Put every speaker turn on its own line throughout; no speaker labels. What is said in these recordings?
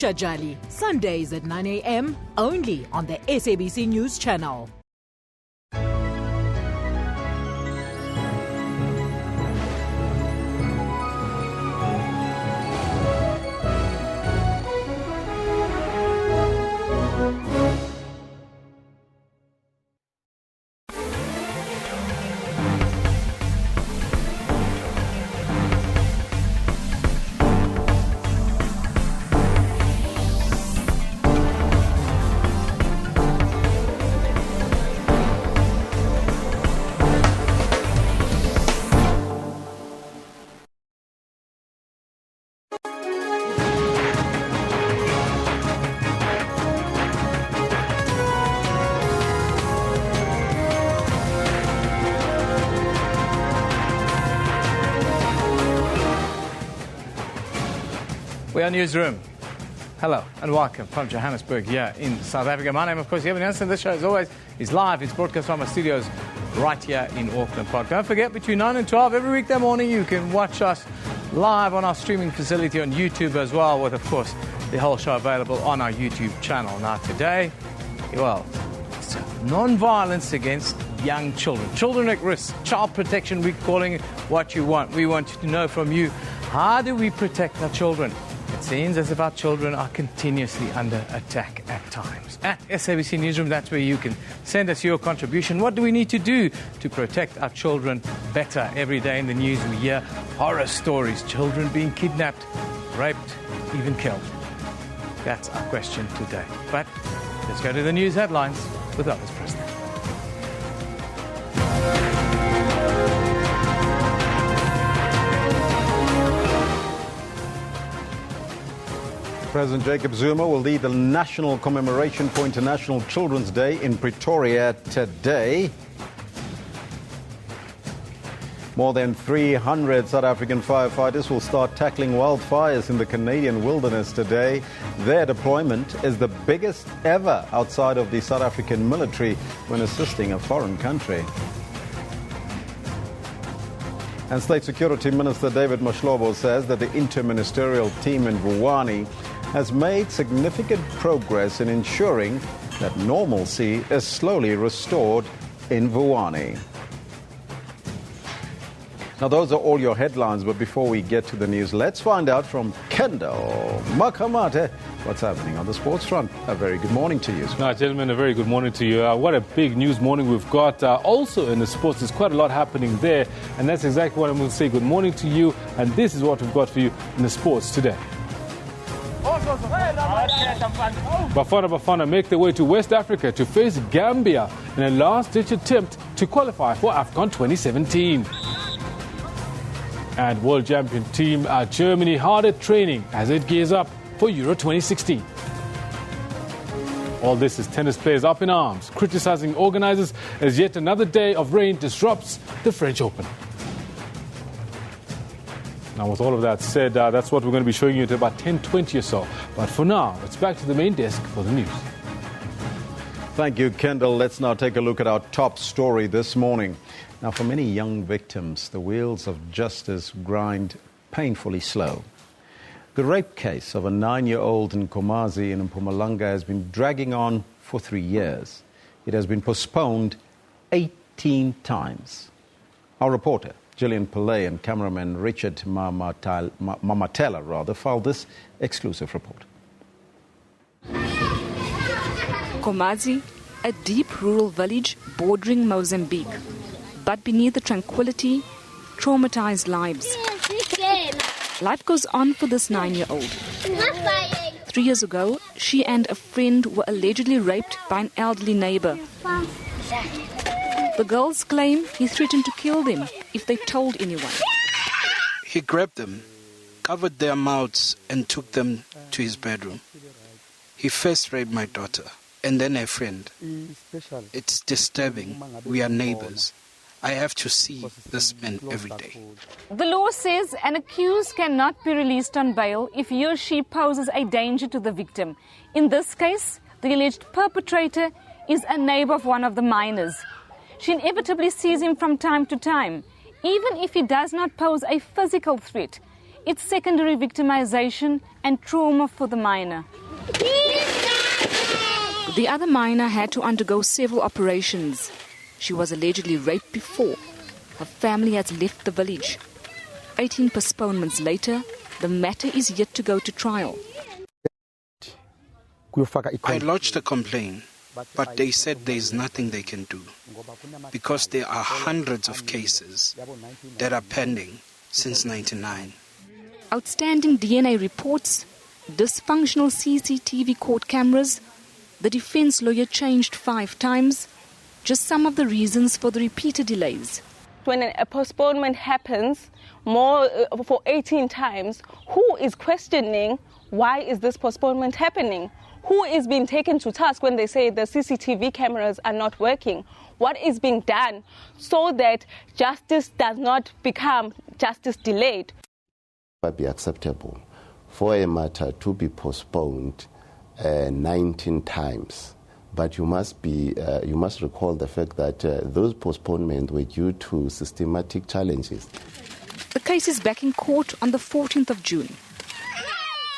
Jali, Sundays at 9 a.m. only on the SABC News channel.
We are Newsroom. Hello and welcome from Johannesburg here in South Africa. My name, of course, Evan Jansen. This show, as always, is live. It's broadcast from our studios right here in Auckland Park. Don't forget, between 9 and 12 every weekday morning, you can watch us live on our streaming facility on YouTube as well, with, of course, the whole show available on our YouTube channel. Now, today, well, it's non-violence against young children. Children at risk. Child protection week, calling it what you want. We want to know from you, how do we protect our children? It seems as if our children are continuously under attack at times. At SABC Newsroom, that's where you can send us your contribution. What do we need to do to protect our children better? Every day in the news we hear horror stories, children being kidnapped, raped, even killed. That's our question today. But let's go to the news headlines with Elvis Presley.
President Jacob Zuma will lead the national commemoration for International Children's Day in Pretoria today. More than 300 South African firefighters will start tackling wildfires in the Canadian wilderness today. Their deployment is the biggest ever outside of the South African military when assisting a foreign country. And State Security Minister David Mashlobo says that the interministerial team in Vuwani has made significant progress in ensuring that normalcy is slowly restored in Vuwani. Now, those are all your headlines, but before we get to the news, let's find out from Kendall Makamate what's happening on the sports front. A very good morning to you.
Gentlemen, a very good morning to you. What a big news morning we've got. Also in the sports, there's quite a lot happening there, and that's exactly what I'm going to say. Good morning to you, and this is what we've got for you in the sports today. Bafana make their way to West Africa to face Gambia in a last-ditch attempt to qualify for AFCON 2017. And world champion team Germany hard at training as it gears up for Euro 2016. All this is tennis players up in arms, criticizing organizers as yet another day of rain disrupts the French Open. Now, with all of that said, that's what we're going to be showing you at about 10:20 or so. But for now, it's back to the main desk for the news.
Thank you, Kendall. Let's now take a look at our top story this morning. Now, for many young victims, the wheels of justice grind painfully slow. The rape case of a 9-year-old in Komazi in Mpumalanga has been dragging on for 3 years. It has been postponed 18 times. Our reporter, Gillian Pillay, and cameraman Richard Mamatela filed this exclusive report.
Komazi, a deep rural village bordering Mozambique. But beneath the tranquility, traumatized lives. Life goes on for this 9-year-old. 3 years ago, she and a friend were allegedly raped by an elderly neighbor. The girls claim he threatened to kill them if they told anyone.
He grabbed them, covered their mouths, and took them to his bedroom. He first raped my daughter, and then her friend. It's disturbing. We are neighbors. I have to see this man every day.
The law says an accused cannot be released on bail if he or she poses a danger to the victim. In this case, the alleged perpetrator is a neighbor of one of the minors. She inevitably sees him from time to time. Even if he does not pose a physical threat, It's secondary victimization and trauma for the minor.
The other minor had to undergo several operations. She was allegedly raped before. Her family has left the village. 18 postponements later, the matter is yet to go to trial.
I lodged a complaint, but they said there is nothing they can do because there are hundreds of cases that are pending since 1999.
Outstanding DNA reports, dysfunctional CCTV court cameras, the defense lawyer changed 5 times, just some of the reasons for the repeated delays.
When a postponement happens for 18 times, who is questioning why is this postponement happening? Who is being taken to task when they say the CCTV cameras are not working? What is being done so that justice does not become justice delayed?
It would be acceptable for a matter to be postponed 19 times. But you must recall the fact that those postponements were due to systematic challenges.
The case is back in court on the 14th of June.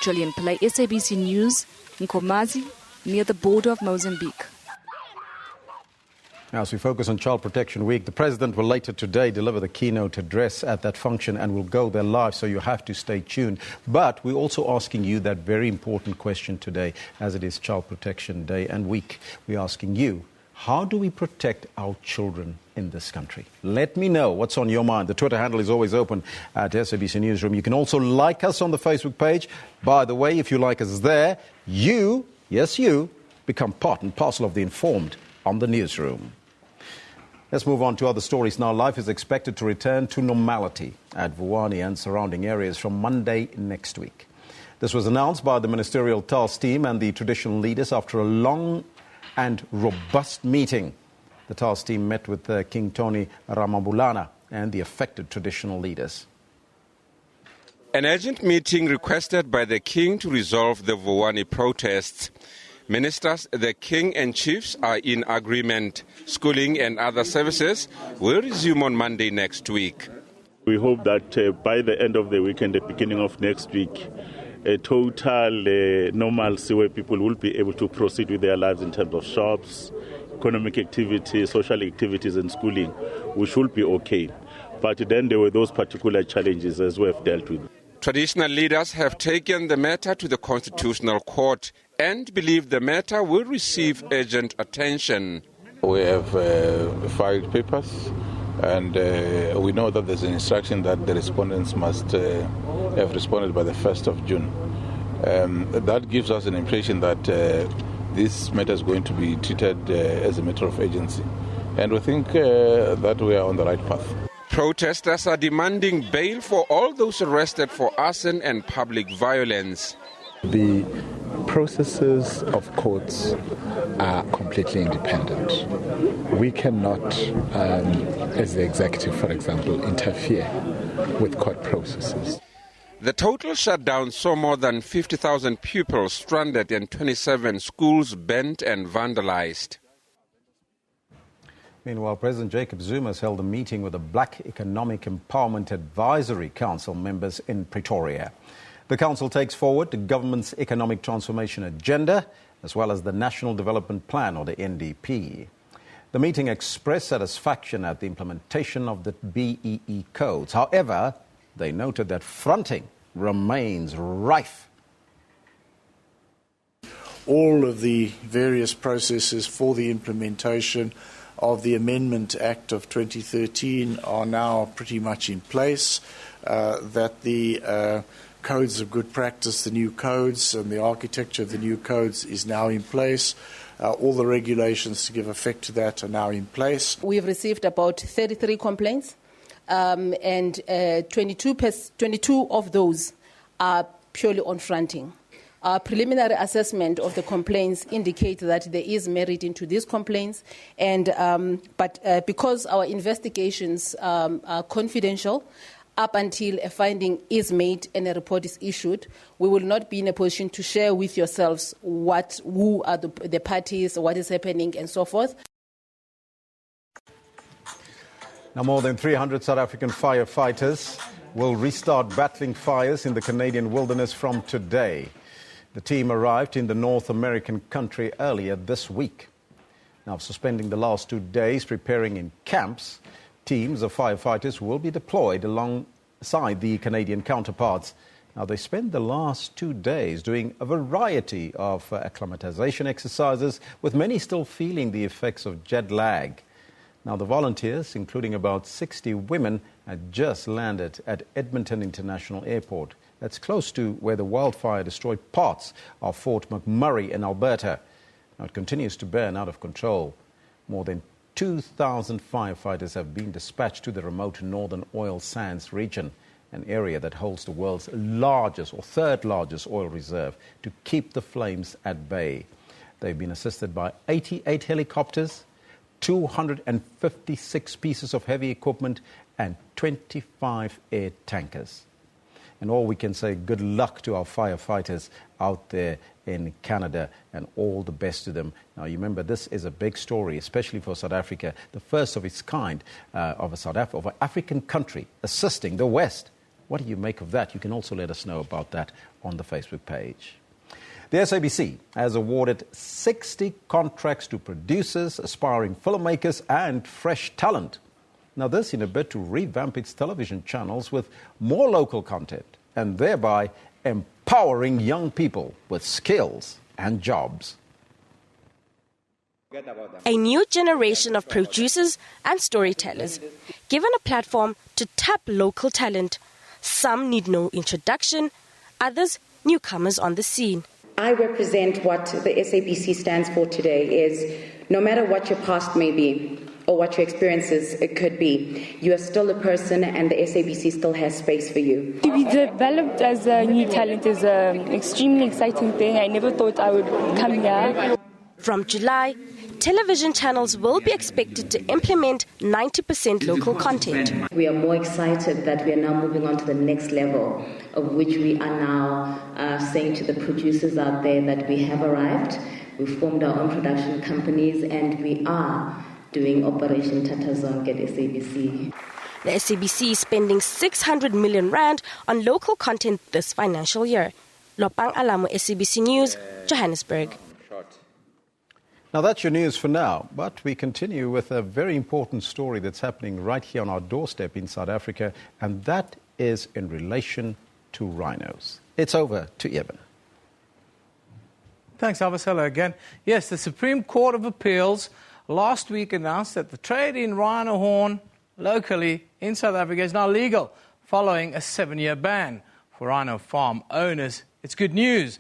Julian Pillay, SABC News, Nkomazi, near the border of Mozambique.
Now, as we focus on Child Protection Week, the President will later today deliver the keynote address at that function and will go there live, so you have to stay tuned. But we're also asking you that very important question today, as it is Child Protection Day and Week. We're asking you, how do we protect our children in this country? Let me know what's on your mind. The Twitter handle is always open at SABC Newsroom. You can also like us on the Facebook page. By the way, if you like us there, you, yes you, become part and parcel of the informed on the Newsroom. Let's move on to other stories now. Life is expected to return to normality at Vuwani and surrounding areas from Monday next week. This was announced by the ministerial task team and the traditional leaders after a long and robust meeting. The task team met with King Tony Ramabulana and the affected traditional leaders.
An urgent meeting requested by the King to resolve the Vuwani protests. Ministers, the King and chiefs are in agreement. Schooling and other services will resume on Monday next week.
We hope that by the end of the week and the beginning of next week, a total normalcy where people will be able to proceed with their lives in terms of shops, economic activities, social activities and schooling, we should be okay. But then there were those particular challenges as we have dealt with.
Traditional leaders have taken the matter to the Constitutional Court and believe the matter will receive urgent attention.
We have filed papers and we know that there's an instruction that the respondents must have responded by the 1st of June. That gives us an impression that this matter is going to be treated as a matter of urgency. And we think that we are on the right path.
Protesters are demanding bail for all those arrested for arson and public violence.
The processes of courts are completely independent. We cannot, as the executive, for example, interfere with court processes.
The total shutdown saw more than 50,000 pupils stranded and 27 schools burnt and vandalized.
Meanwhile, President Jacob Zuma has held a meeting with the Black Economic Empowerment Advisory Council members in Pretoria. The council takes forward the government's economic transformation agenda, as well as the National Development Plan, or the NDP. The meeting expressed satisfaction at the implementation of the BEE codes. However, they noted that fronting remains rife.
All of the various processes for the implementation of the Amendment Act of 2013 are now pretty much in place, that the codes of good practice, the new codes and the architecture of the new codes is now in place. All the regulations to give effect to that are now in place.
We have received about 33 complaints and 22 of those are purely on fronting. Our preliminary assessment of the complaints indicate that there is merit into these complaints, and but because our investigations are confidential, up until a finding is made and a report is issued, we will not be in a position to share with yourselves who are the parties, what is happening, and so forth.
Now, more than 300 South African firefighters will restart battling fires in the Canadian wilderness from today. The team arrived in the North American country earlier this week. Now, suspending the last 2 days, preparing in camps, teams of firefighters will be deployed alongside the Canadian counterparts. Now, they spent the last 2 days doing a variety of acclimatization exercises, with many still feeling the effects of jet lag. Now, the volunteers, including about 60 women, had just landed at Edmonton International Airport. That's close to where the wildfire destroyed parts of Fort McMurray in Alberta. Now, it continues to burn out of control. More than 2,000 firefighters have been dispatched to the remote northern oil sands region, an area that holds the world's largest or third largest oil reserve, to keep the flames at bay. They've been assisted by 88 helicopters, 256 pieces of heavy equipment and 25 air tankers. And all we can say, good luck to our firefighters out there in Canada, and all the best to them. Now, you remember, this is a big story, especially for South Africa, the first of its kind of an African country assisting the West. What do you make of that? You can also let us know about that on the Facebook page. The SABC has awarded 60 contracts to producers, aspiring filmmakers and fresh talent. Now, this in a bid to revamp its television channels with more local content and thereby empowering young people with skills and jobs.
A new generation of producers and storytellers given a platform to tap local talent. Some need no introduction, others newcomers on the scene.
I represent what the SABC stands for today is, no matter what your past may be or what your experiences could be, you are still a person and the SABC still has space for you.
To be developed as a new talent is an extremely exciting thing. I never thought I would come here.
From July, television channels will be expected to implement 90% local content.
We are more excited that we are now moving on to the next level, of which we are now saying to the producers out there that we have arrived. We've formed our own production companies and we are doing Operation Tatazonke at SABC.
The SABC is spending 600 million rand on local content this financial year. Lopang Alamo, SABC News, Johannesburg.
Now, that's your news for now, but we continue with a very important story that's happening right here on our doorstep in South Africa, and that is in relation to rhinos. It's over to Evan.
Thanks, Avasela, again. Yes, the Supreme Court of Appeals last week announced that the trade in rhino horn locally in South Africa is now legal following a 7-year ban for rhino farm owners. It's good news.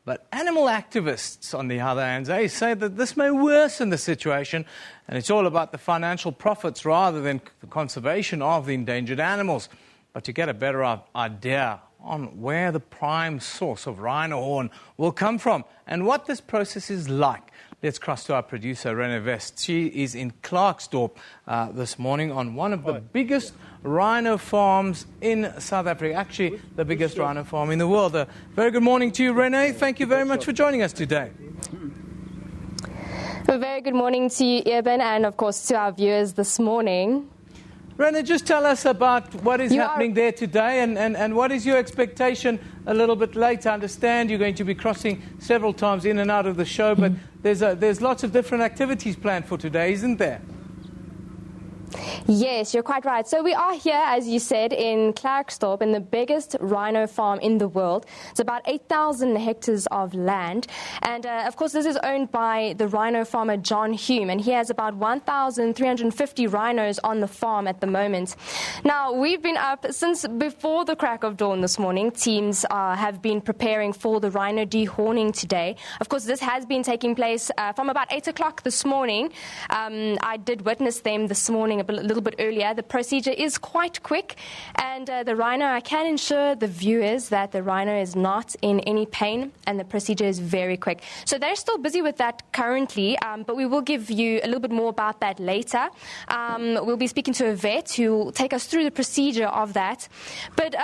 But animal activists, on the other hand, they say that this may worsen the situation, and it's all about the financial profits rather than the conservation of the endangered animals. But to get a better idea on where the prime source of rhino horn will come from and what this process is like, let's cross to our producer, Rhino Vest. She is in Klerksdorp this morning on one of the biggest rhino farms in South Africa, actually the biggest rhino farm in the world. Very good morning to you, Rene. Thank you very much for joining us today.
A very good morning to you, Eben, and of course to our viewers this morning.
Rene, just tell us about what is happening there today and what is your expectation a little bit later. I understand you're going to be crossing several times in and out of the show, but there's lots of different activities planned for today, isn't there?
Yes, you're quite right. So we are here, as you said, in Klerksdorp, in the biggest rhino farm in the world. It's about 8,000 hectares of land. And, of course, this is owned by the rhino farmer John Hume, and he has about 1,350 rhinos on the farm at the moment. Now, we've been up since before the crack of dawn this morning. Teams have been preparing for the rhino dehorning today. Of course, this has been taking place from about 8 o'clock this morning. I did witness them this morning a little bit earlier. The procedure is quite quick, and the rhino, I can assure the viewers that the rhino is not in any pain, and the procedure is very quick. So they're still busy with that currently, but we will give you a little bit more about that later. We'll be speaking to a vet who will take us through the procedure of that. But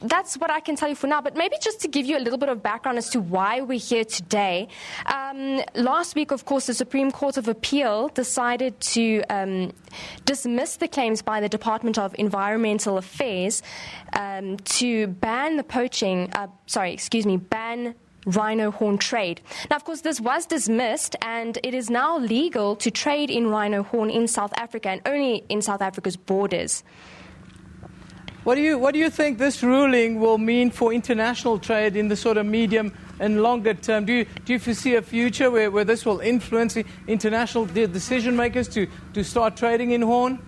that's what I can tell you for now. But maybe just to give you a little bit of background as to why we're here today. Last week, of course, the Supreme Court of Appeal decided to dismiss the claims by the Department of Environmental Affairs to ban the ban rhino horn trade. Now, of course, this was dismissed, and it is now legal to trade in rhino horn in South Africa and only in South Africa's borders.
What do you think this ruling will mean for international trade in the sort of medium and longer term? Do you foresee a future where this will influence the international decision makers to start trading in horn?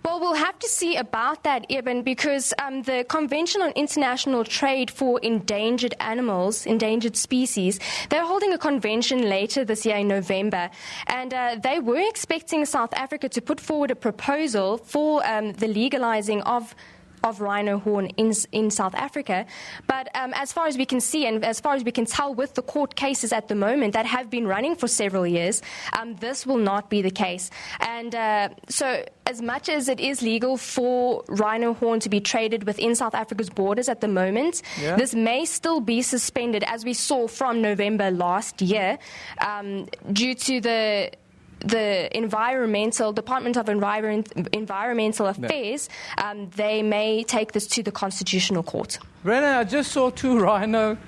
Well, we'll have to see about that, Eben, because the Convention on International Trade for Endangered Animals, Endangered Species, they're holding a convention later this year in November, and they were expecting South Africa to put forward a proposal for the legalizing of rhino horn in South Africa. But as far as we can see and as far as we can tell with the court cases at the moment that have been running for several years, this will not be the case. And so as much as it is legal for rhino horn to be traded within South Africa's borders at the moment, this may still be suspended, as we saw from November last year, due to the Department of Environmental Affairs, they may take this to the Constitutional Court.
Rhino, I just saw two rhino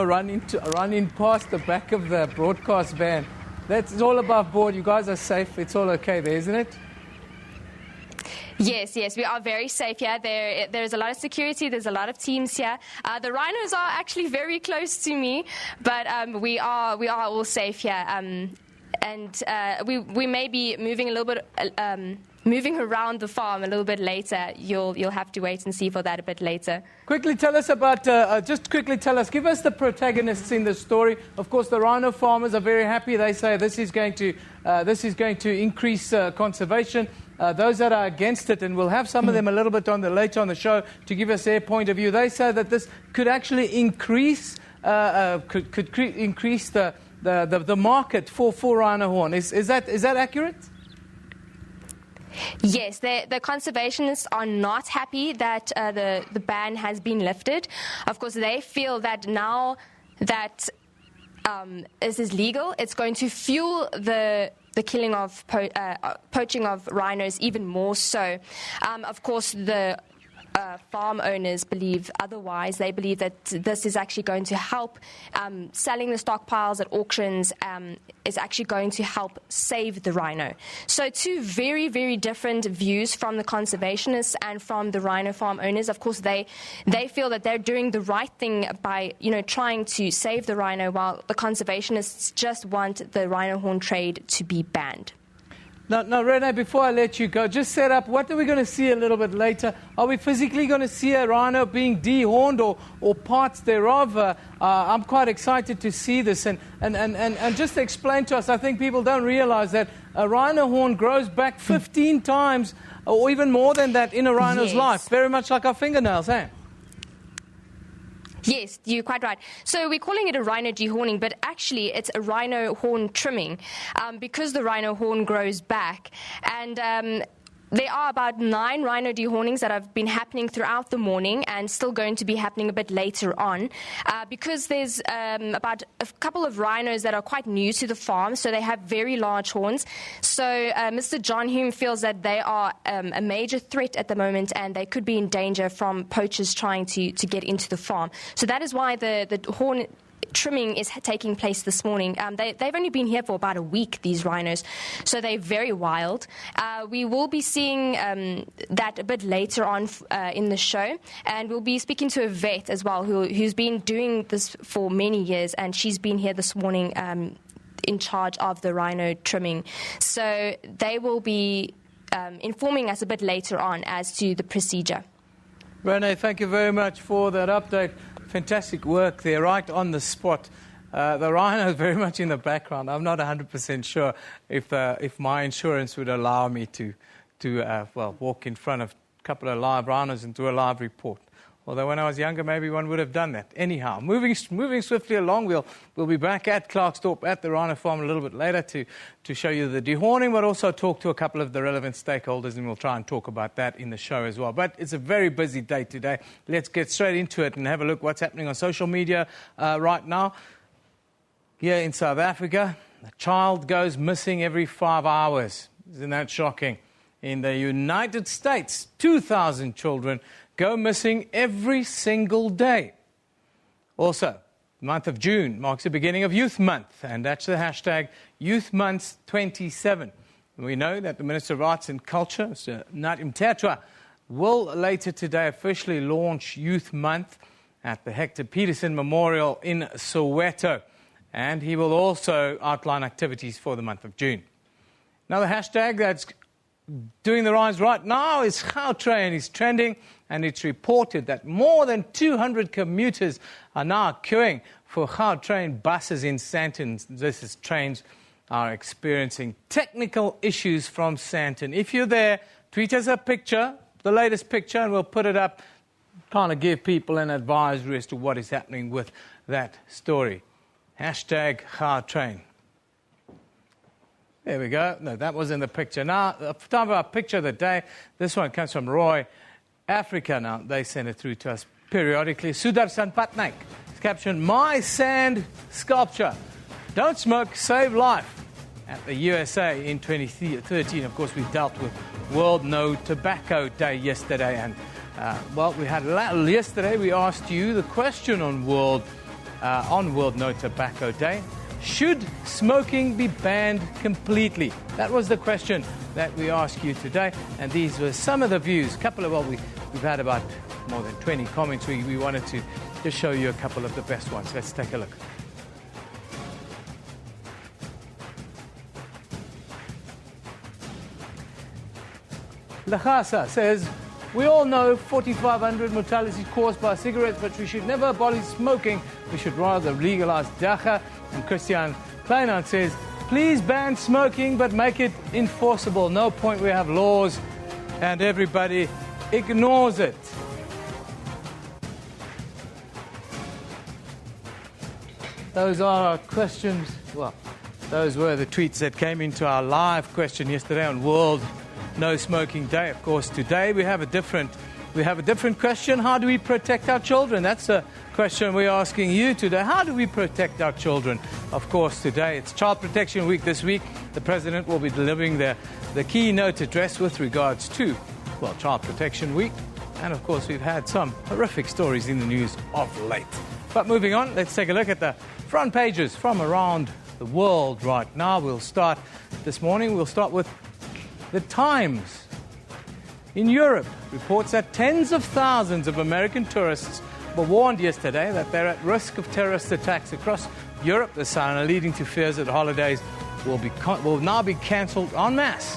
running past the back of the broadcast van. That's all above board. You guys are safe. It's all okay there, isn't it?
Yes, we are very safe here. There's a lot of security. There's a lot of teams here. The rhinos are actually very close to me, but we are all safe here. And we may be moving a little bit, moving around the farm a little bit later. You'll have to wait and see for that a bit later.
Quickly tell us about. Give us the protagonists in the story. Of course, the rhino farmers are very happy. They say this is going to increase conservation. Those that are against it, and we'll have some of them a little bit later on the show to give us their point of view. They say that this could actually increase increase the market for rhino horn. Is that accurate?
Yes, the conservationists are not happy that the ban has been lifted. Of course, they feel that now that this is legal, it's going to fuel the killing of poaching of rhinos even more so. Of course, the farm owners believe otherwise. They believe that this is actually going to help selling the stockpiles at auctions is actually going to help save the rhino. So two very, very different views from the conservationists and from the rhino farm owners. Of course, they feel that they're doing the right thing by trying to save the rhino, while the conservationists just want the rhino horn trade to be banned.
Now, Rene, before I let you go, just set up, what are we going to see a little bit later? Are we physically going to see a rhino being dehorned or parts thereof? I'm quite excited to see this. And just explain to us, I think people don't realize that a rhino horn grows back 15 times or even more than that in a rhino's life. Very much like our fingernails, eh?
Yes, you're quite right. So we're calling it a rhino dehorning, but actually it's a rhino horn trimming because the rhino horn grows back. And there are about 9 rhino dehornings that have been happening throughout the morning and still going to be happening a bit later on because there's about a couple of rhinos that are quite new to the farm, so they have very large horns. So Mr. John Hume feels that they are a major threat at the moment and they could be in danger from poachers trying to get into the farm. So that is why the horn trimming is taking place this morning. They've only been here for about a week, these rhinos, so they're very wild. We will be seeing that a bit later on in the show, and we'll be speaking to a vet as well who's been doing this for many years, and she's been here this morning in charge of the rhino trimming. So they will be informing us a bit later on as to the procedure.
Rene, thank you very much for that update. Fantastic work there, right on the spot. The rhino is very much in the background. I'm not 100% sure if my insurance would allow me to walk in front of a couple of live rhinos and do a live report. Although when I was younger, maybe one would have done that. Anyhow, moving swiftly along, we'll be back at Klerksdorp at the Rhino farm a little bit later to show you the dehorning, but also talk to a couple of the relevant stakeholders, and we'll try and talk about that in the show as well. But it's a very busy day today. Let's get straight into it and have a look what's happening on social media right now. Here in South Africa, a child goes missing every 5 hours. Isn't that shocking? In the United States, 2,000 children go missing every single day. Also, the month of June marks the beginning of Youth Month, and that's the hashtag Youth Month 27. We know that the Minister of Arts and Culture, Mr. Nadim Tetwa, will later today officially launch Youth Month at the Hector Peterson Memorial in Soweto, and he will also outline activities for the month of June. Now, the hashtag that's doing the rise right now is Gautrain is trending, and it's reported that more than 200 commuters are now queuing for Gautrain buses in Sandton. This is trains are experiencing technical issues from Sandton. If you're there, tweet us a picture, the latest picture, and we'll put it up, trying to give people an advisory as to what is happening with that story. Hashtag Gautrain. There we go. No, that was in the picture. Now, time for our picture of the day. This one comes from Roy Africa. Now, they send it through to us periodically. Sudarshan Patnaik. It's captioned, "My sand sculpture. Don't smoke, save life." At the USA in 2013, of course, we dealt with World No Tobacco Day yesterday. And, yesterday we asked you the question on World No Tobacco Day. Should smoking be banned completely? That was the question that we asked you today, and these were some of the views. We've had about more than 20 comments. We wanted to just show you a couple of the best ones. Let's take a look. Lachasa says, "We all know 4,500 mortalities caused by cigarettes, but we should never abolish smoking. We should rather legalize dacha." And Christian Kleinert says, "Please ban smoking, but make it enforceable. No point we have laws and everybody ignores it." Those are our questions. Well, those were the tweets that came into our live question yesterday on World No Smoking Day. Of course, today we have a different question. How do we protect our children? That's a question we're asking you today. How do we protect our children? Of course, today it's Child Protection Week this week. The President will be delivering the keynote address with regards to, Child Protection Week. And, of course, we've had some horrific stories in the news of late. But moving on, let's take a look at the front pages from around the world right now. We'll start this morning. We'll start with The Times. In Europe, reports that tens of thousands of American tourists were warned yesterday that they're at risk of terrorist attacks across Europe this summer, leading to fears that holidays will now be cancelled en masse.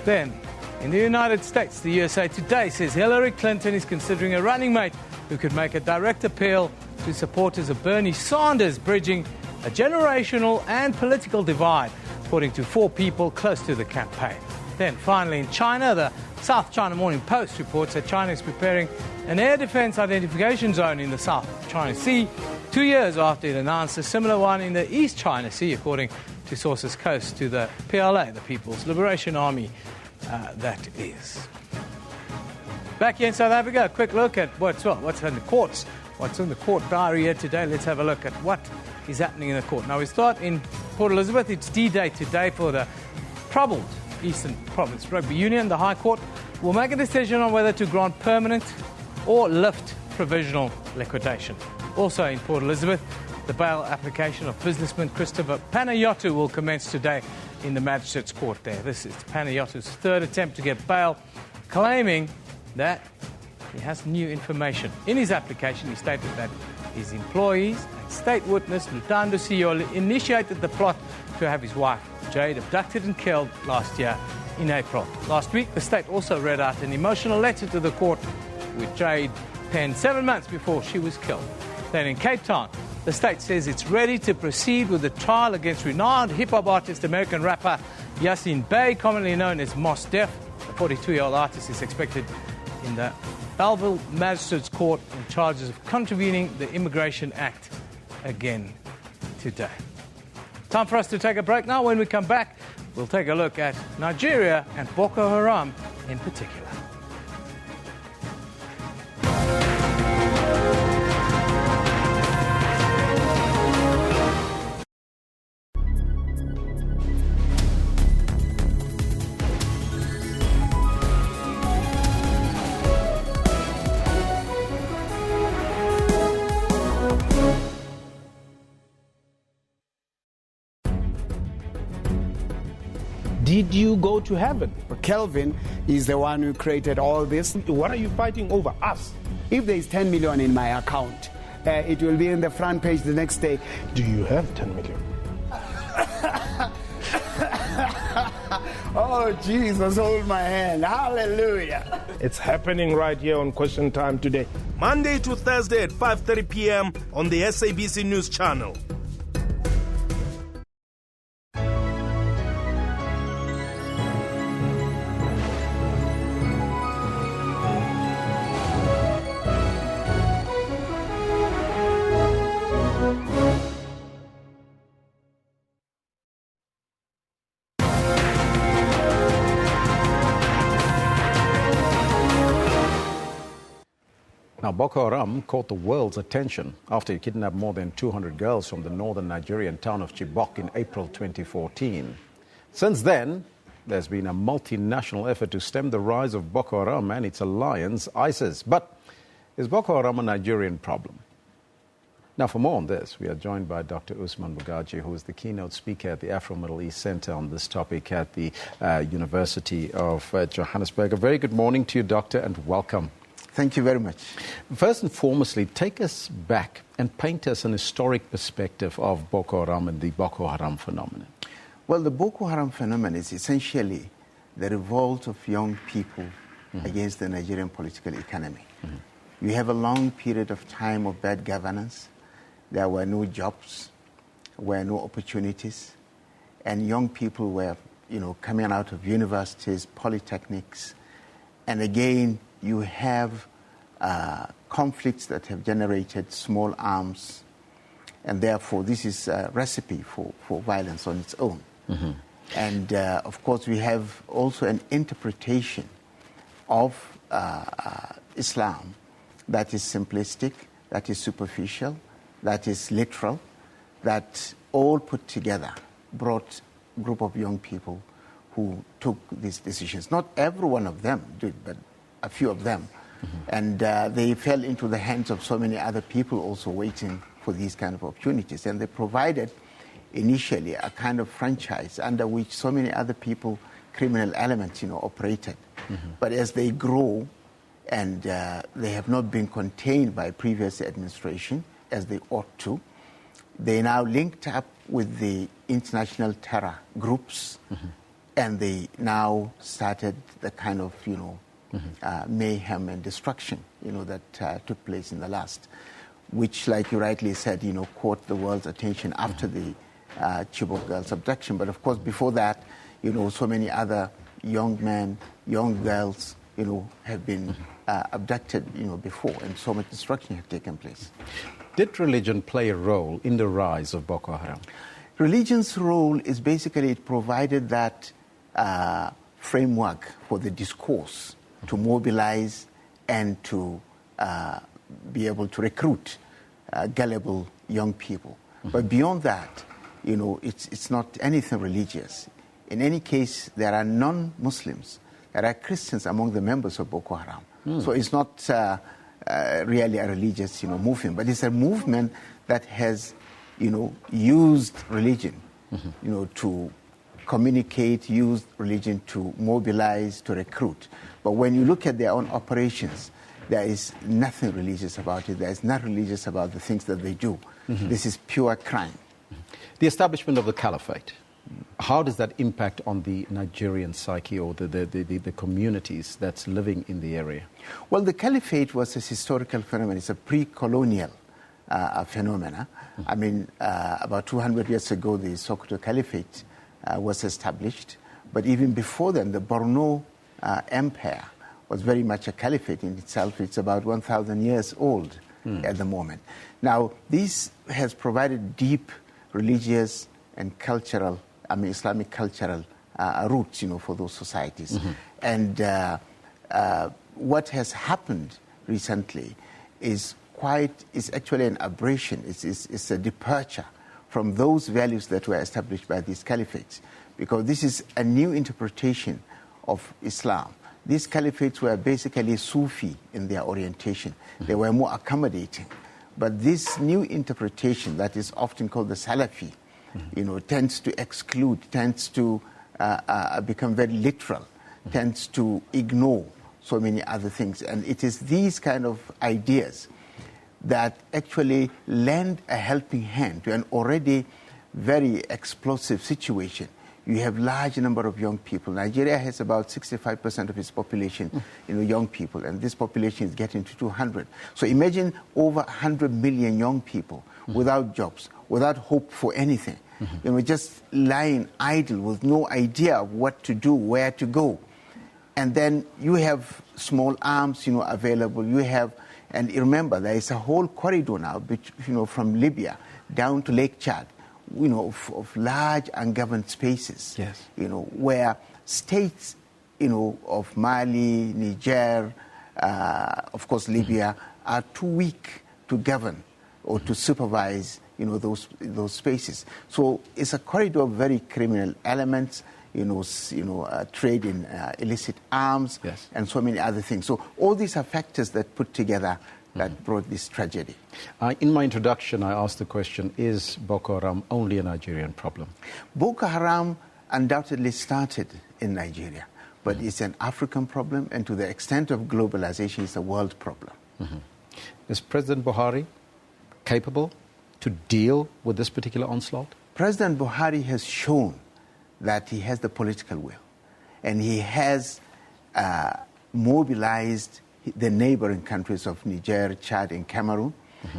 Then, in the United States, the USA Today says Hillary Clinton is considering a running mate who could make a direct appeal to supporters of Bernie Sanders, bridging a generational and political divide, according to 4 people close to the campaign. Then, finally, in China, the South China Morning Post reports that China is preparing an air defense identification zone in the South China Sea 2 years after it announced a similar one in the East China Sea, according to sources close to the PLA, the People's Liberation Army, that is. Back here in South Africa, a quick look at what's in the courts. What's in the court diary here today. Let's have a look at what is happening in the court. Now, we start in Port Elizabeth. It's D-Day today for the troubled Eastern Province Rugby Union. The High Court will make a decision on whether to grant permanent or lift provisional liquidation. Also in Port Elizabeth, the bail application of businessman Christopher Panayiotou will commence today in the Magistrates Court there. This is Panayotou's third attempt to get bail, claiming that he has new information. In his application, he stated that his employees and state witness Lutando Siole initiated the plot to have his wife, Jade, abducted and killed last year in April. Last week, the state also read out an emotional letter to the court with Jade penned 7 months before she was killed. Then in Cape Town, the state says it's ready to proceed with the trial against renowned hip-hop artist, American rapper Yasin Bey, commonly known as Mos Def. The 42-year-old artist is expected in the Belleville Magistrates Court on charges of contravening the Immigration Act again today. Time for us to take a break now. When we come back, we'll take a look at Nigeria and Boko Haram in particular.
Did you go to heaven?
Kelvin is the one who created all this.
What are you fighting over? Us?
If there is 10 million in my account, it will be in the front page the next day.
Do you have 10 million?
Oh, Jesus, hold my hand. Hallelujah.
It's happening right here on Question Time today.
Monday to Thursday at 5:30 p.m. on the SABC News Channel.
Now, Boko Haram caught the world's attention after it kidnapped more than 200 girls from the northern Nigerian town of Chibok in April 2014. Since then, there's been a multinational effort to stem the rise of Boko Haram and its alliance, ISIS. But is Boko Haram a Nigerian problem? Now, for more on this, we are joined by Dr. Usman Bugaji, who is the keynote speaker at the Afro-Middle East Center on this topic at the University of Johannesburg. A very good morning to you, Doctor, and welcome.
Thank you very much.
First and foremostly, take us back and paint us an historic perspective of Boko Haram and the Boko Haram phenomenon.
Well, the Boko Haram phenomenon is essentially the revolt of young people against the Nigerian political economy. You have a long period of time of bad governance. There were no jobs, were no opportunities, and young people were, coming out of universities, polytechnics, and again, you have conflicts that have generated small arms, and therefore this is a recipe for violence on its own. And of course, we have also an interpretation of Islam that is simplistic, that is superficial, that is literal, that all put together brought a group of young people who took these decisions. Not every one of them did, but a few of them. And they fell into the hands of so many other people also waiting for these kind of opportunities. And they provided initially a kind of franchise under which so many other people, criminal elements, operated. But as they grow and they have not been contained by previous administration as they ought to, they now linked up with the international terror groups and they now started the kind of, mayhem and destruction, that took place in the last, which, like you rightly said, caught the world's attention after the Chibok girls' abduction. But of course, before that, so many other young men, young girls, have been abducted, before, and so much destruction had taken place.
Did religion play a role in the rise of Boko Haram?
Religion's role is basically it provided that framework for the discourse to mobilize and to be able to recruit gullible young people. But beyond that, it's not anything religious. In any case, there are non-Muslims, there are Christians among the members of Boko Haram. So it's not really a religious movement, but it's a movement that has used religion to communicate, used religion to mobilize, to recruit. But when you look at their own operations, there is nothing religious about it. There is not religious about the things that they do. This is pure crime.
The establishment of the caliphate, how does that impact on the Nigerian psyche or the communities that's living in the area?
Well, the caliphate was a historical phenomenon. It's a pre-colonial phenomena. I mean, about 200 years ago, the Sokoto Caliphate was established. But even before then, the Borno Empire was very much a caliphate in itself. It's about 1,000 years old at the moment. Now, this has provided deep religious and cultural, Islamic cultural roots, for those societies. And what has happened recently is actually an aberration. It's a departure from those values that were established by these caliphates, because this is a new interpretation of Islam. These caliphates were basically Sufi in their orientation. They were more accommodating. But this new interpretation that is often called the Salafi, tends to exclude, tends to become very literal, tends to ignore so many other things. And it is these kind of ideas that actually lend a helping hand to an already very explosive situation. You have large number of young people. Nigeria has about 65% of its population, young people, and this population is getting to 200. So imagine over 100 million young people without jobs, without hope for anything, just lying idle with no idea of what to do, where to go. And then you have small arms, available. You have, and remember, there is a whole corridor now, from Libya down to Lake Chad, of large ungoverned spaces, where states, of Mali, Niger, of course Libya, are too weak to govern or to supervise, those spaces. So it's a corridor of very criminal elements, trade in illicit arms, and so many other things. So all these are factors that put together that brought this tragedy.
In my introduction, I asked the question, is Boko Haram only a Nigerian problem?
Boko Haram undoubtedly started in Nigeria, but it's an African problem, and to the extent of globalization, it's a world problem.
Is President Buhari capable to deal with this particular onslaught?
President Buhari has shown that he has the political will, and he has mobilized the neighboring countries of Niger, Chad, and Cameroon,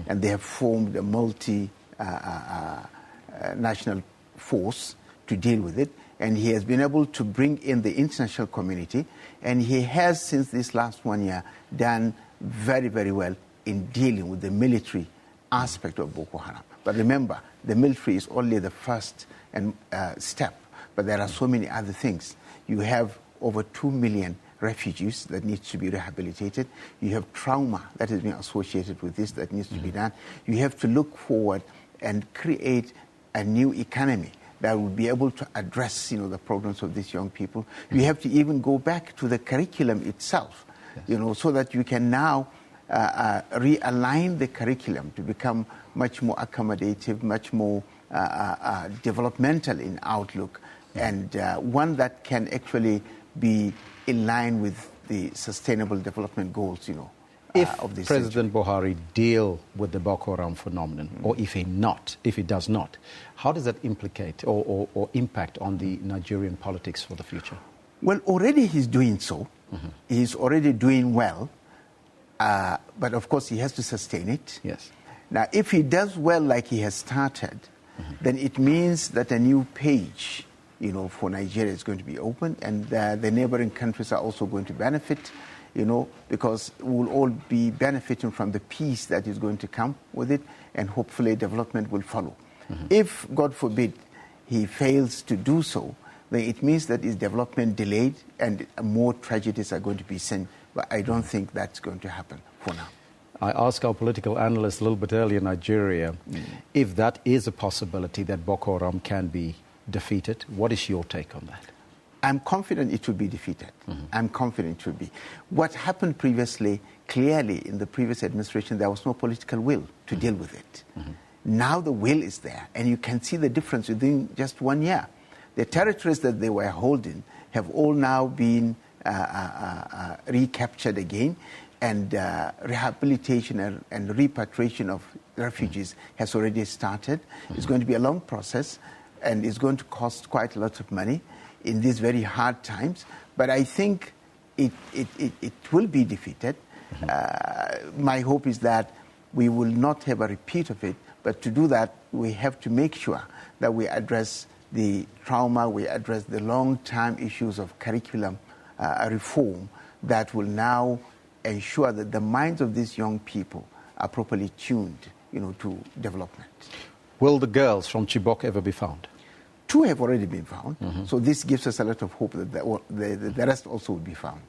and they have formed a multi-national force to deal with it, and he has been able to bring in the international community, and he has, since this last 1 year, done very, very well in dealing with the military aspect of Boko Haram. But remember, the military is only the first step, but there are so many other things. You have over 2 million refugees that needs to be rehabilitated. You have trauma that has been associated with this that needs to be done. You have to look forward and create a new economy that will be able to address, the problems of these young people. You have to even go back to the curriculum itself, so that you can now realign the curriculum to become much more accommodative, much more developmental in outlook, and one that can actually be in line with the sustainable development goals, of this
President Buhari deal with the Boko Haram phenomenon, or if he does not, how does that implicate or impact on the Nigerian politics for the future?
Well, already he's doing so. He's already doing well, but of course he has to sustain it.
Yes.
Now, if he does well like he has started, then it means that a new page, for Nigeria is going to be open, and the neighboring countries are also going to benefit, because we'll all be benefiting from the peace that is going to come with it, and hopefully development will follow. If, God forbid, he fails to do so, then it means that his development delayed and more tragedies are going to be seen. But I don't think that's going to happen for now.
I asked our political analyst a little bit earlier in Nigeria if that is a possibility that Boko Haram can be defeated. What is your take on that?
I'm confident it will be defeated. I'm confident it will be. What happened previously, clearly in the previous administration, there was no political will to deal with it. Now the will is there, and you can see the difference within just 1 year. The territories that they were holding have all now been recaptured again, and rehabilitation and repatriation of refugees has already started. It's going to be a long process, and it's going to cost quite a lot of money in these very hard times. But I think it will be defeated. My hope is that we will not have a repeat of it, but to do that, we have to make sure that we address the trauma, we address the long-term issues of curriculum reform that will now ensure that the minds of these young people are properly tuned, to development.
Will the girls from Chibok ever be found?
2 have already been found, so this gives us a lot of hope that the rest also will be found.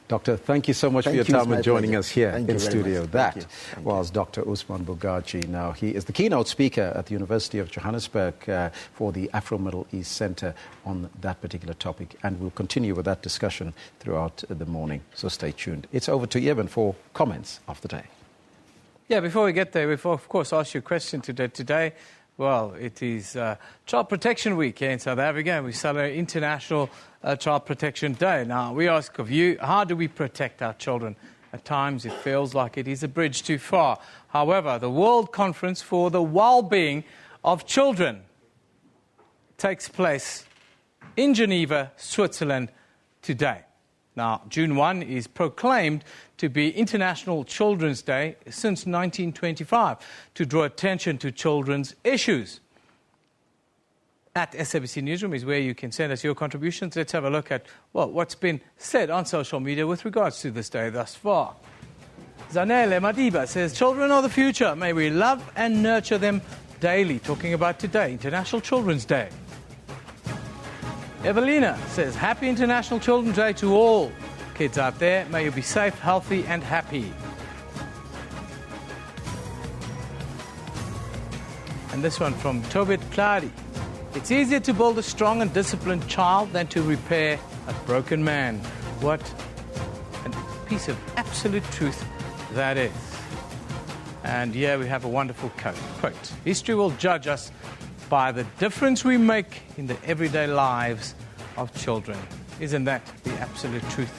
Doctor, thank you so much for your time and joining us here in studio. That was Dr. Usman Bogaji. Now, he is the keynote speaker at the University of Johannesburg for the Afro-Middle East Center on that particular topic, and we'll continue with that discussion throughout the morning, so stay tuned. It's over to Eben for comments of the day.
Yeah, before we get there, we've, of course, asked you a question today. Well, it is Child Protection Week here in South Africa, and we celebrate International Child Protection Day. Now, we ask of you, how do we protect our children? At times, it feels like it is a bridge too far. However, the World Conference for the Well-Being of Children takes place in Geneva, Switzerland, today. Now, June 1 is proclaimed to be International Children's Day since 1925 to draw attention to children's issues. At SABC Newsroom is where you can send us your contributions. Let's have a look at, what's been said on social media with regards to this day thus far. Zanele Madiba says, children are the future. May we love and nurture them daily. Talking about today, International Children's Day. Evelina says, happy International Children's Day to all kids out there. May you be safe, healthy and happy. And this one from Tobit Clary. It's easier to build a strong and disciplined child than to repair a broken man. What a piece of absolute truth that is. And here we have a wonderful quote. History will judge us by the difference we make in the everyday lives of children. Isn't that the absolute truth?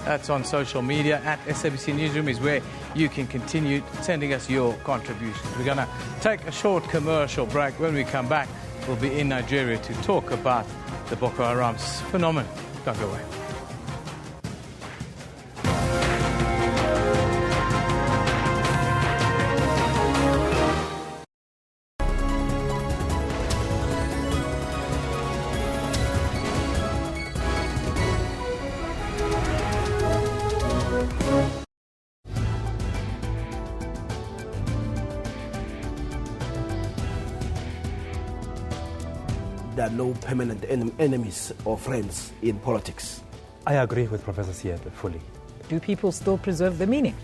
That's on social media. At SABC Newsroom is where you can continue sending us your contributions. We're going to take a short commercial break. When we come back, we'll be in Nigeria to talk about the Boko Haram phenomenon. Don't go away.
There are no permanent enemies or friends in politics.
I agree with Professor Siepe fully.
Do people still preserve the meaning?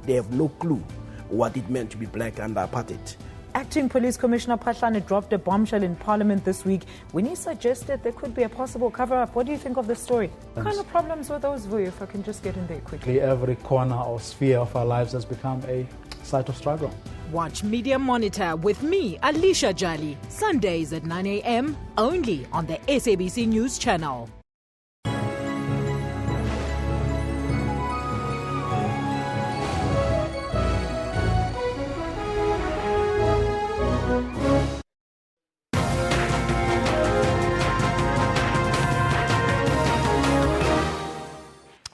They have no clue what it meant to be black under apartheid.
Acting Police Commissioner Phahlane dropped a bombshell in Parliament this week when he suggested there could be a possible cover-up. What do you think of this story? What kind of problems were those, Vuyo, if I can just get in there quickly?
Every corner or sphere of our lives has become a site of struggle.
Watch Media Monitor with me, Alicia Jali, Sundays at 9 a.m. only on the SABC News channel.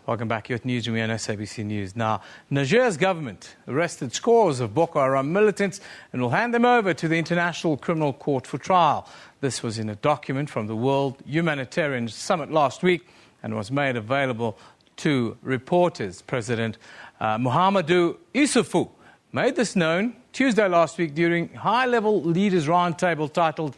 Welcome back. You're at Newsroom on SABC News. Now, Niger's government arrested scores of Boko Haram militants and will hand them over to the International Criminal Court for trial. This was in a document from the World Humanitarian Summit last week and was made available to reporters. President Muhammadu Isufu made this known Tuesday last week during high-level leaders' roundtable titled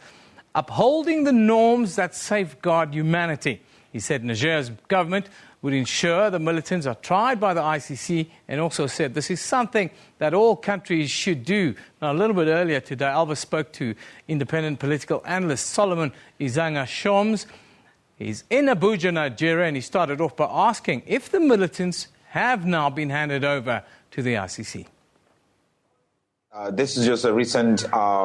Upholding the Norms That Safeguard Humanity. He said Niger's government would ensure the militants are tried by the ICC, and also said this is something that all countries should do. Now, a little bit earlier today, Alva spoke to independent political analyst Solomon Izanga Shoms. He's in Abuja, Nigeria, and he started off by asking if the militants have now been handed over to the ICC.
This is just a recent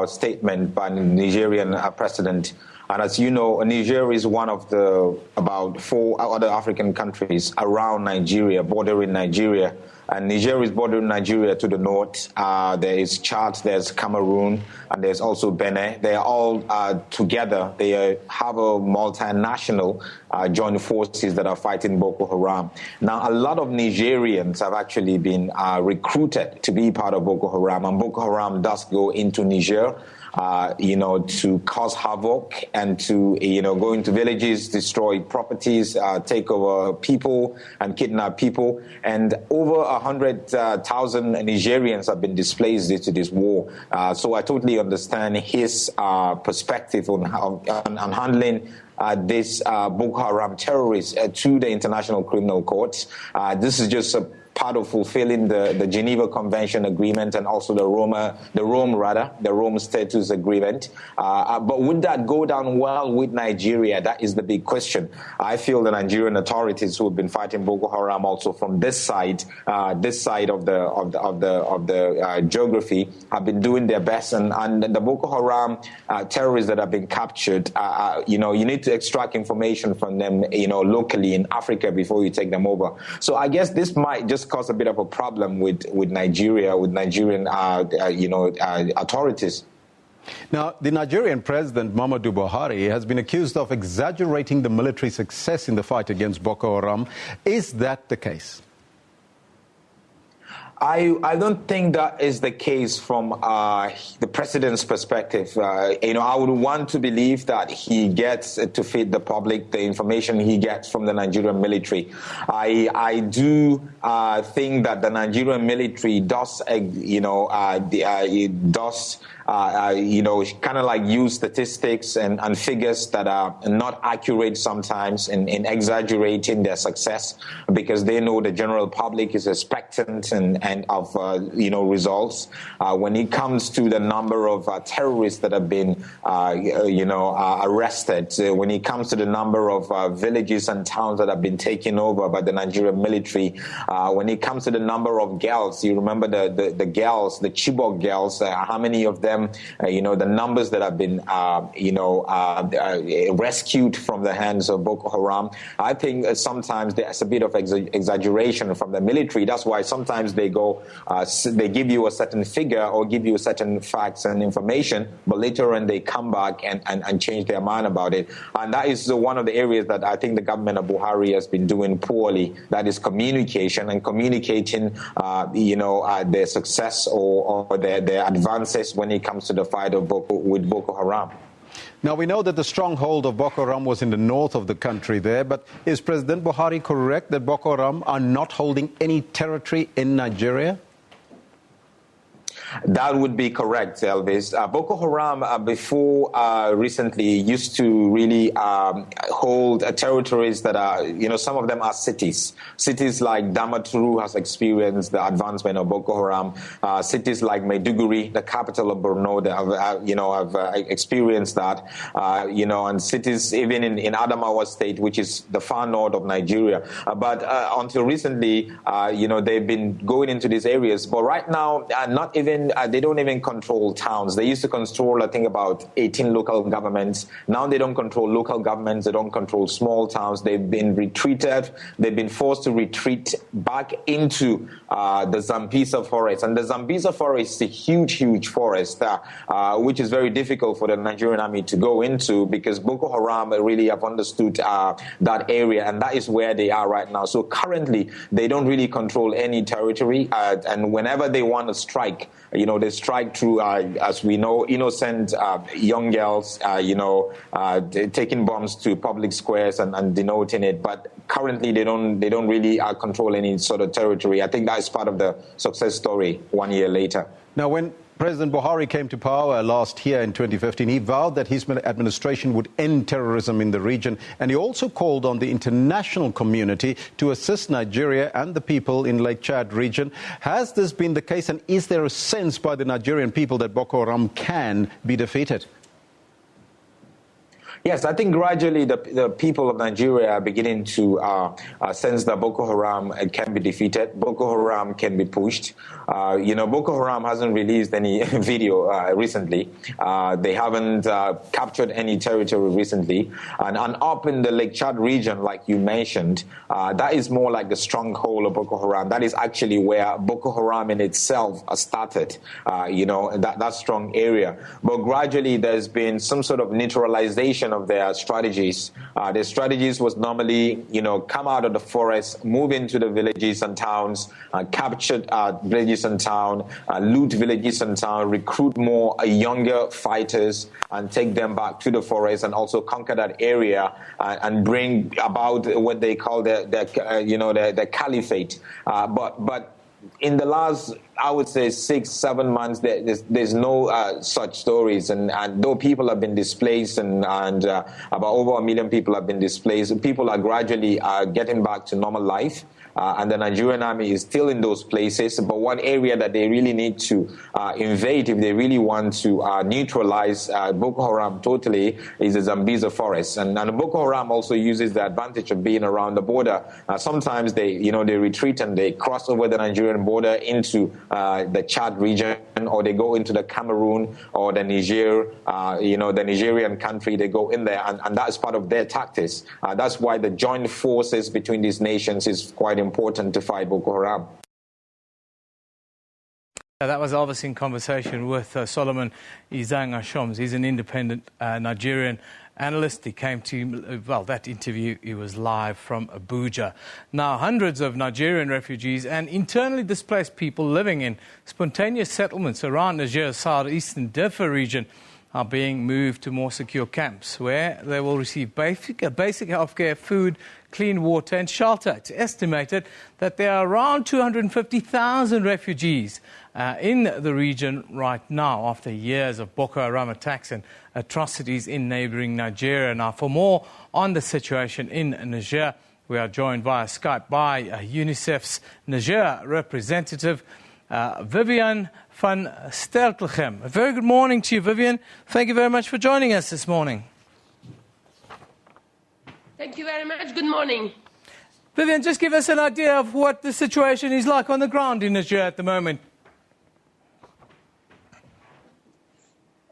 statement by the Nigerian president. And as you know, Niger is one of the about 4 other African countries around Nigeria, bordering Nigeria, And Niger is bordering Nigeria to the north. There is Chad, there's Cameroon, and there's also Benin. They are all together. They have a multinational joint forces that are fighting Boko Haram. Now, a lot of Nigerians have actually been recruited to be part of Boko Haram, and Boko Haram does go into Niger, to cause havoc and to, go into villages, destroy properties, take over people and kidnap people. And over 100,000 Nigerians have been displaced due to this war. So I totally understand his perspective on handling this Boko Haram terrorists to the International Criminal Court. This is just a part of fulfilling the Geneva Convention agreement and also the Rome Status agreement. But would that go down well with Nigeria? That is the big question. I feel the Nigerian authorities who have been fighting Boko Haram also from this side of the geography have been doing their best. And the Boko Haram terrorists that have been captured, you need to extract information from them, locally in Africa before you take them over. So I guess this might just cause a bit of a problem with Nigeria, with Nigerian, authorities.
Now, the Nigerian president, Muhammadu Buhari, has been accused of exaggerating the military success in the fight against Boko Haram. Is that the case?
I don't think that is the case from the president's perspective. I would want to believe that he gets to feed the public the information he gets from the Nigerian military. I do think that the Nigerian military does, kind of like use statistics and figures that are not accurate sometimes in exaggerating their success, because they know the general public is expectant and of results. When it comes to the number of terrorists that have been arrested, when it comes to the number of villages and towns that have been taken over by the Nigerian military, when it comes to the number of girls, you remember the girls, the Chibok girls, how many of them, the numbers that have been rescued from the hands of Boko Haram. I think sometimes there's a bit of exaggeration from the military. That's why sometimes they go, they give you a certain figure or give you certain facts and information, but later on they come back and change their mind about it. And that is one of the areas that I think the government of Buhari has been doing poorly. That is communication and communicating, their success or their advances when it comes to the fight with Boko Haram.
Now, we know that the stronghold of Boko Haram was in the north of the country there, but is President Buhari correct that Boko Haram are not holding any territory in Nigeria?
That would be correct, Elvis. Boko Haram, before recently, used to really hold territories that are, some of them are cities. Cities like Damaturu has experienced the advancement of Boko Haram. Cities like Maiduguri, the capital of Borno, have experienced that. And cities even in Adamawa State, which is the far north of Nigeria. But until recently, they've been going into these areas. But right now, not even they don't even control towns. They used to control, I think, about 18 local governments. Now they don't control local governments. They don't control small towns. They've been retreated. They've been forced to retreat back into the Zambisa forest. And the Zambisa forest is a huge, huge forest, which is very difficult for the Nigerian army to go into, because Boko Haram really have understood that area, and that is where they are right now. So currently, they don't really control any territory, and whenever they want to strike, they strike through, as we know, innocent young girls, taking bombs to public squares and denoting it. But currently, they don't really control any sort of territory. I think that is part of the success story 1 year later.
Now, when President Buhari came to power last year in 2015, he vowed that his administration would end terrorism in the region, and he also called on the international community to assist Nigeria and the people in Lake Chad region. Has this been the case, and is there a sense by the Nigerian people that Boko Haram can be defeated?
Yes, I think gradually the people of Nigeria are beginning to sense that Boko Haram can be defeated. Boko Haram can be pushed. Boko Haram hasn't released any video recently. They haven't captured any territory recently. And up in the Lake Chad region, like you mentioned, that is more like the stronghold of Boko Haram. That is actually where Boko Haram in itself started, that strong area. But gradually there's been some sort of neutralization of their strategies. Their strategies was normally, come out of the forest, move into the villages and towns, capture villages and town, loot villages and town, recruit more younger fighters and take them back to the forest and also conquer that area and bring about what they call the caliphate. But in the last, I would say, 6-7 months, there's no such stories. And though people have been displaced and about over 1 million people have been displaced, people are gradually getting back to normal life. And the Nigerian army is still in those places. But one area that they really need to invade if they really want to neutralize Boko Haram totally is the Zambiza forest. And Boko Haram also uses the advantage of being around the border. Sometimes they retreat and they cross over the Nigerian border into the Chad region, or they go into the Cameroon or the Niger, the Nigerian country. They go in there, and that is part of their tactics. That's why the joint forces between these nations is quite important to fight Boko Haram.
That was obviously in conversation with Solomon Izanga Shoms. He's an independent Nigerian analyst. He came to, that interview, he was live from Abuja. Now, hundreds of Nigerian refugees and internally displaced people living in spontaneous settlements around Niger's southeastern Diffa region are being moved to more secure camps where they will receive basic healthcare, food, clean water and shelter. It's estimated that there are around 250,000 refugees in the region right now after years of Boko Haram attacks and atrocities in neighbouring Nigeria. Now, for more on the situation in Niger, we are joined via Skype by UNICEF's Niger representative, Vivian van Steltelgem. A very good morning to you, Vivian. Thank you very much for joining us this morning.
Thank you very much. Good morning.
Vivian, just give us an idea of what the situation is like on the ground in Niger at the moment.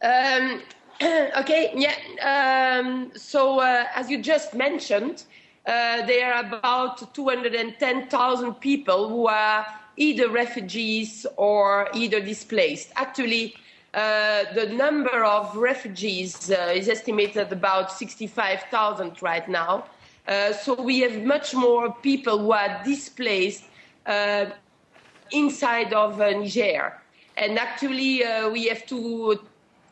Okay, yeah. So as you just mentioned, there are about 210,000 people who are either refugees or either displaced. Actually, the number of refugees is estimated at about 65,000 right now. So we have much more people who are displaced inside of Niger. And actually, we have two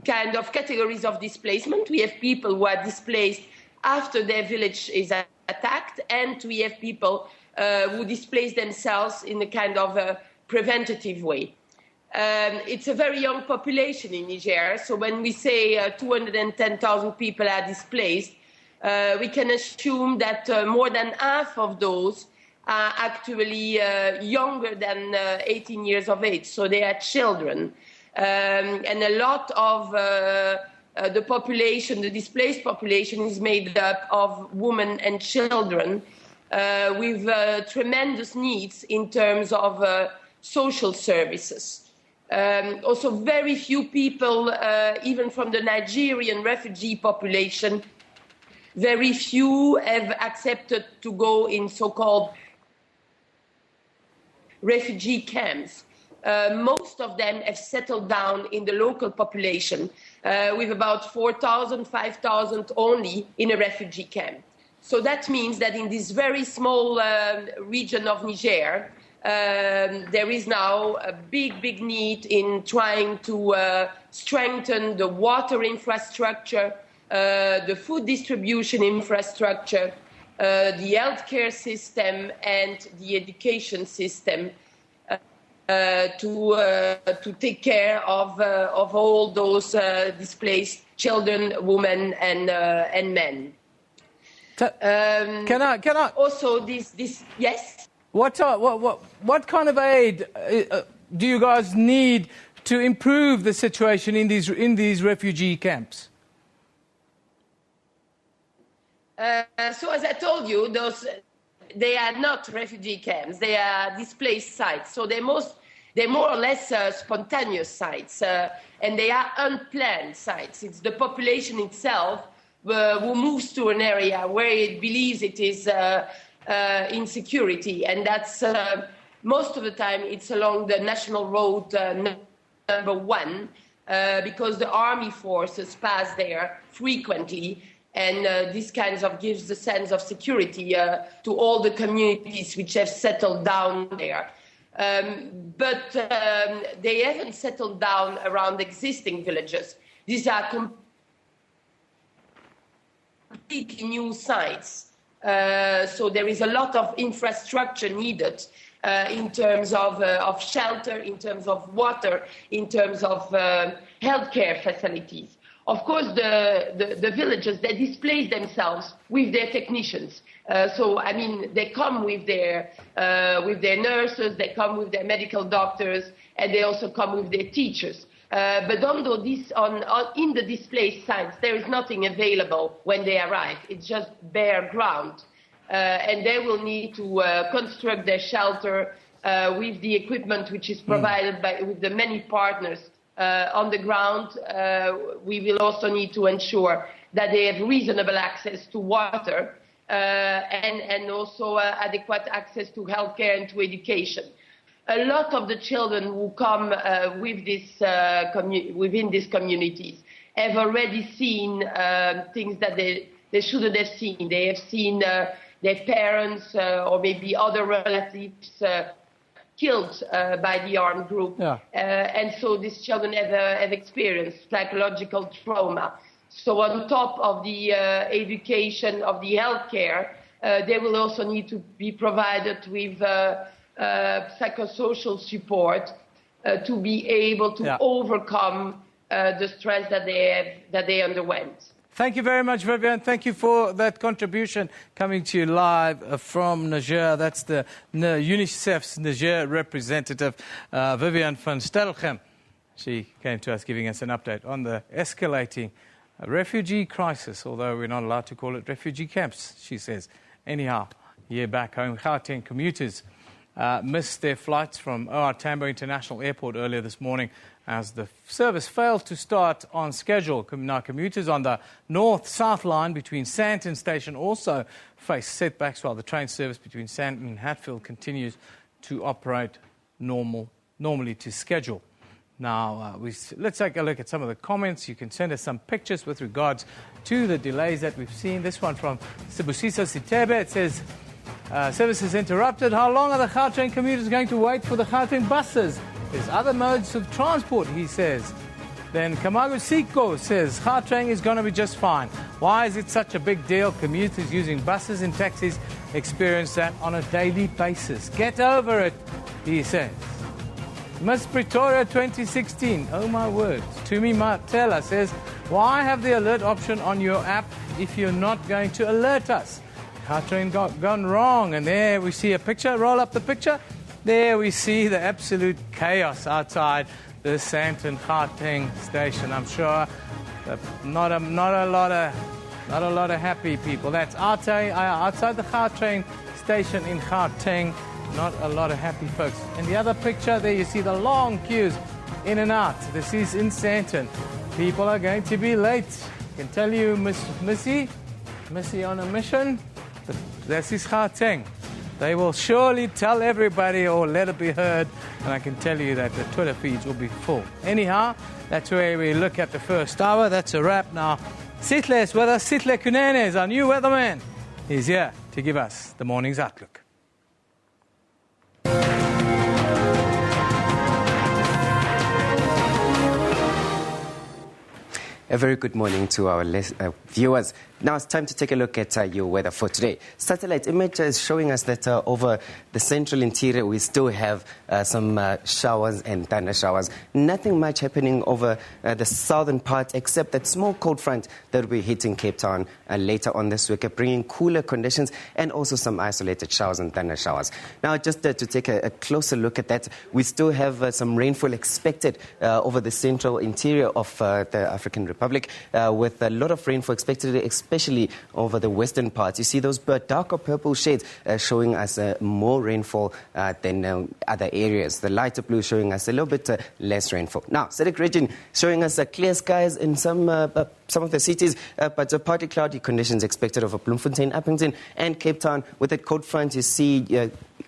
kind of categories of displacement. We have people who are displaced after their village is attacked, and we have people who displace themselves in a kind of a preventative way. It's a very young population in Niger, so when we say 210,000 people are displaced, we can assume that more than half of those are actually younger than 18 years of age, so they are children. And a lot of the population, the displaced population, is made up of women and children with tremendous needs in terms of social services. Also, very few people, even from the Nigerian refugee population, very few have accepted to go in so-called refugee camps. Most of them have settled down in the local population, with about 4,000, 5,000 only in a refugee camp. So that means that in this very small region of Niger, there is now a big need in trying to strengthen the water infrastructure, the food distribution infrastructure, the healthcare system and the education system, to take care of all those displaced children, women, and men.
Can I
also this yes?
What kind of aid do you guys need to improve the situation in these refugee camps?
So as I told you, they are not refugee camps. They are displaced sites. So they're more or less spontaneous sites, and they are unplanned sites. It's the population itself who moves to an area where it believes it is insecurity, and that's most of the time it's along the national road number 1, because the army forces pass there frequently. And this kind of gives the sense of security to all the communities which have settled down there. But they haven't settled down around existing villages. These are completely new sites. So there is a lot of infrastructure needed in terms of shelter, in terms of water, in terms of healthcare facilities. Of course, the villagers, they displace themselves with their technicians. So, I mean, they come with their nurses, they come with their medical doctors, and they also come with their teachers. But although in the displaced sites, there is nothing available when they arrive. It's just bare ground. And they will need to construct their shelter with the equipment which is provided with the many partners on the ground. We will also need to ensure that they have reasonable access to water and also adequate access to healthcare and to education. A lot of the children who come within these communities have already seen things that they shouldn't have seen. They have seen their parents or maybe other relatives killed by the armed group. Yeah. And so these children have experienced psychological trauma. So on top of the education, of the healthcare, they will also need to be provided with psychosocial support to be able to overcome the stress that they underwent.
Thank you very much, Vivian. Thank you for that contribution coming to you live from Niger. That's the UNICEF's Niger representative, Vivian van Stelgem. She came to us giving us an update on the escalating refugee crisis, although we're not allowed to call it refugee camps, she says. Anyhow, here back home, Gauteng commuters missed their flights from OR Tambo International Airport earlier this morning as the service failed to start on schedule. Now, commuters on the north-south line between Sandton Station also face setbacks while the train service between Sandton and Hatfield continues to operate normally to schedule. Now, let's take a look at some of the comments. You can send us some pictures with regards to the delays that we've seen. This one from Sibusiso Sitebe. It says, services interrupted. How long are the Gauteng commuters going to wait for the Gauteng buses? There's other modes of transport, he says. Then Kamagu Siko says, Gauteng is going to be just fine. Why is it such a big deal? Commuters using buses and taxis experience that on a daily basis. Get over it, he says. Miss Pretoria 2016, oh my word. Tumi Martella says, why have the alert option on your app if you're not going to alert us? Gauteng gone wrong. And there we see a picture. Roll up the picture. There we see the absolute chaos outside the Sandton Gauteng station. I'm sure not a lot of happy people. That's outside the Gauteng station in Gauteng. Not a lot of happy folks. In the other picture, there you see the long queues in and out. This is in Sandton. People are going to be late. I can tell you, Missy on a mission. This is Gauteng. They will surely tell everybody or let it be heard, and I can tell you that the Twitter feeds will be full. Anyhow, that's where we look at the first hour. That's a wrap now. Sitle is with us. Sitle Kunene is our new weatherman. He's here to give us the morning's outlook.
A very good morning to our viewers. Now it's time to take a look at your weather for today. Satellite image is showing us that over the central interior we still have some showers and thunder showers. Nothing much happening over the southern part except that small cold front that will be hitting Cape Town later on this week, bringing cooler conditions and also some isolated showers and thunder showers. Now just to take a closer look at that, we still have some rainfall expected over the central interior of the African Republic with a lot of rainfall expected especially over the western parts. You see those darker purple shades showing us more rainfall than other areas. The lighter blue showing us a little bit less rainfall. Now, SADC region showing us clear skies in some of the cities, but partly cloudy conditions expected over Bloemfontein, Appington, and Cape Town. With that cold front, you see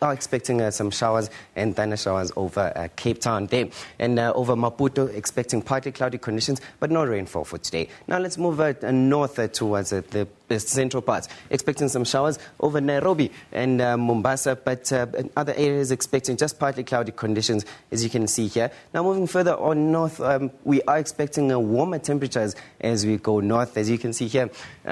are expecting some showers and thunder showers over Cape Town there. And over Maputo, expecting partly cloudy conditions, but no rainfall for today. Now let's move north towards the central parts. Expecting some showers over Nairobi and Mombasa, but in other areas expecting just partly cloudy conditions, as you can see here. Now moving further on north, we are expecting warmer temperatures as we go north. As you can see here,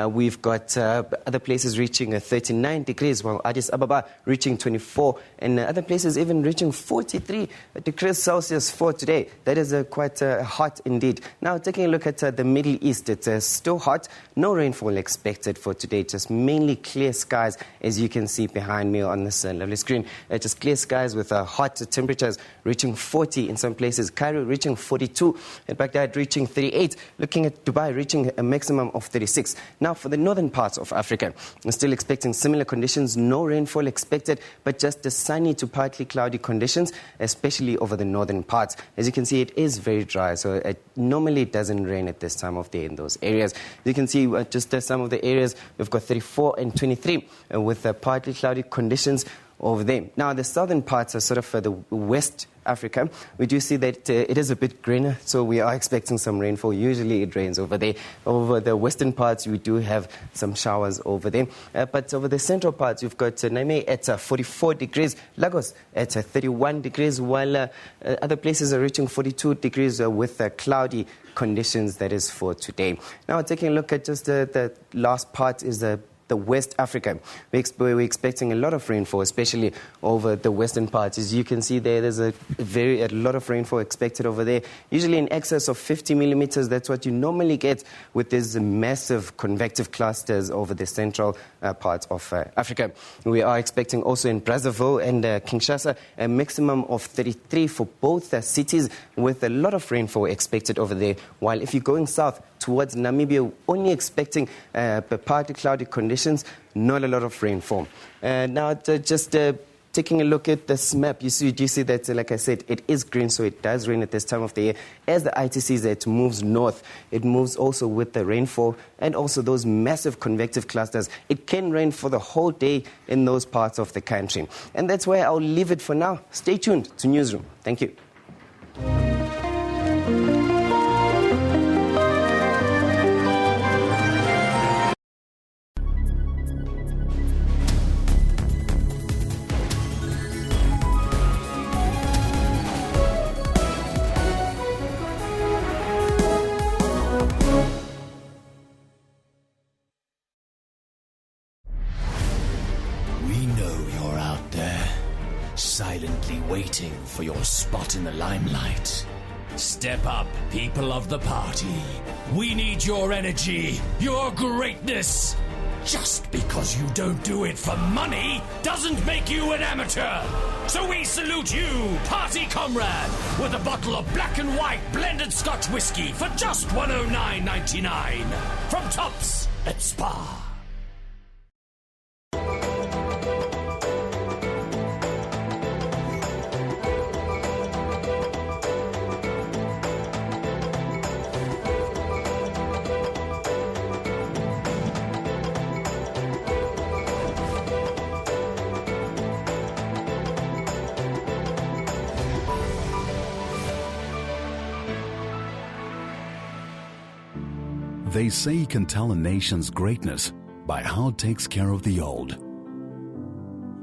we've got other places reaching 39 degrees, while Addis Ababa reaching 24, and other places even reaching 43 degrees Celsius for today. That is quite hot indeed. Now taking a look at the Middle East, it's still hot. No rainfall expected for today, just mainly clear skies, as you can see behind me on this lovely screen. Just clear skies with hot temperatures reaching 40 in some places. Cairo reaching 42, and Baghdad reaching 38. Looking at Dubai reaching a maximum of 36. Now for the northern parts of Africa, we're still expecting similar conditions. No rainfall expected, but just the sunny to partly cloudy conditions, especially over the northern parts. As you can see, it is very dry, so it normally doesn't rain at this time of day in those areas. You can see just some of the areas, we've got 34 and 23 with partly cloudy conditions over there. Now, the southern parts are sort of the West Africa. We do see that it is a bit greener, so we are expecting some rainfall. Usually it rains over there. Over the western parts, we do have some showers over there. But over the central parts, you've got Niamey at 44 degrees, Lagos at 31 degrees, while other places are reaching 42 degrees with cloudy conditions. That is for today. Now, taking a look at just the last part is the West Africa. We're expecting a lot of rainfall, especially over the western parts. As you can see there's a lot of rainfall expected over there, usually in excess of 50 millimeters. That's what you normally get with these massive convective clusters over the central parts of Africa. We are expecting also in Brazzaville and Kinshasa a maximum of 33 for both cities, with a lot of rainfall expected over there. While if you're going south towards Namibia, only expecting partly cloudy conditions, not a lot of rainfall. Now, just taking a look at this map, you see that, like I said, it is green, so it does rain at this time of the year. As the ITCZ moves north, it moves also with the rainfall and also those massive convective clusters. It can rain for the whole day in those parts of the country. And that's where I'll leave it for now. Stay tuned to Newsroom. Thank you.
Silently waiting for your spot in the limelight. Step up, people of the party. We need your energy, your greatness. Just because you don't do it for money doesn't make you an amateur. So we salute you, party comrade, with a bottle of black and white blended Scotch whiskey for just $109.99 from Tops at Spa.
They say you can tell a nation's greatness by how it takes care of the old.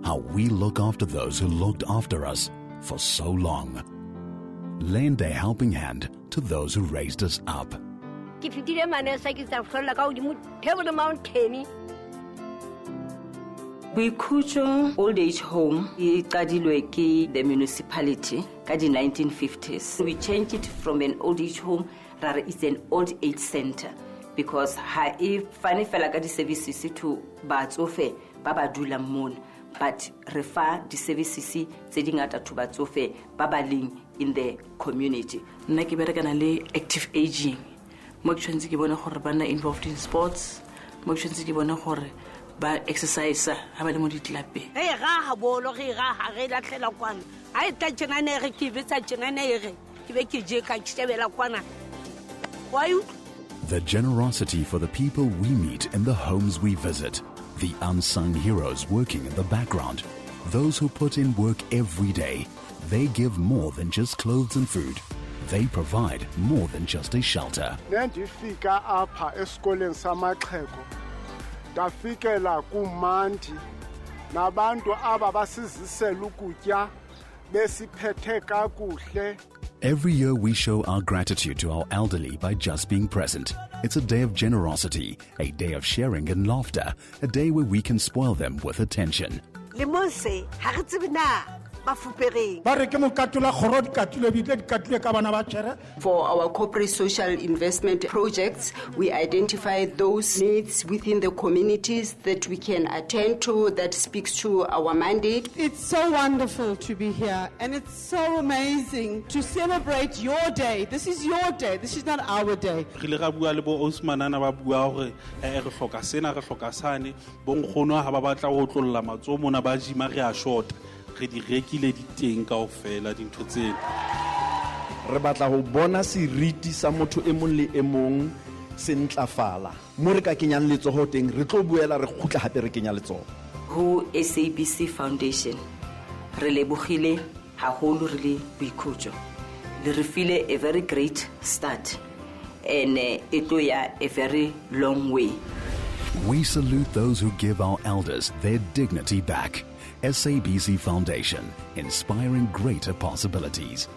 How we look after those who looked after us for so long. Lend a helping hand to those who raised us up.
Boikhutso old age home e qadilwe ke the municipality ka di 1950s. We changed it from an old age home rather it's an old age center, because ha e fane fela ka di services to batsofe ba ba dula mona, but refer the services tse dingata to batsofe ba ba leng in the community.
Nna ke berekana le active aging mo ke tshwantse ke bone gore bana involved in sports,
mo tshwantse ke bone gore ba exercise ha ba le mo ditlapeng
hey ga ha bolo ge ga ha ge latlela kwana ha e tla tjena ne re ke betsa tjena ne re ke be ke je ka tshebela kwana why you
The generosity for the people we meet in the homes we visit. The unsung heroes working in the background. Those who put in work every day. They give more than just clothes and food. They provide more than just a shelter.
Nendifika apha esikoleni samaxhego ndafikela kuManti nabantu aba basizisela ukutya besiphethe kakuhle.
Every year we show our gratitude to our elderly by just being present. It's a day of generosity, a day of sharing and laughter, a day where we can spoil them with attention.
Le mose ha re tsebe na
For our corporate social investment projects, we identify those needs within the communities that we can attend to, that speaks to our mandate.
It's so wonderful to be here, and it's so amazing to celebrate your day. This is your day. This is not our day.
Re di rekile diteng kaofela dintho tsena re batla ho bona seriti sa motho e mong le e mong se ntlafala mo re ka kenyang letsoho teng re tlo buela re khutla hape re kenya letsoho
Ho SABC Foundation re lebogile haholo re le boikhutso le re file a very great start and it will ya a very long way.
We salute those who give our elders their dignity back. SABC Foundation, inspiring greater possibilities.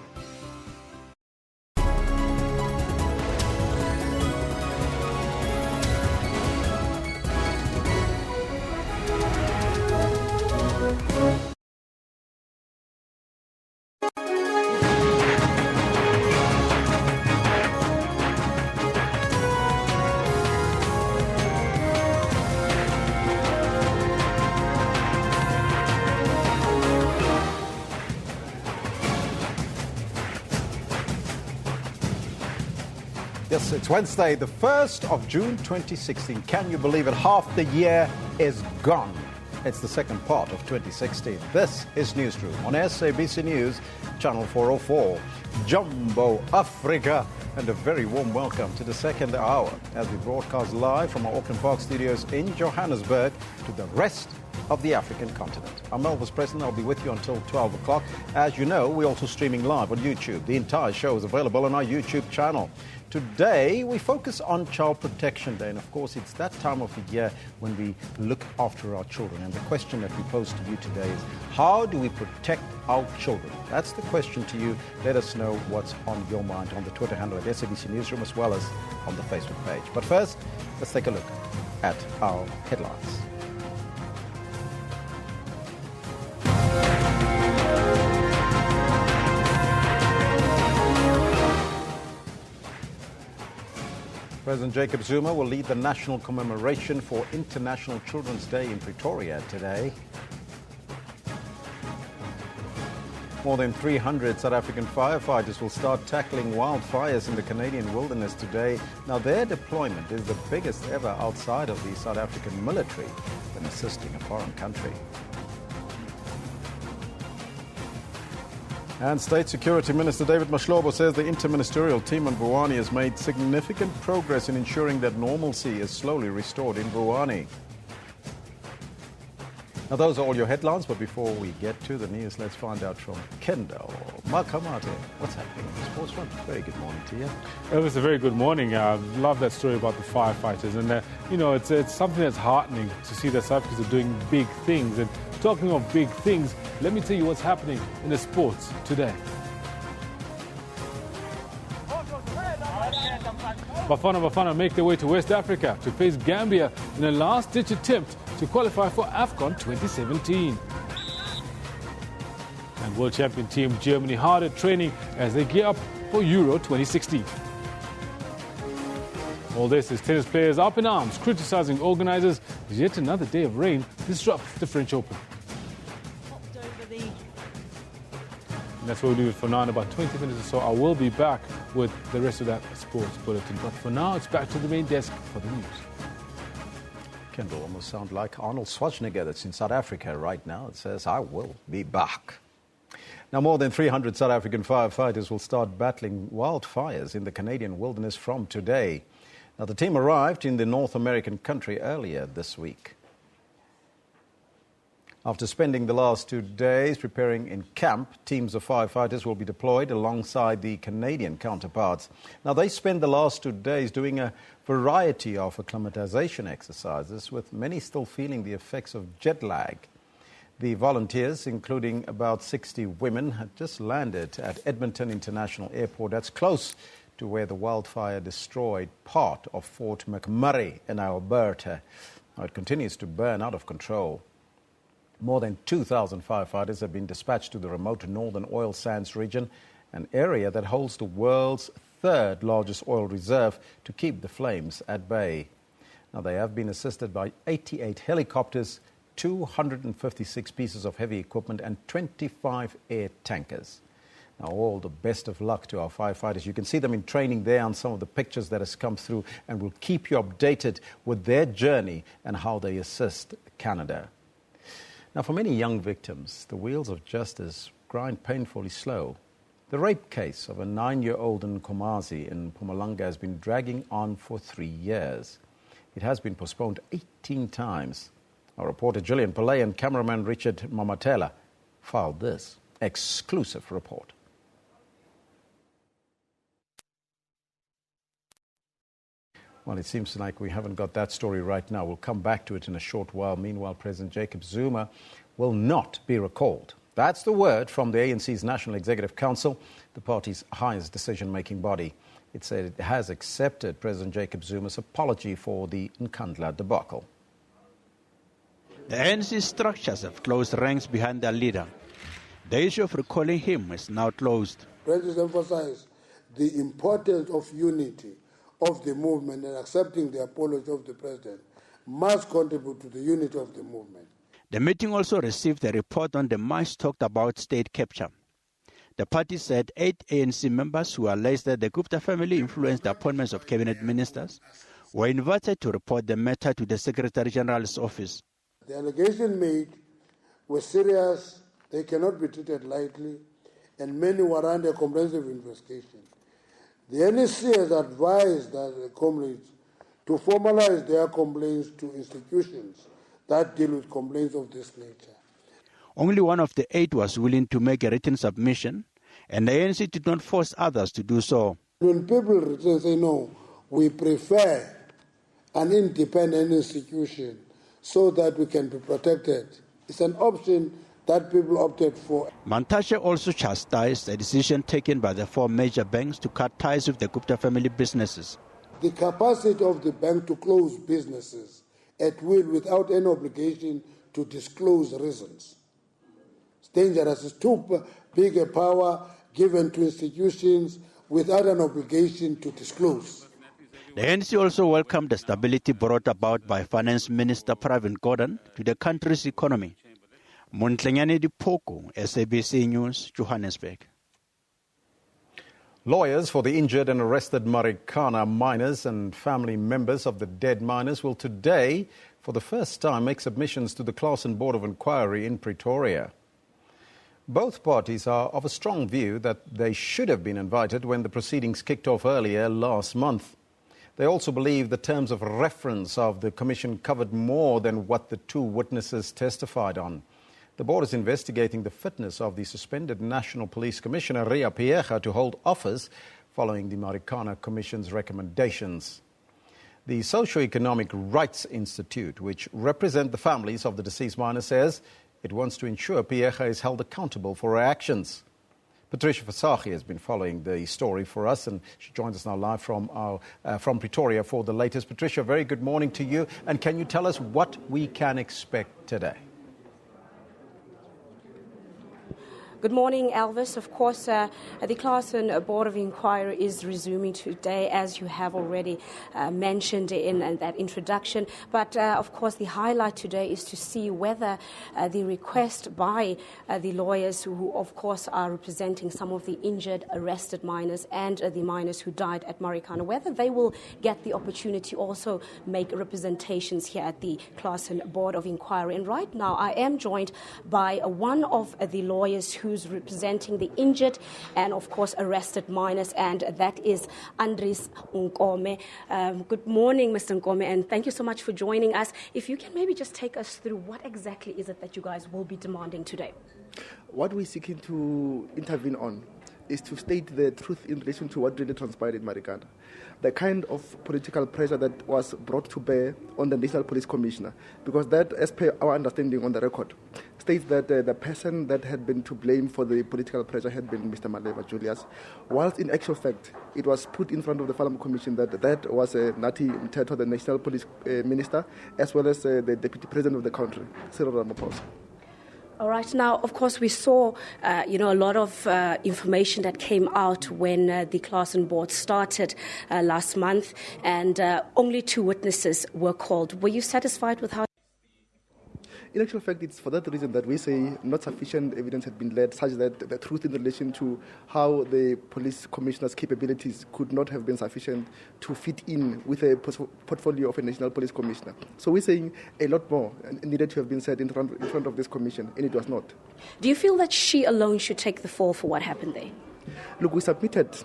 Yes, it's Wednesday, the 1st of June 2016. Can you believe it? Half the year is gone. It's the second part of 2016. This is Newsroom on SABC News, Channel 404. Jumbo Africa, and a very warm welcome to the second hour as we broadcast live from our Auckland Park studios in Johannesburg to the rest of the African continent. I'm Elvis President. I'll be with you until 12 o'clock. As you know, we're also streaming live on YouTube. The entire show is available on our YouTube channel. Today, we focus on Child Protection Day, and of course, it's that time of the year when we look after our children. And the question that we pose to you today is, how do we protect our children? That's the question to you. Let us know what's on your mind on the Twitter handle at SABC Newsroom as well as on the Facebook page. But first, let's take a look at our headlines. President Jacob Zuma will lead the national commemoration for International Children's Day in Pretoria today. More than 300 South African firefighters will start tackling wildfires in the Canadian wilderness today. Now, their deployment is the biggest ever outside of the South African military when assisting a foreign country. And State Security Minister David Mashlobo says the interministerial team on Vuwani has made significant progress in ensuring that normalcy is slowly restored in Vuwani. Now, those are all your headlines, but before we get to the news, let's find out from Kendall Makamate what's happening on the sports front. Very good morning to you.
It was a very good morning. I love that story about the firefighters. And, you know, it's something that's heartening to see that South Africans are doing big things. And talking of big things, let me tell you what's happening in the sports today. Bafana make their way to West Africa to face Gambia in a last-ditch attempt to qualify for AFCON 2017. And world champion team Germany hard at training as they gear up for Euro 2016. All this is tennis players up in arms, criticizing organizers as yet another day of rain disrupts the French Open. And that's what we'll do it for now. In about 20 minutes or so, I will be back with the rest of that sports bulletin. But for now, it's back to the main desk for the news.
Kendall almost sound like Arnold Schwarzenegger that's in South Africa right now. It says, I will be back. Now, more than 300 South African firefighters will start battling wildfires in the Canadian wilderness from today. Now, the team arrived in the North American country earlier this week. After spending the last 2 days preparing in camp, teams of firefighters will be deployed alongside the Canadian counterparts. Now, they spend the last 2 days doing a variety of acclimatization exercises, with many still feeling the effects of jet lag. The volunteers, including about 60 women, had just landed at Edmonton International Airport. That's close to where the wildfire destroyed part of Fort McMurray in Alberta. Now, it continues to burn out of control. More than 2,000 firefighters have been dispatched to the remote northern oil sands region, an area that holds the world's third largest oil reserve, to keep the flames at bay. Now, they have been assisted by 88 helicopters, 256 pieces of heavy equipment and 25 air tankers. Now, all the best of luck to our firefighters. You can see them in training there on some of the pictures that has come through, and we'll keep you updated with their journey and how they assist Canada. Now, for many young victims, the wheels of justice grind painfully slow. The rape case of a 9-year-old in Nkomazi in Mpumalanga has been dragging on for 3 years. It has been postponed 18 times. Our reporter Gillian Pillay and cameraman Richard Mamatela filed this exclusive report. Well, it seems like we haven't got that story right now. We'll come back to it in a short while. Meanwhile, President Jacob Zuma will not be recalled. That's the word from the ANC's National Executive Council, the party's highest decision-making body. It said it has accepted President Jacob Zuma's apology for the Nkandla debacle.
The ANC structures have closed ranks behind their leader. The issue of recalling him is now closed.
President emphasized the importance of unity of the movement, and accepting the apology of the president must contribute to the unity of the movement.
The meeting also received a report on the much talked about state capture. The party said 8 ANC members who alleged that the Gupta family influenced the appointments of cabinet ministers were invited to report the matter to the Secretary General's office.
The allegations made were serious, they cannot be treated lightly, and many were under comprehensive investigation. The NEC has advised the comrades to formalize their complaints to institutions that deal with complaints of this nature.
Only one of the 8 was willing to make a written submission, and the ANC did not force others to do so.
When people say, no, we prefer an independent institution so that we can be protected, it's an option that people opted for.
Mantashe also chastised a decision taken by the 4 major banks to cut ties with the Gupta family businesses.
The capacity of the bank to close businesses at will without any obligation to disclose reasons. It's dangerous. It's too big a power given to institutions without an obligation to disclose.
The ANC also welcomed the stability brought about by Finance Minister Pravin Gordhan to the country's economy. Montlenyane Dipoko, SABC News, Johannesburg.
Lawyers for the injured and arrested Marikana miners and family members of the dead miners will today, for the first time, make submissions to the Class and Board of Inquiry in Pretoria. Both parties are of a strong view that they should have been invited when the proceedings kicked off earlier last month. They also believe the terms of reference of the commission covered more than what the 2 witnesses testified on. The board is investigating the fitness of the suspended National Police Commissioner Ria Piecha to hold office following the Marikana Commission's recommendations. The Socio-Economic Rights Institute, which represent the families of the deceased miners, says it wants to ensure Piecha is held accountable for her actions. Patricia Fasaki has been following the story for us, and she joins us now live from Pretoria for the latest. Patricia, very good morning to you. And can you tell us what we can expect today?
Good morning, Elvis. Of course, the Clarkson Board of Inquiry is resuming today, as you have already mentioned in that introduction. But, of course, the highlight today is to see whether the request by the lawyers who, of course, are representing some of the injured, arrested miners and the miners who died at Marikana, whether they will get the opportunity to also make representations here at the Clarkson Board of Inquiry. And right now, I am joined by one of the lawyers who's representing the injured and, of course, arrested miners, and that is Andries Nkome. Good morning, Mr. Nkome, and thank you so much for joining us. If you can maybe just take us through what exactly is it that you guys will be demanding today?
What we're seeking to intervene on is to state the truth in relation to what really transpired in Marikana. The kind of political pressure that was brought to bear on the National Police Commissioner, because that, as per our understanding on the record, states that the person that had been to blame for the political pressure had been Mr. Maleva Julius, whilst in actual fact it was put in front of the Farm Commission that was Nati Mteto, the National Police Minister, as well as the Deputy President of the country, Cyril Ramaphosa.
All right. Now, of course, we saw, a lot of information that came out when the Clarkson board started last month, and only 2 witnesses were called. Were you satisfied with how?
In actual fact, it's for that reason that we say not sufficient evidence had been led, such that the truth in relation to how the police commissioner's capabilities could not have been sufficient to fit in with a portfolio of a national police commissioner. So we're saying a lot more needed to have been said in front of this commission, and it was not.
Do you feel that she alone should take the fall for what happened there?
Look, we submitted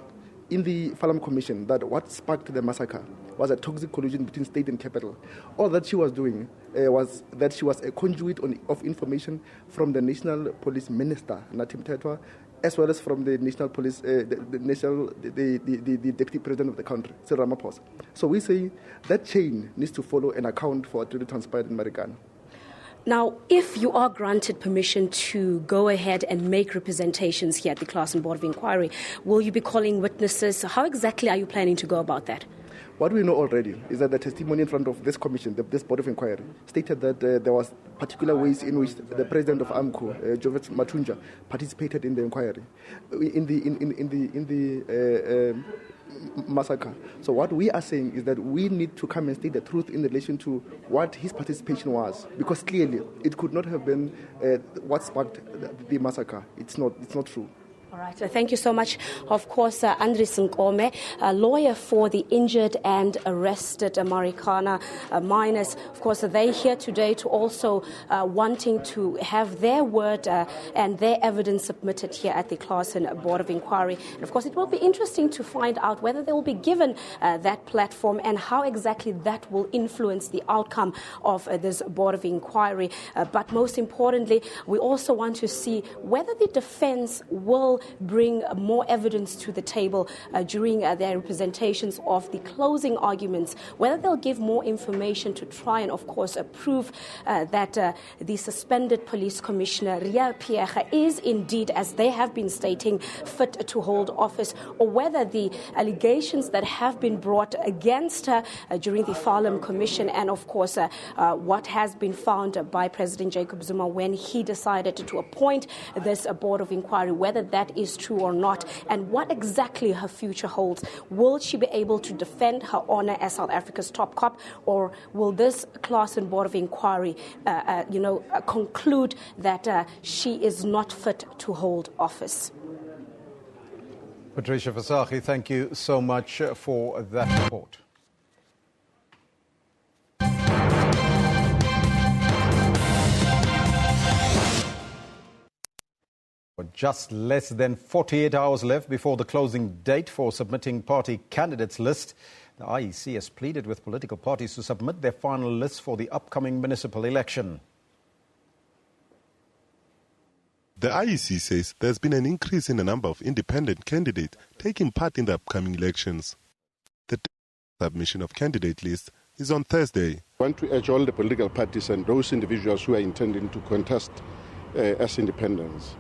in the Farm Commission that what sparked the massacre was a toxic collusion between state and capital. All that she was doing was that she was a conduit of information from the National Police Minister, Nati Mteto, as well as from the National Police, the Deputy President of the country, Cyril Ramaphosa. So we say that chain needs to follow and account for what really transpired in Marikana.
Now, if you are granted permission to go ahead and make representations here at the Clarkson Board of Inquiry, will you be calling witnesses? How exactly are you planning to go about that?
What we know already is that the testimony in front of this commission, this Board of Inquiry, stated that there was particular ways in which the president of AMCU, Jovet Matunja, participated in the inquiry, in the massacre. So what we are saying is that we need to come and state the truth in relation to what his participation was, because clearly it could not have been what sparked the massacre. It's not true.
All right. Thank you so much. Of course, Andries Nkome, a lawyer for the injured and arrested Marikana miners. Of course, they're here today to also wanting to have their word and their evidence submitted here at the Clarkson Board of Inquiry. And of course, it will be interesting to find out whether they will be given that platform and how exactly that will influence the outcome of this Board of Inquiry. But most importantly, we also want to see whether the defense will bring more evidence to the table during their representations of the closing arguments, whether they'll give more information to try and, of course, prove that the suspended police commissioner, Ria Pierre, is indeed, as they have been stating, fit to hold office, or whether the allegations that have been brought against her during the Farm Commission and, of course, what has been found by President Jacob Zuma when he decided to appoint this Board of Inquiry, whether that is true or not, and what exactly her future holds. Will she be able to defend her honor as South Africa's top cop, or will this Clarkson Board of Inquiry, conclude that she is not fit to hold office?
Patricia Vasahi, thank you so much for that report. Just less than 48 hours left before the closing date for submitting party candidates list. The IEC has pleaded with political parties to submit their final lists for the upcoming municipal election.
The IEC says there's been an increase in the number of independent candidates taking part in the upcoming elections. The submission of candidate lists is on Thursday.
I want to urge all the political parties and those individuals who are intending to contest as independents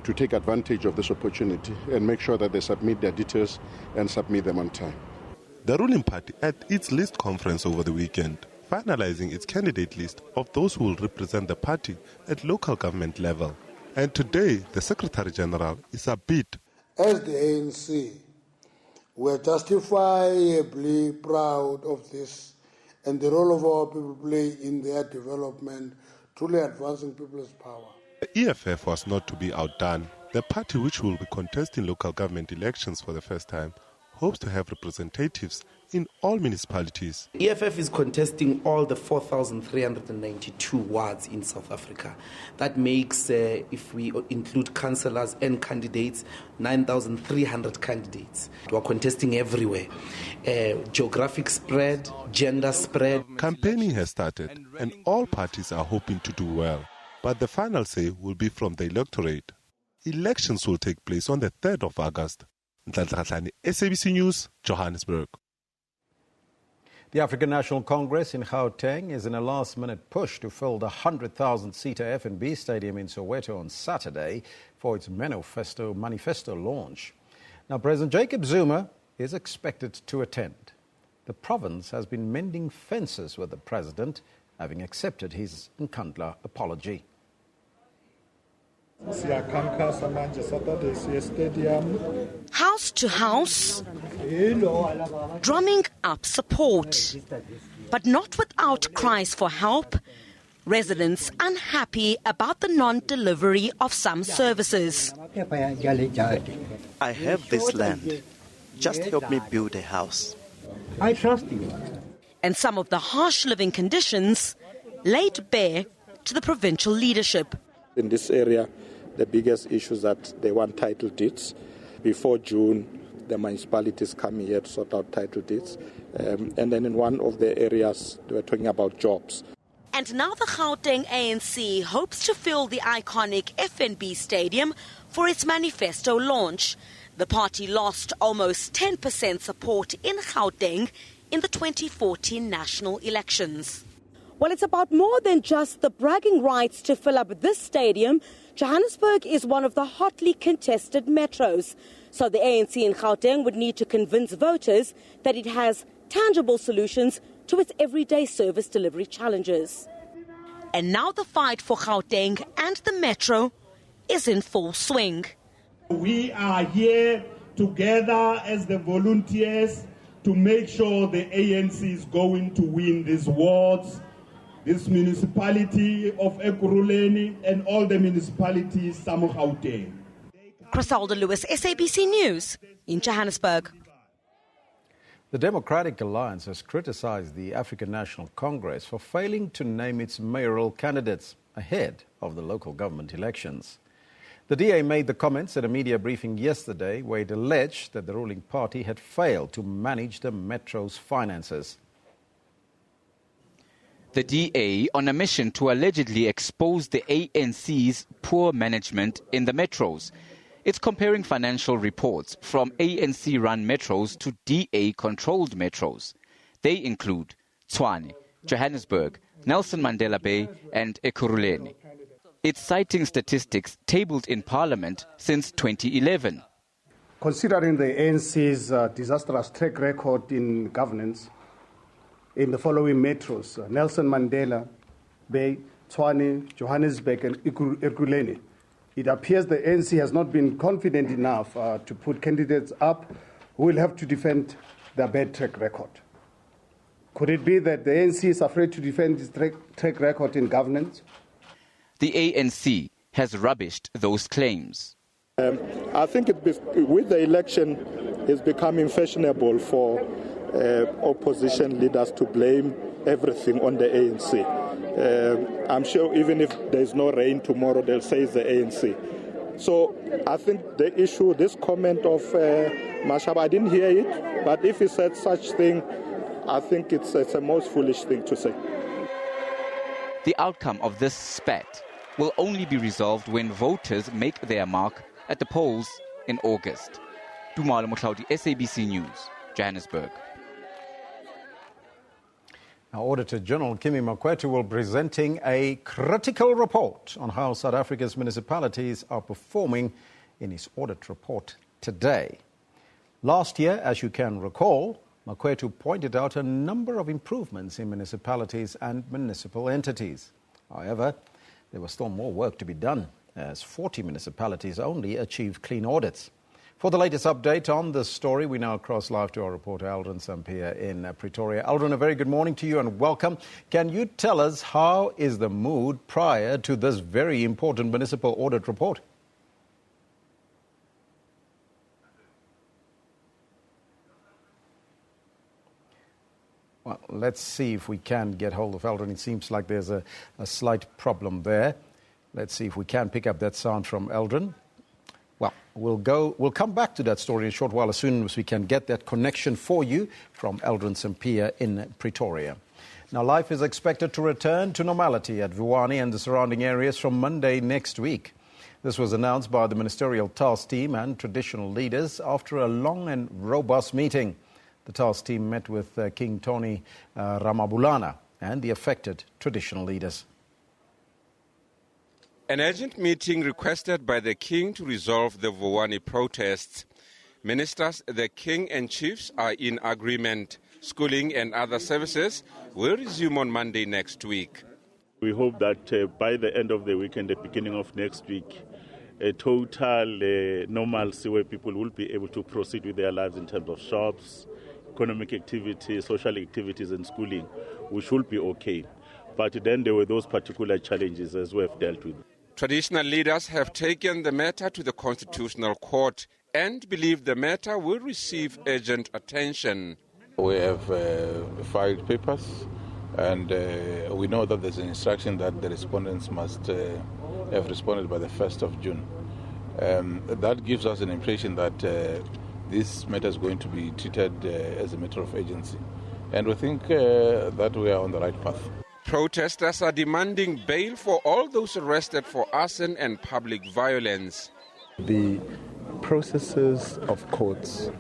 to take advantage of this opportunity and make sure that they submit their details and submit them on time.
The ruling party at its list conference over the weekend, finalizing its candidate list of those who will represent the party at local government level. And today, the Secretary General is upbeat.
As the ANC, we are justifiably proud of this and the role of our people play in their development, truly advancing people's power.
The EFF was not to be outdone. The party, which will be contesting local government elections for the first time, hopes to have representatives in all municipalities.
EFF is contesting all the 4,392 wards in South Africa. That makes, if we include councillors and candidates, 9,300 candidates. We are contesting everywhere. Geographic spread, gender spread.
Campaigning has started and all parties are hoping to do well. But the final say will be from the electorate. Elections will take place on the 3rd of August. SABC News, Johannesburg.
The African National Congress in Gauteng is in a last-minute push to fill the 100,000-seater F&B Stadium in Soweto on Saturday for its manifesto launch. Now, President Jacob Zuma is expected to attend. The province has been mending fences with the president, having accepted his Nkandla apology.
House to house, drumming up support, but not without cries for help. Residents unhappy about the non-delivery of some services.
I have this land. Just help me build a house.
I trust you. And some of the harsh living conditions laid bare to the provincial leadership.
In this area, the biggest issue is that they want title deeds. Before June, the municipalities come here to sort out title deeds. And then in one of the areas, they were talking about jobs.
And now the Gauteng ANC hopes to fill the iconic FNB Stadium for its manifesto launch. The party lost almost 10% support in Gauteng in the 2014 national elections. Well, it's about more than just the bragging rights to fill up this stadium. Johannesburg is one of the hotly contested metros. So the ANC in Gauteng would need to convince voters that it has tangible solutions to its everyday service delivery challenges. And now the fight for Gauteng and the metro is in full swing.
We are here together as the volunteers to make sure the ANC is going to win these wards, this municipality of Ekurhuleni and all the municipalities, some of Gauteng.
Criselda Lewis, SABC News in Johannesburg.
The Democratic Alliance has criticized the African National Congress for failing to name its mayoral candidates ahead of the local government elections. The DA made the comments at a media briefing yesterday where it alleged that the ruling party had failed to manage the metro's finances.
The DA on a mission to allegedly expose the ANC's poor management in the metros. It's comparing financial reports from ANC-run metros to DA-controlled metros. They include Tshwane, Johannesburg, Nelson Mandela Bay and Ekurhuleni. It's citing statistics tabled in Parliament since 2011.
Considering the ANC's disastrous track record in governance in the following metros, Nelson Mandela Bay, Tshwane, Johannesburg and Ekurhuleni, it appears the ANC has not been confident enough to put candidates up who will have to defend their bad track record. Could it be that the ANC is afraid to defend its track record in governance?
The ANC has rubbished those claims.
I think with the election, it's becoming fashionable for opposition leaders to blame everything on the ANC. I'm sure even if there's no rain tomorrow, they'll say it's the ANC. So I think the issue, this comment of Mashaba, I didn't hear it, but if he said such thing, I think it's a most foolish thing to say.
The outcome of this spat will only be resolved when voters make their mark at the polls in August. Dumalo Motlhaudi, SABC News, Johannesburg.
Now, Auditor General Kimi Makwetu will be presenting a critical report on how South Africa's municipalities are performing in his audit report today. Last year, as you can recall, Makwetu pointed out a number of improvements in municipalities and municipal entities. However, there was still more work to be done. as 40 municipalities only achieved clean audits. For the latest update on this story, we now cross live to our reporter Aldrin Sampear in Pretoria. Aldrin, a very good morning to you and welcome. Can you tell us how is the mood prior to this very important municipal audit report? Well, let's see if we can get hold of Aldrin. It seems like there's a slight problem there. Let's see if we can pick up that sound from Aldrin. Well, we'll come back to that story in a short while as soon as we can get that connection for you from Aldrin Sampear in Pretoria. Now, life is expected to return to normality at Vuwani and the surrounding areas from Monday next week. This was announced by the ministerial task team and traditional leaders after a long and robust meeting. The task team met with King Tony Ramabulana and the affected traditional leaders.
An urgent meeting requested by the King to resolve the Vuwani protests. Ministers, the King and chiefs are in agreement. Schooling and other services will resume on Monday next week.
We hope that by the end of the week and the beginning of next week, a total normalcy where people will be able to proceed with their lives in terms of shops, economic activities, social activities and schooling, we should be okay. But then there were those particular challenges as we have dealt with.
Traditional leaders have taken the matter to the Constitutional Court and believe the matter will receive urgent attention.
We have filed papers and we know that there's an instruction that the respondents must have responded by the 1st of June. That gives us an impression that this matter is going to be treated as a matter of urgency. And we think that we are on the right path.
Protesters are demanding bail for all those arrested for arson and public violence.
The processes of courts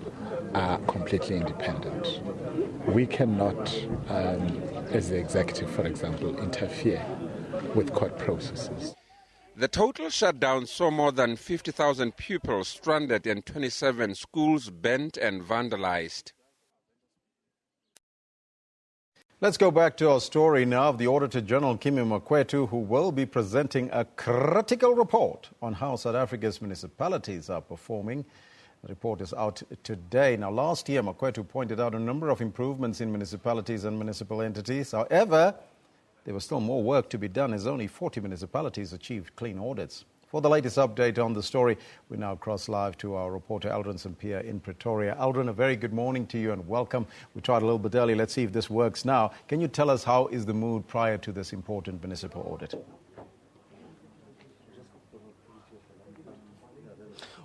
are completely independent. We cannot, as the executive, for example, interfere with court processes.
The total shutdown saw more than 50,000 pupils stranded and 27 schools burnt and vandalized.
Let's go back to our story now of the Auditor General Kimi Makwetu, who will be presenting a critical report on how South Africa's municipalities are performing. The report is out today. Now, last year, Makwetu pointed out a number of improvements in municipalities and municipal entities. However, there was still more work to be done as only 40 municipalities achieved clean audits. For the latest update on the story, we now cross live to our reporter Aldrin Sampear in Pretoria. Aldrin, a very good morning to you and welcome. We tried a little bit early. Let's see if this works now. Can you tell us how is the mood prior to this important municipal audit?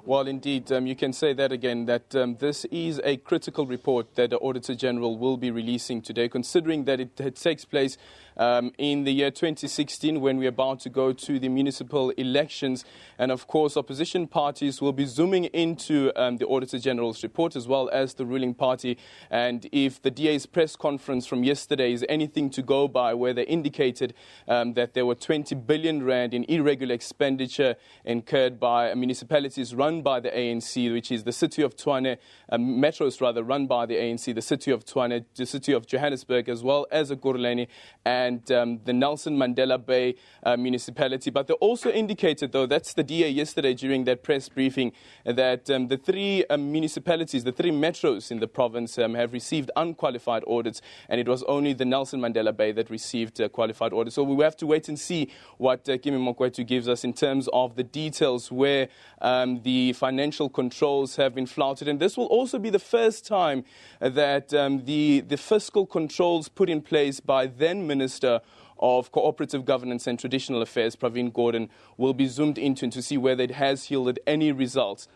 Well, indeed, you can say that again, that this is a critical report that the Auditor General will be releasing today, considering that it takes place in the year 2016 when we're about to go to the municipal elections. And of course, opposition parties will be zooming into the Auditor General's report as well as the ruling party. And if the DA's press conference from yesterday is anything to go by, where they indicated that there were 20 billion rand in irregular expenditure incurred by municipalities run by the ANC, which is the city of Tshwane, metros rather run by the ANC, the city of Tshwane, the city of Johannesburg, as well as Ekurhuleni and the Nelson Mandela Bay municipality. But they also indicated, though, that's the DA yesterday during that press briefing, that the three municipalities, the three metros in the province have received unqualified audits, and it was only the Nelson Mandela Bay that received qualified audits. So we have to wait and see what Kimi Makwetu gives us in terms of the details where the financial controls have been flouted. And this will also be the first time that the fiscal controls put in place by then Minister of Cooperative Governance and Traditional Affairs, Pravin Gordhan, will be zoomed into to see whether it has yielded any results.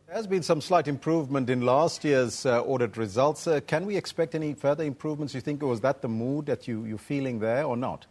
There has been some slight improvement in last year's audit results. Can we expect any further improvements, you think, or was that the mood that you're feeling there or not?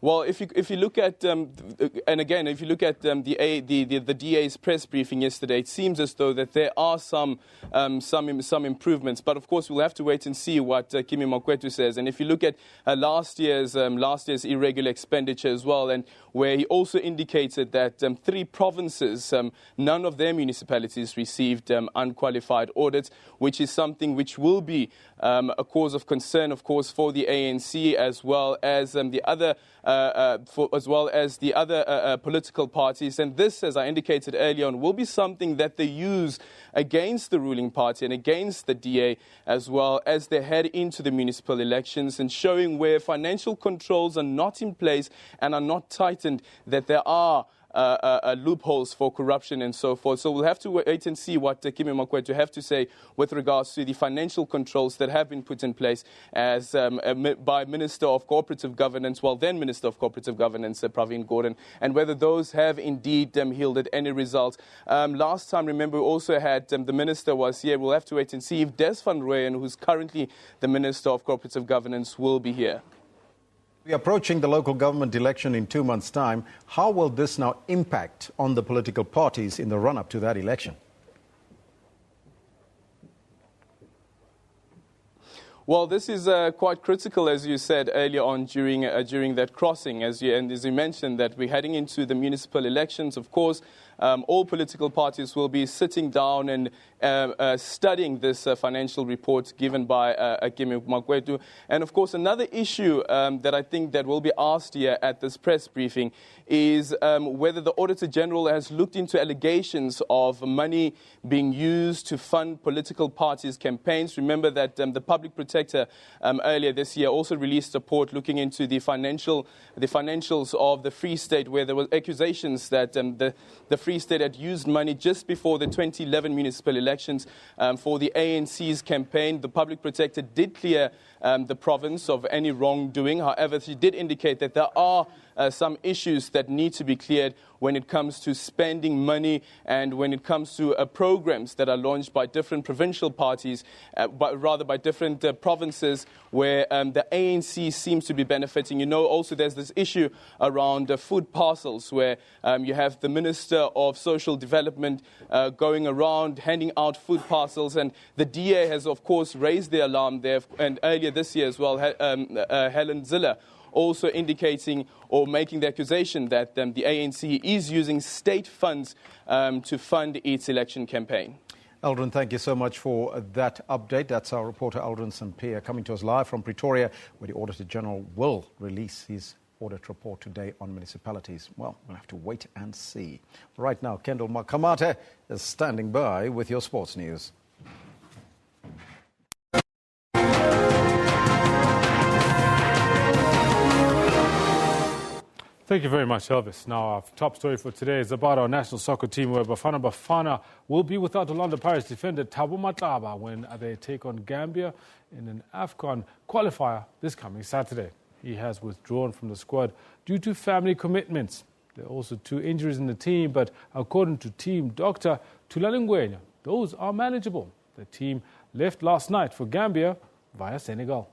Well, if you look at and again, if you look at the DA's press briefing yesterday, it seems as though that there are some improvements. But of course, we'll have to wait and see what Kimi Makwetu says. And if you look at last year's irregular expenditure as well, and where he also indicated that 3 provinces, none of their municipalities received unqualified audits, which is something which will be a cause of concern, of course, for the ANC as well as the other political parties. And this, as I indicated earlier on, will be something that they use against the ruling party and against the DA as well as they head into the municipal elections, and showing where financial controls are not in place and are not tightened, that there are loopholes for corruption and so forth. So we'll have to wait and see what Kimi Makwetu have to say with regards to the financial controls that have been put in place as by Minister of Cooperative Governance, then Minister of Cooperative Governance, Pravin Gordhan, and whether those have indeed yielded any results. Last time, remember, we also had the Minister was here. We'll have to wait and see if Des van Rooyen, who's currently the Minister of Cooperative Governance, will be here.
We're approaching the local government election in 2 months' time. How will this now impact on the political parties in the run-up to that election?
Well, this is quite critical, as you said earlier on during that crossing, as you mentioned, that we're heading into the municipal elections. Of course, all political parties will be sitting down and studying this financial report given by Kimi Makwetu. And of course, another issue that I think that will be asked here at this press briefing is whether the Auditor General has looked into allegations of money being used to fund political parties' campaigns. Remember that the Public Protector earlier this year also released a report looking into the financials of the Free State, where there were accusations that the Free State had used money just before the 2011 municipal elections for the ANC's campaign. The Public Protector did clear the province of any wrongdoing. However, she did indicate that there are some issues that need to be cleared when it comes to spending money and when it comes to programs that are launched by different provincial parties, by different provinces where the ANC seems to be benefiting. You know, also there's this issue around food parcels where you have the Minister of Social Development going around handing out food parcels, and the DA has, of course, raised the alarm there. And earlier this year as well, Helen Ziller also indicating or making the accusation that the ANC is using state funds to fund its election campaign.
Aldrin, thank you so much for that update. That's our reporter Aldrin Sampear coming to us live from Pretoria, where the Auditor General will release his audit report today on municipalities. Well, we'll have to wait and see. Right now, Kendall Makamate is standing by with your sports news.
Thank you very much, Elvis. Now, our top story for today is about our national soccer team, where Bafana Bafana will be without Orlando Pirates defender Thabo Matlaba when they take on Gambia in an AFCON qualifier this coming Saturday. He has withdrawn from the squad due to family commitments. There are also 2 injuries in the team, but according to team doctor Thulani Ngwenya, those are manageable. The team left last night for Gambia via Senegal.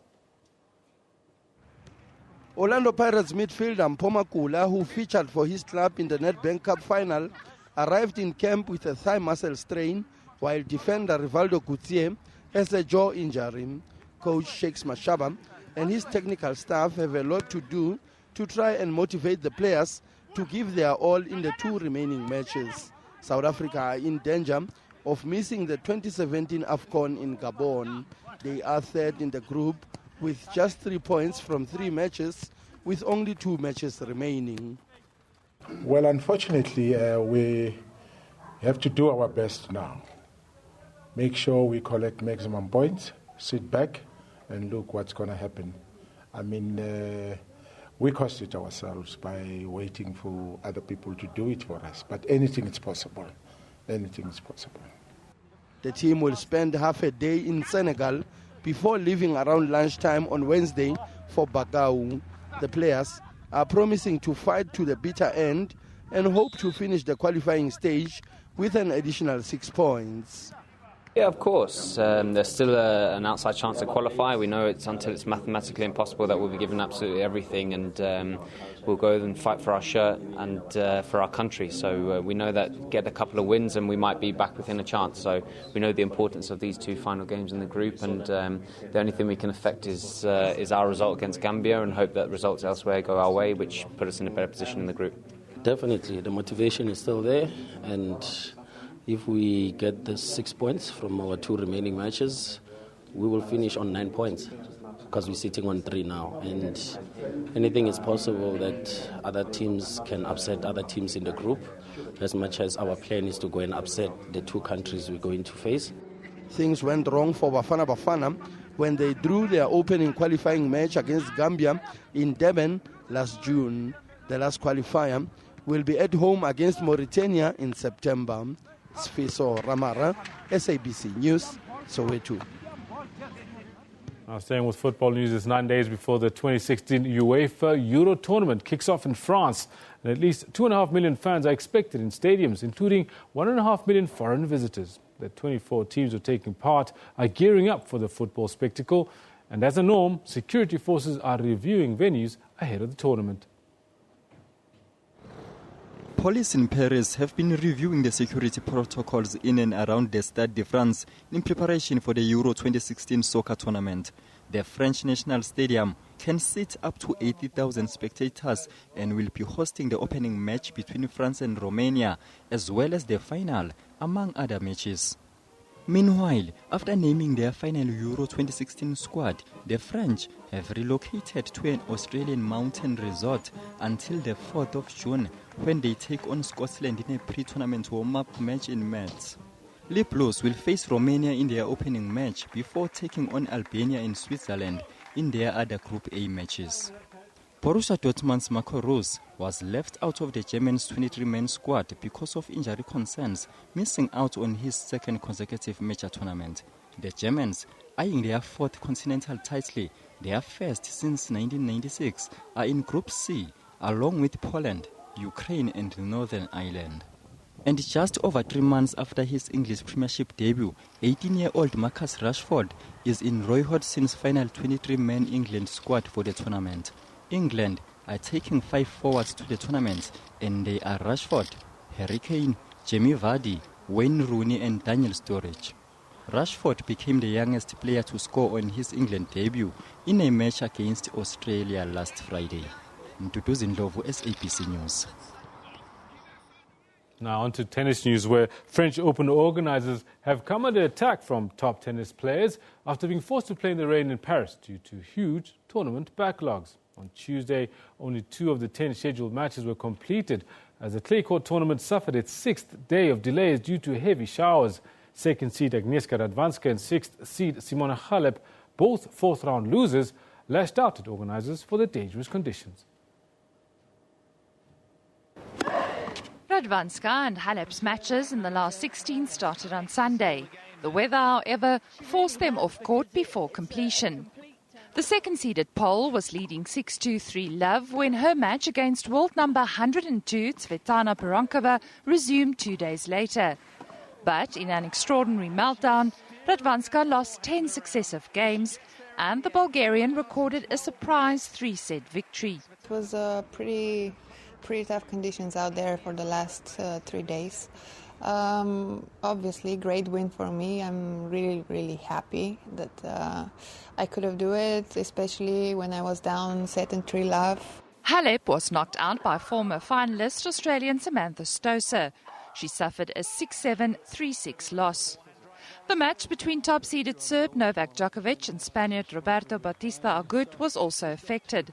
Orlando Pirates midfielder Mpoma Kula, who featured for his club in the Nedbank Cup final, arrived in camp with a thigh muscle strain, while defender Rivaldo Gutier has a jaw injury. Coach Shakes Mashaba and his technical staff have a lot to do to try and motivate the players to give their all in the 2 remaining matches. South Africa are in danger of missing the 2017 AFCON in Gabon. They are third in the group with just 3 points from 3 matches, with only 2 matches remaining.
Well, unfortunately, we have to do our best now. Make sure we collect maximum points, sit back, and look what's going to happen. I mean, we cost it ourselves by waiting for other people to do it for us. But anything is possible. Anything is possible.
The team will spend half a day in Senegal before leaving around lunchtime on Wednesday for Bakau. The players are promising to fight to the bitter end and hope to finish the qualifying stage with an additional 6 points.
Yeah, of course. There's still an outside chance to qualify. We know until it's mathematically impossible that we'll be given absolutely everything, and we'll go and fight for our shirt and for our country. So we know that get a couple of wins and we might be back within a chance. So we know the importance of these two final games in the group, and the only thing we can affect is our result against Gambia, and hope that results elsewhere go our way, which put us in a better position in the group.
Definitely, the motivation is still there, and if we get the 6 points from our 2 remaining matches, we will finish on 9 points because we're sitting on 3 now. And anything is possible that other teams can upset other teams in the group, as much as our plan is to go and upset the 2 countries we're going to face.
Things went wrong for Bafana when they drew their opening qualifying match against Gambia in Durban last June. The last qualifier will be at home against Mauritania in September. Sfiso Ramara, SABC News, Soweto.
Now staying with football news, it's 9 days before the 2016 UEFA Euro tournament kicks off in France. And at least 2.5 million fans are expected in stadiums, including 1.5 million foreign visitors. The 24 teams who are taking part are gearing up for the football spectacle. And as a norm, security forces are reviewing venues ahead of the tournament.
Police in Paris have been reviewing the security protocols in and around the Stade de France in preparation for the Euro 2016 soccer tournament. The French National Stadium can seat up to 80,000 spectators and will be hosting the opening match between France and Romania, as well as the final, among other matches. Meanwhile, after naming their final Euro 2016 squad, the French have relocated to an Australian mountain resort until the 4th of June, when they take on Scotland in a pre-tournament warm-up match in Metz. Les Bleus will face Romania in their opening match before taking on Albania in Switzerland in their other Group A matches. Borussia Dortmund's Marco Rose was left out of the Germans' 23-man squad because of injury concerns, missing out on his 2nd consecutive major tournament. The Germans, eyeing their 4th continental title, their first since 1996, are in Group C, along with Poland, Ukraine and Northern Ireland. And just over 3 months after his English Premiership debut, 18-year-old Marcus Rashford is in Roy Hodgson's final 23-man England squad for the tournament. England are taking 5 forwards to the tournament, and they are Rashford, Harry Kane, Jamie Vardy, Wayne Rooney and Daniel Sturridge. Rashford became the youngest player to score on his England debut in a match against Australia last Friday. Mduduzi Ndlovu, SABC News.
Now on to tennis news, where French Open organisers have come under attack from top tennis players after being forced to play in the rain in Paris due to huge tournament backlogs. On Tuesday, only 2 of the 10 scheduled matches were completed as the clay court tournament suffered its 6th day of delays due to heavy showers. 2nd seed Agnieszka Radwanska and 6th seed Simona Halep, both 4th-round losers, lashed out at organisers for the dangerous conditions.
Radwanska and Halep's matches in the last 16 started on Sunday. The weather, however, forced them off court before completion. The 2nd-seeded Pole was leading 6-2-3 love when her match against world number 102 Tsvetana Perankova resumed 2 days later. But in an extraordinary meltdown, Radwanska lost 10 successive games and the Bulgarian recorded a surprise 3-set victory.
It was pretty tough conditions out there for the last 3 days. Obviously, great win for me. I'm really happy that I could have do it, especially when I was down set in 3 love.
Halep was knocked out by former finalist Australian Samantha Stosur. She suffered a 6-7, 3-6 loss. The match between top-seeded Serb Novak Djokovic and Spaniard Roberto Bautista Agut was also affected.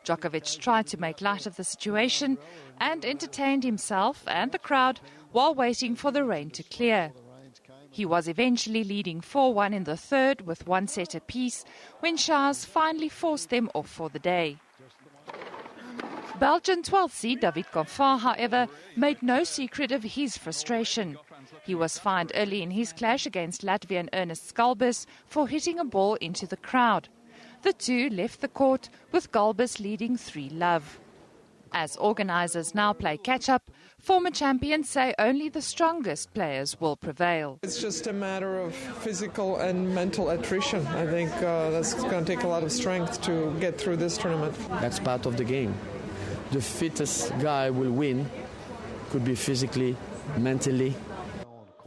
Djokovic tried to make light of the situation and entertained himself and the crowd while waiting for the rain to clear. He was eventually leading 4-1 in the 3rd with 1 set apiece when showers finally forced them off for the day. Belgian 12th seed David Goffin, however, made no secret of his frustration. He was fined early in his clash against Latvian Ernest Skalbis for hitting a ball into the crowd. The two left the court with Galbis leading 3 love. As organisers now play catch-up, former champions say only the strongest players will prevail.
It's just a matter of physical and mental attrition. I think that's going to take a lot of strength to get through this tournament.
That's part of the game. The fittest guy will win. Could be physically, mentally.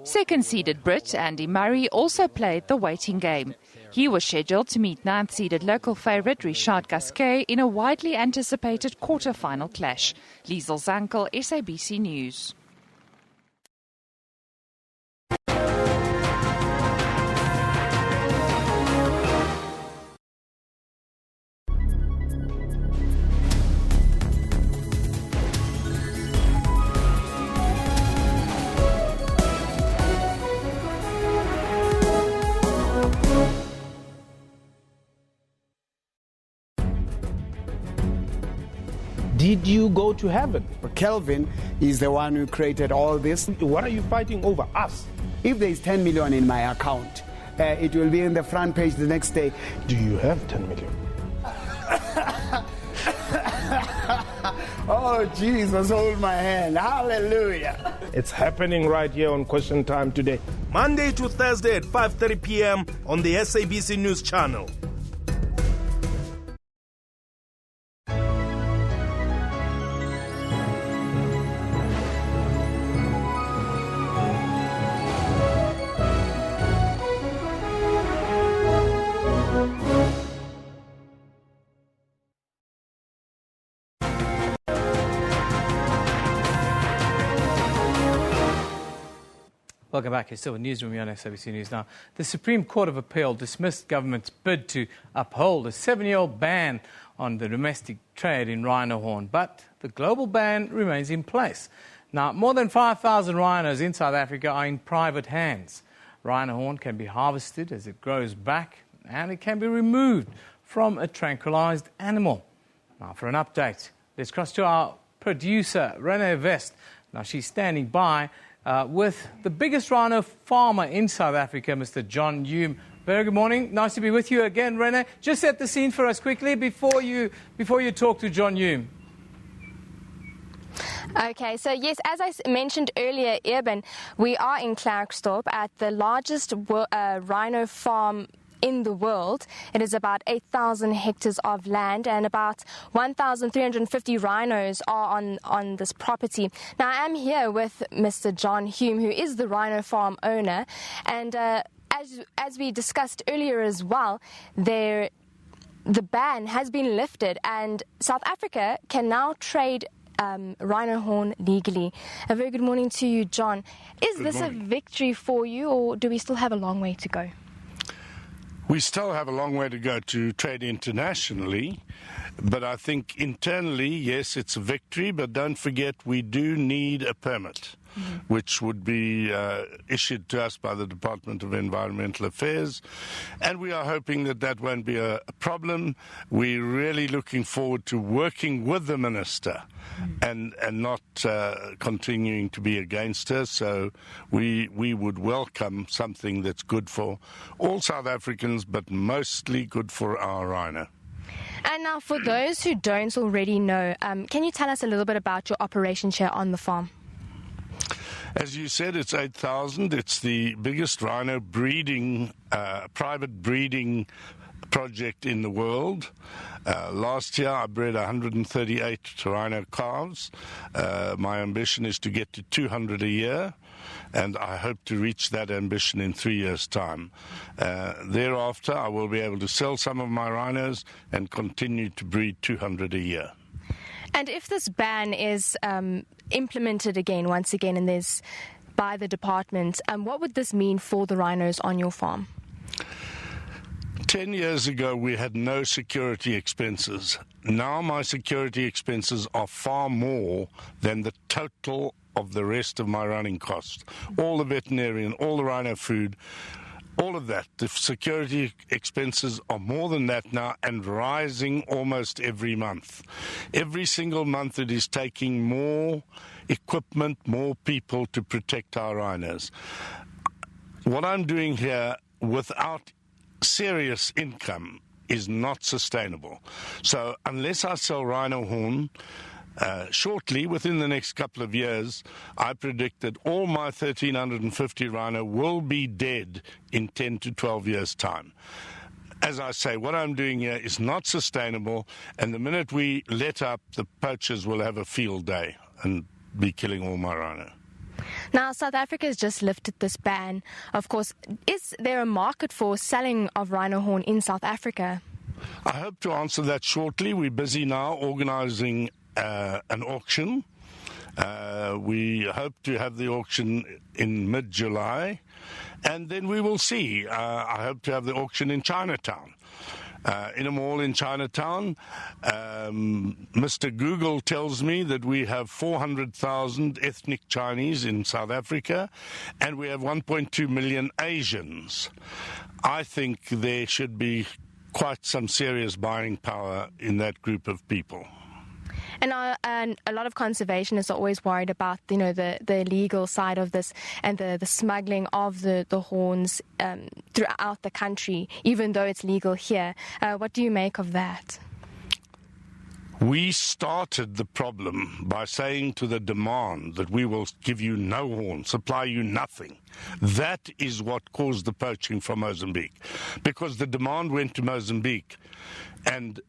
Second-seeded Brit Andy Murray also played the waiting game. He was scheduled to meet ninth-seeded local favourite Richard Gasquet in a widely anticipated quarter-final clash. Liesel Zankel, SABC News.
Did you go to heaven?
Kelvin is the one who created all this.
What are you fighting over? Us?
If there is 10 million in my account, it will be in the front page the next day.
Do you have 10 million?
Oh, Jesus, hold my hand. Hallelujah.
It's happening right here on Question Time today. Monday to Thursday at 5:30 p.m. on the SABC News channel.
Welcome back. You're still with Newsroom here on SABC News. Now, the Supreme Court of Appeal dismissed government's bid to uphold a 7-year-old ban on the domestic trade in rhino horn, but the global ban remains in place. Now, more than 5,000 rhinos in South Africa are in private hands. Rhino horn can be harvested as it grows back, and it can be removed from a tranquilized animal. Now, for an update, let's cross to our producer, Rhino Vest. Now, she's standing by with the biggest rhino farmer in South Africa, Mr. John Hume. Very good morning. Nice to be with you again, Rene. Just set the scene for us quickly before you talk to John Hume.
Okay, so yes, as I mentioned earlier, Eben, we are in Klerksdorp at the largest rhino farm in the world. It is about 8,000 hectares of land, and about 1,350 rhinos are on this property. Now, I am here with Mr. John Hume, who is the rhino farm owner, and as we discussed earlier as well, the ban has been lifted, and South Africa can now trade rhino horn legally. A very good morning to you, John. Is this a victory for you, or do we still have a long way to go?
We still have a long way to go to trade internationally, but I think internally, yes, it's a victory, but don't forget we do need a permit, which would be issued to us by the Department of Environmental Affairs, and we are hoping that that won't be a problem. We're really looking forward to working with the Minister and not continuing to be against her, so we would welcome something that's good for all South Africans, but mostly good for our rhino.
And now, for those who don't already know, can you tell us a little bit about your operation here on the farm?
As you said, it's 8,000. It's the biggest rhino breeding, private breeding project in the world. Last year I bred 138 rhino calves. My ambition is to get to 200 a year, and I hope to reach that ambition in 3 years' time. Thereafter, I will be able to sell some of my rhinos and continue to breed 200 a year.
And if this ban is implemented once again, and there's by the department, what would this mean for the rhinos on your farm?
10 years ago, we had no security expenses. Now my security expenses are far more than the total of the rest of my running costs. All the veterinarian, all the rhino food, all of that. The security expenses are more than that now and rising almost every month. Every single month it is taking more equipment, more people to protect our rhinos. What I'm doing here without serious income is not sustainable. So unless I sell rhino horn, shortly, within the next couple of years, I predict that all my 1,350 rhino will be dead in 10 to 12 years' time. As I say, what I'm doing here is not sustainable, and the minute we let up, the poachers will have a field day and be killing all my rhino.
Now, South Africa has just lifted this ban. Of course, is there a market for selling of rhino horn in South Africa?
I hope to answer that shortly. We're busy now organising an auction. We hope to have the auction in mid-July, and then we will see. I hope to have the auction in Chinatown. In a mall in Chinatown, Mr. Google tells me that we have 400,000 ethnic Chinese in South Africa, and we have 1.2 million Asians. I think there should be quite some serious buying power in that group of people.
And a lot of conservationists are always worried about, the illegal side of this and the smuggling of the horns throughout the country, even though it's legal here. What do you make of that?
We started the problem by saying to the demand that we will give you no horn, supply you nothing. That is what caused the poaching from Mozambique, because the demand went to Mozambique and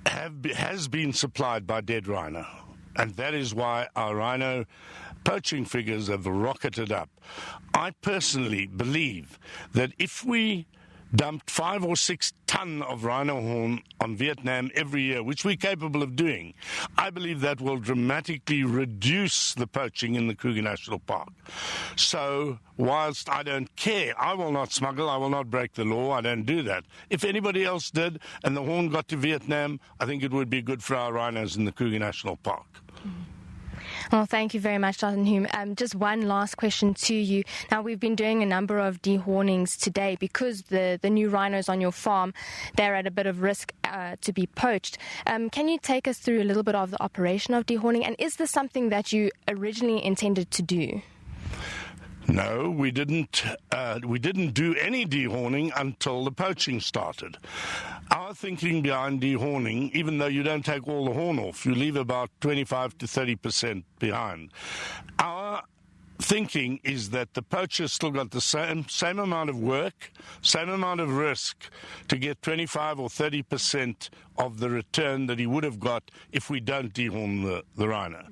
has been supplied by dead rhino, and that is why our rhino poaching figures have rocketed up. I personally believe that if we dumped 5 or 6 ton of rhino horn on Vietnam every year, which we're capable of doing, I believe that will dramatically reduce the poaching in the Kruger National Park. So whilst I don't care, I will not smuggle, I will not break the law, I don't do that. If anybody else did and the horn got to Vietnam, I think it would be good for our rhinos in the Kruger National Park.
Well, thank you very much, Jonathan Hume. Just one last question to you. Now, we've been doing a number of dehornings today because the new rhinos on your farm, they're at a bit of risk to be poached. Can you take us through a little bit of the operation of dehorning, and is this something that you originally intended to do?
No, we didn't. We didn't do any dehorning until the poaching started. Our thinking behind dehorning, even though you don't take all the horn off, you leave about 25 to 30% behind. Our thinking is that the poacher's still got the same amount of work, same amount of risk to get 25 or 30% of the return that he would have got if we don't dehorn the rhino.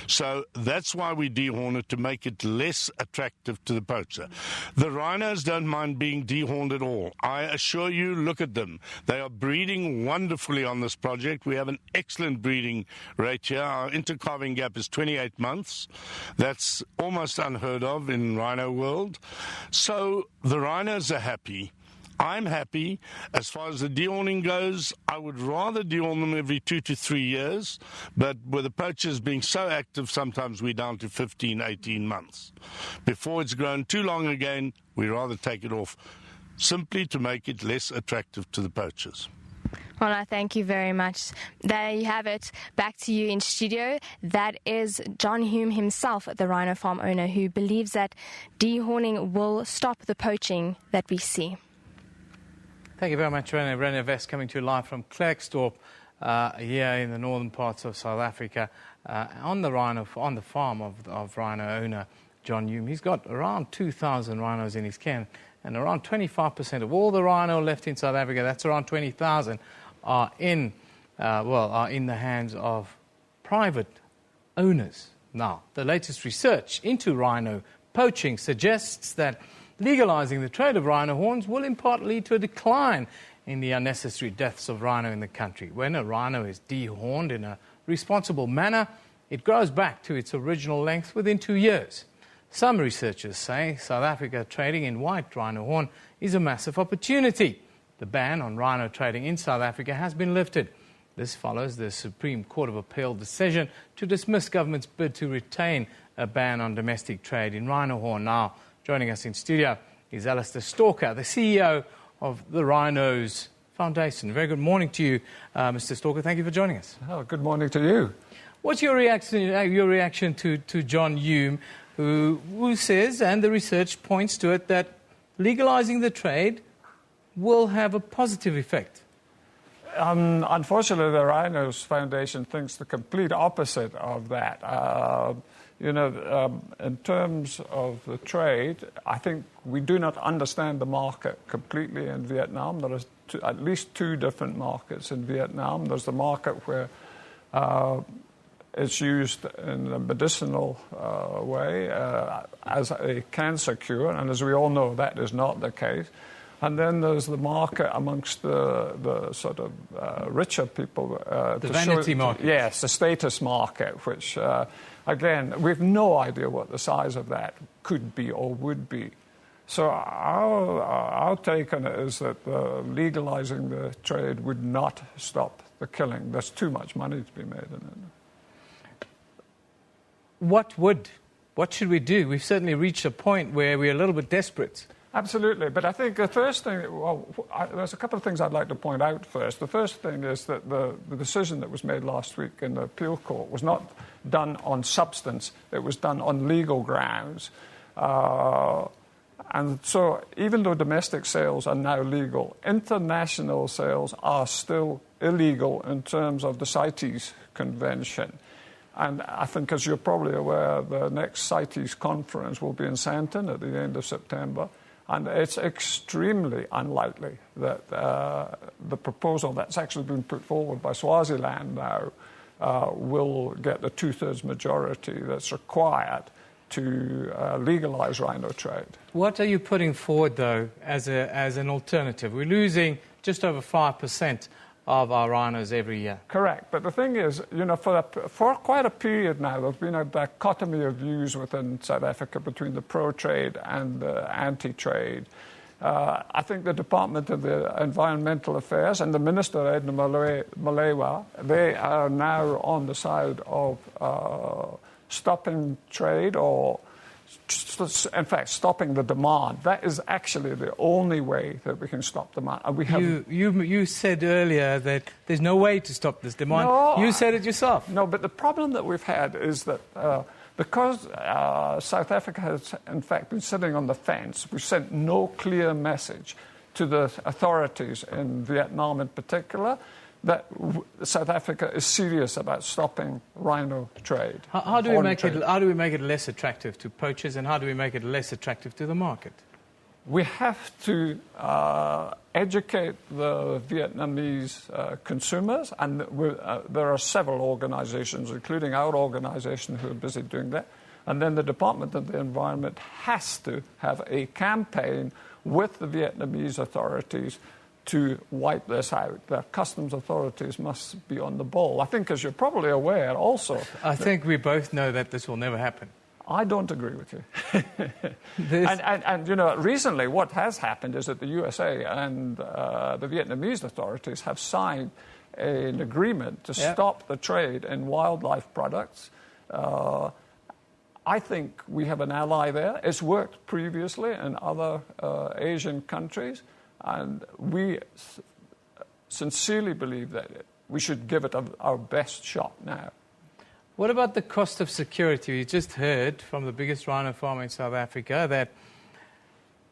So that's why we dehorn it, to make it less attractive to the poacher. The rhinos don't mind being dehorned at all. I assure you, look at them. They are breeding wonderfully on this project. We have an excellent breeding rate here. Our intercalving gap is 28 months. That's almost unheard of in rhino world. So the rhinos are happy. I'm happy. As far as the dehorning goes, I would rather dehorn them every 2 to 3 years, but with the poachers being so active, sometimes we're down to 15, 18 months. Before it's grown too long again, we rather take it off, simply to make it less attractive to the poachers.
Well, I thank you very much. There you have it. Back to you in studio. That is John Hume himself, the rhino farm owner, who believes that dehorning will stop the poaching that we see.
Thank you very much, Rhino. Rhino Vest coming to you live from Klerksdorp here in the northern parts of South Africa on the farm of rhino owner John Hume. He's got around 2,000 rhinos in his ken, and around 25% of all the rhino left in South Africa, that's around 20,000, are in the hands of private owners. Now, the latest research into rhino poaching suggests that legalizing the trade of rhino horns will in part lead to a decline in the unnecessary deaths of rhino in the country. When a rhino is dehorned in a responsible manner, it grows back to its original length within 2 years. Some researchers say South Africa trading in white rhino horn is a massive opportunity. The ban on rhino trading in South Africa has been lifted. This follows the Supreme Court of Appeal decision to dismiss government's bid to retain a ban on domestic trade in rhino horn. Now, joining us in studio is Alistair Stalker, the CEO of the Rhinos Foundation. Very good morning to you, Mr. Stalker. Thank you for joining us.
Oh, good morning to you.
What's your reaction to John Hume, who says, and the research points to it, that legalizing the trade will have a positive effect?
Unfortunately, the Rhinos Foundation thinks the complete opposite of that. In terms of the trade, I think we do not understand the market completely in Vietnam. There are at least two different markets in Vietnam. There's the market where it's used in a medicinal way as a cancer cure, and as we all know, that is not the case. And then there's the market amongst the sort of richer people.
The vanity market.
Yes, the status market, which, again, we have no idea what the size of that could be or would be. So our take on it is that legalizing the trade would not stop the killing. There's too much money to be made in it.
What should we do? We've certainly reached a point where we're a little bit desperate.
Absolutely, but I think the first thing, there's a couple of things I'd like to point out first. The first thing is that the decision that was made last week in the appeal court was not done on substance, it was done on legal grounds. And so even though domestic sales are now legal, international sales are still illegal in terms of the CITES Convention. And I think, as you're probably aware, the next CITES conference will be in Sandton at the end of September. And it's extremely unlikely that the proposal that's actually been put forward by Swaziland now will get the two-thirds majority that's required to legalize rhino trade.
What are you putting forward, though, as an alternative? We're losing just over 5% of our rhinos every year.
Correct. But the thing is, for quite a period now, there's been a dichotomy of views within South Africa between the pro-trade and the anti-trade. I think the Department of the Environmental Affairs and the Minister, Edna Malewa, they are now on the side of stopping trade or, in fact, stopping the demand. That is actually the only way that we can stop demand. And we have
you said earlier that there's no way to stop this demand. No, you said it yourself.
No, but the problem that we've had is that because South Africa has, in fact, been sitting on the fence, we've sent no clear message to the authorities in Vietnam in particular that South Africa is serious about stopping rhino trade.
How do we make it less attractive to poachers, and how do we make it less attractive to the market?
We have to educate the Vietnamese consumers, and there are several organizations, including our organization, who are busy doing that. And then the Department of the Environment has to have a campaign with the Vietnamese authorities to wipe this out. The customs authorities must be on the ball. I think, as you're probably aware, also...
I think we both know that this will never happen.
I don't agree with you. And recently what has happened is that the USA and the Vietnamese authorities have signed an agreement to stop the trade in wildlife products. I think we have an ally there. It's worked previously in other Asian countries. And we sincerely believe that we should give it our best shot now.
What about the cost of security? We just heard from the biggest rhino farmer in South Africa that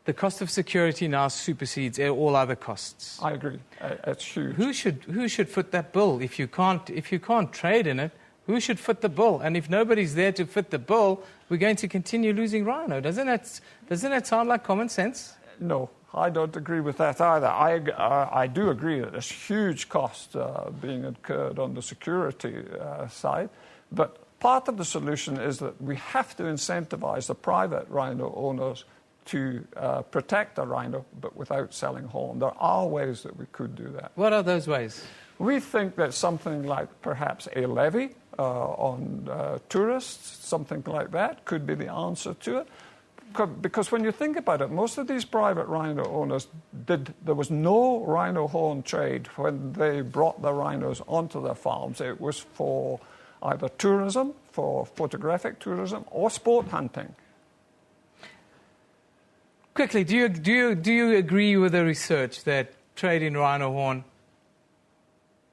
the cost of security now supersedes all other costs.
I agree. It's huge.
Who should foot that bill? If you can't trade in it, who should foot the bill? And if nobody's there to foot the bill, we're going to continue losing rhino. Doesn't that sound like common sense?
No. I don't agree with that either. I do agree that there's huge costs being incurred on the security side, but part of the solution is that we have to incentivize the private rhino owners to protect the rhino, but without selling horn. There are ways that we could do that.
What are those ways?
We think that something like perhaps a levy on tourists, something like that, could be the answer to it. Because when you think about it, most of these private rhino owners there was no rhino horn trade when they brought the rhinos onto their farms. It was for either tourism, for photographic tourism, or sport hunting.
Quickly, do you agree with the research that trade in rhino horn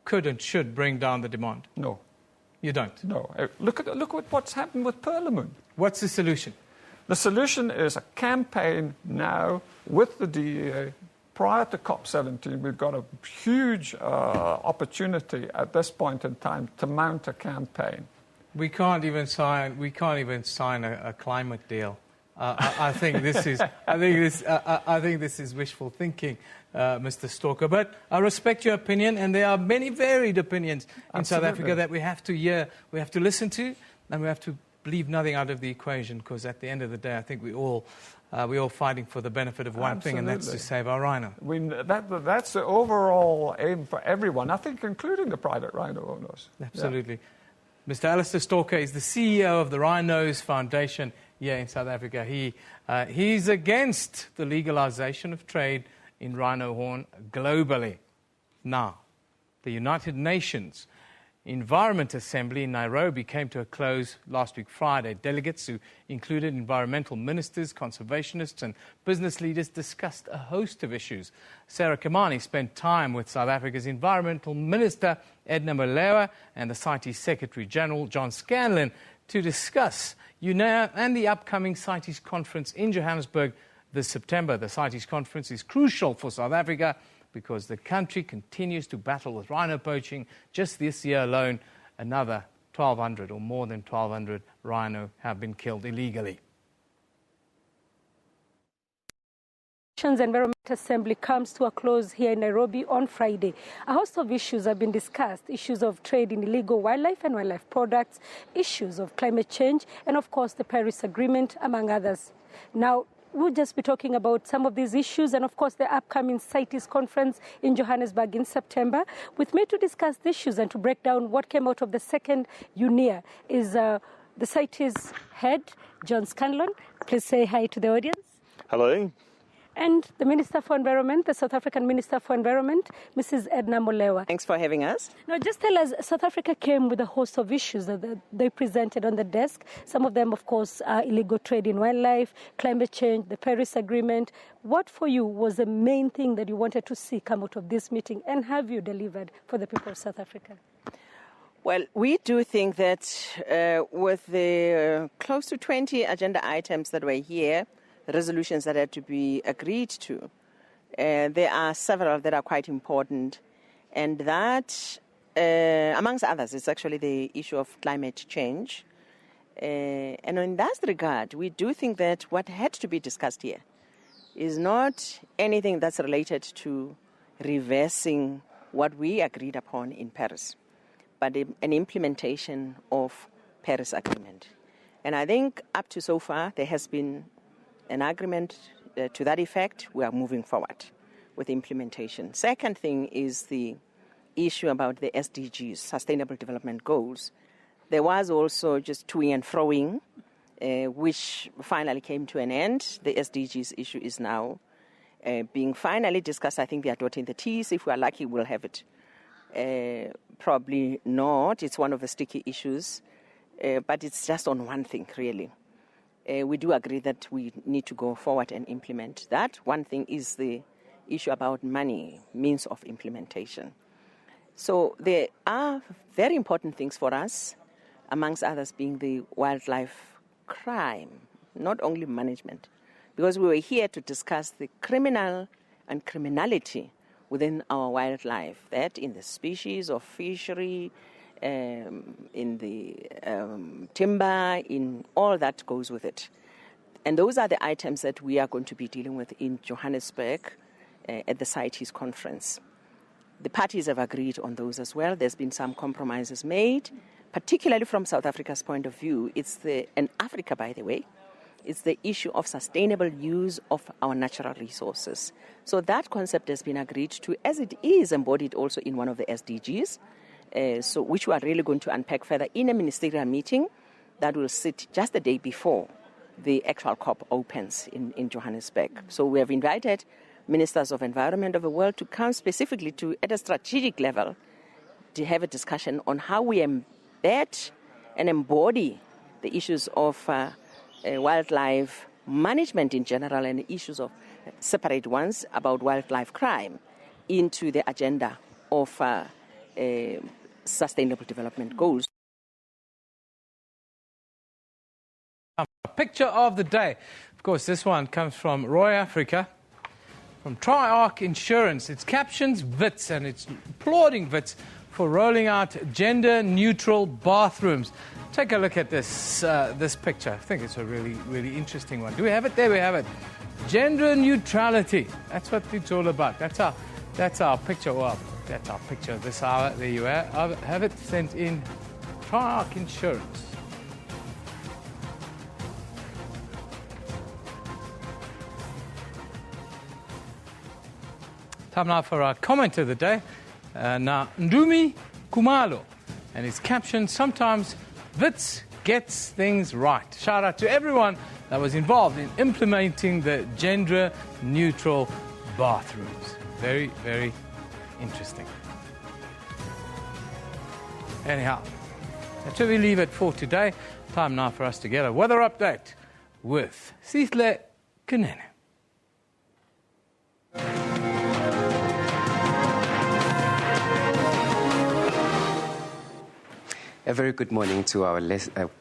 could and should bring down the demand?
No.
You don't?
No. Look at what's happened with Perlemoon.
What's the solution?
The solution is a campaign now with the DEA prior to COP17, we've got a huge opportunity at this point in time to mount a campaign.
We can't even sign a climate deal. I think this is wishful thinking, Mr. Stalker. But I respect your opinion, and there are many varied opinions in South Africa that we have to hear, we have to listen to, and we have to leave nothing out of the equation. Because at the end of the day, I think we're all fighting for the benefit of one thing, and that's to save our rhino.
That's the overall aim for everyone, I think, including the private rhino owners.
Absolutely. Yeah. Mr. Alistair Stalker is the CEO of the Rhinos Foundation here in South Africa. He's against the legalization of trade in rhino horn globally. Now, the United Nations Environment Assembly in Nairobi came to a close last week Friday. Delegates who included environmental ministers, conservationists and business leaders discussed a host of issues. Sarah Kimani spent time with South Africa's Environmental Minister Edna Molewa and the CITES Secretary General John Scanlon to discuss UNEA and the upcoming CITES conference in Johannesburg this September. The CITES conference is crucial for South Africa because the country continues to battle with rhino poaching. Just this year alone, another 1,200 or more than 1,200 rhino have been killed illegally.
Environment Assembly comes to a close here in Nairobi on Friday. A host of issues have been discussed, issues of trade in illegal wildlife and wildlife products, issues of climate change, and of course the Paris Agreement, among others. Now, we'll just be talking about some of these issues and, of course, the upcoming CITES conference in Johannesburg in September. With me to discuss the issues and to break down what came out of the second UNEA is the CITES head, John Scanlon. Please say hi to the audience.
Hello.
And the Minister for Environment, the South African Minister for Environment, Mrs. Edna Molewa.
Thanks for having us.
Now, just tell us, South Africa came with a host of issues that they presented on the desk. Some of them, of course, are illegal trade in wildlife, climate change, the Paris Agreement. What for you was the main thing that you wanted to see come out of this meeting, and have you delivered for the people of South Africa?
Well, we do think that with the close to 20 agenda items that were here, the resolutions that had to be agreed to, there are several that are quite important. And that, amongst others, is actually the issue of climate change. And in that regard, we do think that what had to be discussed here is not anything that's related to reversing what we agreed upon in Paris, but an implementation of Paris Agreement. And I think up to so far, there has been an agreement to that effect. We are moving forward with implementation. Second thing is the issue about the SDGs, Sustainable Development Goals. There was also just toing and froing, which finally came to an end. The SDGs issue is now being finally discussed. I think they are dotting the T's. If we are lucky, we'll have it. Probably not. It's one of the sticky issues, but it's just on one thing, really. We do agree that we need to go forward and implement that. One thing is the issue about money, means of implementation. So there are very important things for us, amongst others being the wildlife crime, not only management, because we were here to discuss the criminal and criminality within our wildlife, that in the species of fishery, in the timber, in all that goes with it. And those are the items that we are going to be dealing with in Johannesburg at the CITES conference. The parties have agreed on those as well. There's been some compromises made, particularly from South Africa's point of view. And Africa, by the way, it's the issue of sustainable use of our natural resources. So that concept has been agreed to, as it is embodied also in one of the SDGs, which we are really going to unpack further in a ministerial meeting that will sit just the day before the actual COP opens in Johannesburg. So we have invited ministers of environment of the world to come specifically to, at a strategic level, to have a discussion on how we embed and embody the issues of wildlife management in general and issues of separate ones about wildlife crime into the agenda of Sustainable Development Goals.
A picture of the day. Of course, this one comes from Roy Africa. from Triarch Insurance. It's captions Wits, and it's applauding Wits for rolling out gender-neutral bathrooms. Take a look at this this picture. I think it's a really, really interesting one. Do we have it? There we have it. Gender neutrality. That's what it's all about. That's our picture. Well, that's our picture this hour. There you are. I have it sent in. Triarch Insurance. Time now for our comment of the day. Now, Ndumi Kumalo, and his caption, sometimes Wits gets things right. Shout out to everyone that was involved in implementing the gender-neutral bathrooms. Very, very interesting. Anyhow, that's where we leave it for today. Time now for us to get a weather update with Sihle Kunene.
A very good morning to our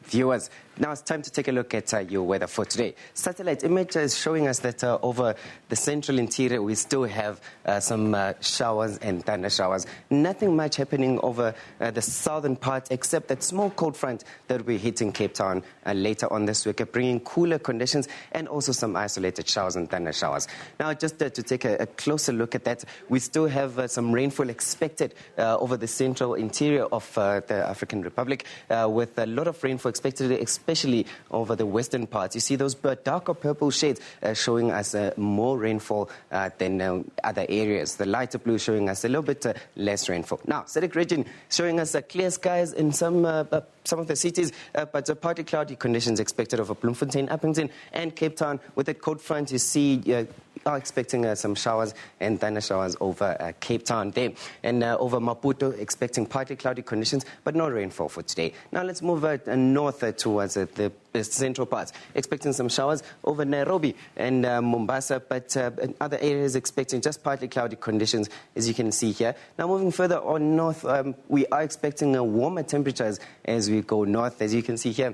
viewers. Now it's time to take a look at your weather for today. Satellite image is showing us that over the central interior we still have some showers and thunder showers. Nothing much happening over the southern part except that small cold front that will be hitting Cape Town later on this week, bringing cooler conditions and also some isolated showers and thunder showers. Now just to take a closer look at that, we still have some rainfall expected over the central interior of the African Republic with a lot of rainfall expected, especially over the western parts. You see those darker purple shades showing us more rainfall than other areas. The lighter blue showing us a little bit less rainfall. Now, SADC region showing us clear skies in some of the cities, but partly cloudy conditions expected over Bloemfontein, Upington, and Cape Town. With that cold front, you see are expecting some showers and thunder showers over Cape Town there. And over Maputo, expecting partly cloudy conditions, but no rainfall for today. Now let's move north towards the central parts. Expecting some showers over Nairobi and Mombasa, but in other areas expecting just partly cloudy conditions, as you can see here. Now moving further on north, we are expecting warmer temperatures as we go north. As you can see here,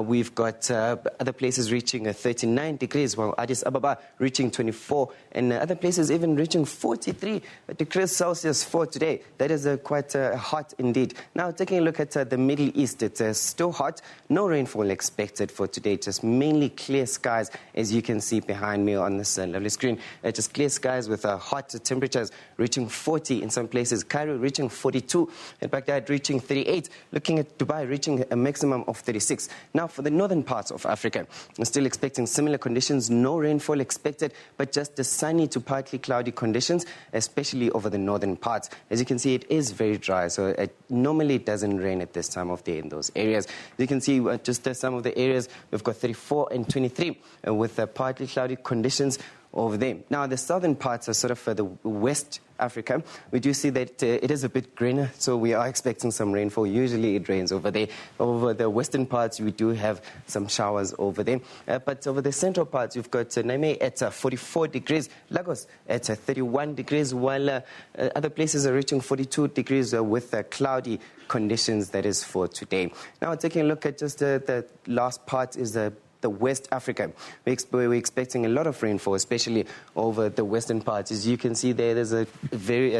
we've got other places reaching 39 degrees, while Addis Ababa reaching 24, and other places even reaching 43 degrees Celsius for today. That is quite hot indeed. Now taking a look at the Middle East, it's still hot. No rainfall expected for today, just mainly clear skies, as you can see behind me on this lovely screen. Just clear skies with hot temperatures reaching 40 in some places. Cairo reaching 42, and Baghdad reaching 38. Looking at Dubai reaching a maximum of 36. Now for the northern parts of Africa, we're still expecting similar conditions. No rainfall expected, but just the sunny to partly cloudy conditions, especially over the northern parts. As you can see, it is very dry, so it normally doesn't rain at this time of day in those areas. You can see just some of the areas, we've got 34 and 23 with partly cloudy conditions over there. Now, the southern parts are sort of the West Africa. We do see that it is a bit greener, so we are expecting some rainfall. Usually it rains over there. Over the western parts, we do have some showers over there. But over the central parts, you've got Niamey at 44 degrees, Lagos at 31 degrees, while other places are reaching 42 degrees with cloudy conditions. That is for today. Now, taking a look at just the last part is the West Africa. We're expecting a lot of rainfall, especially over the western parts. As you can see there's a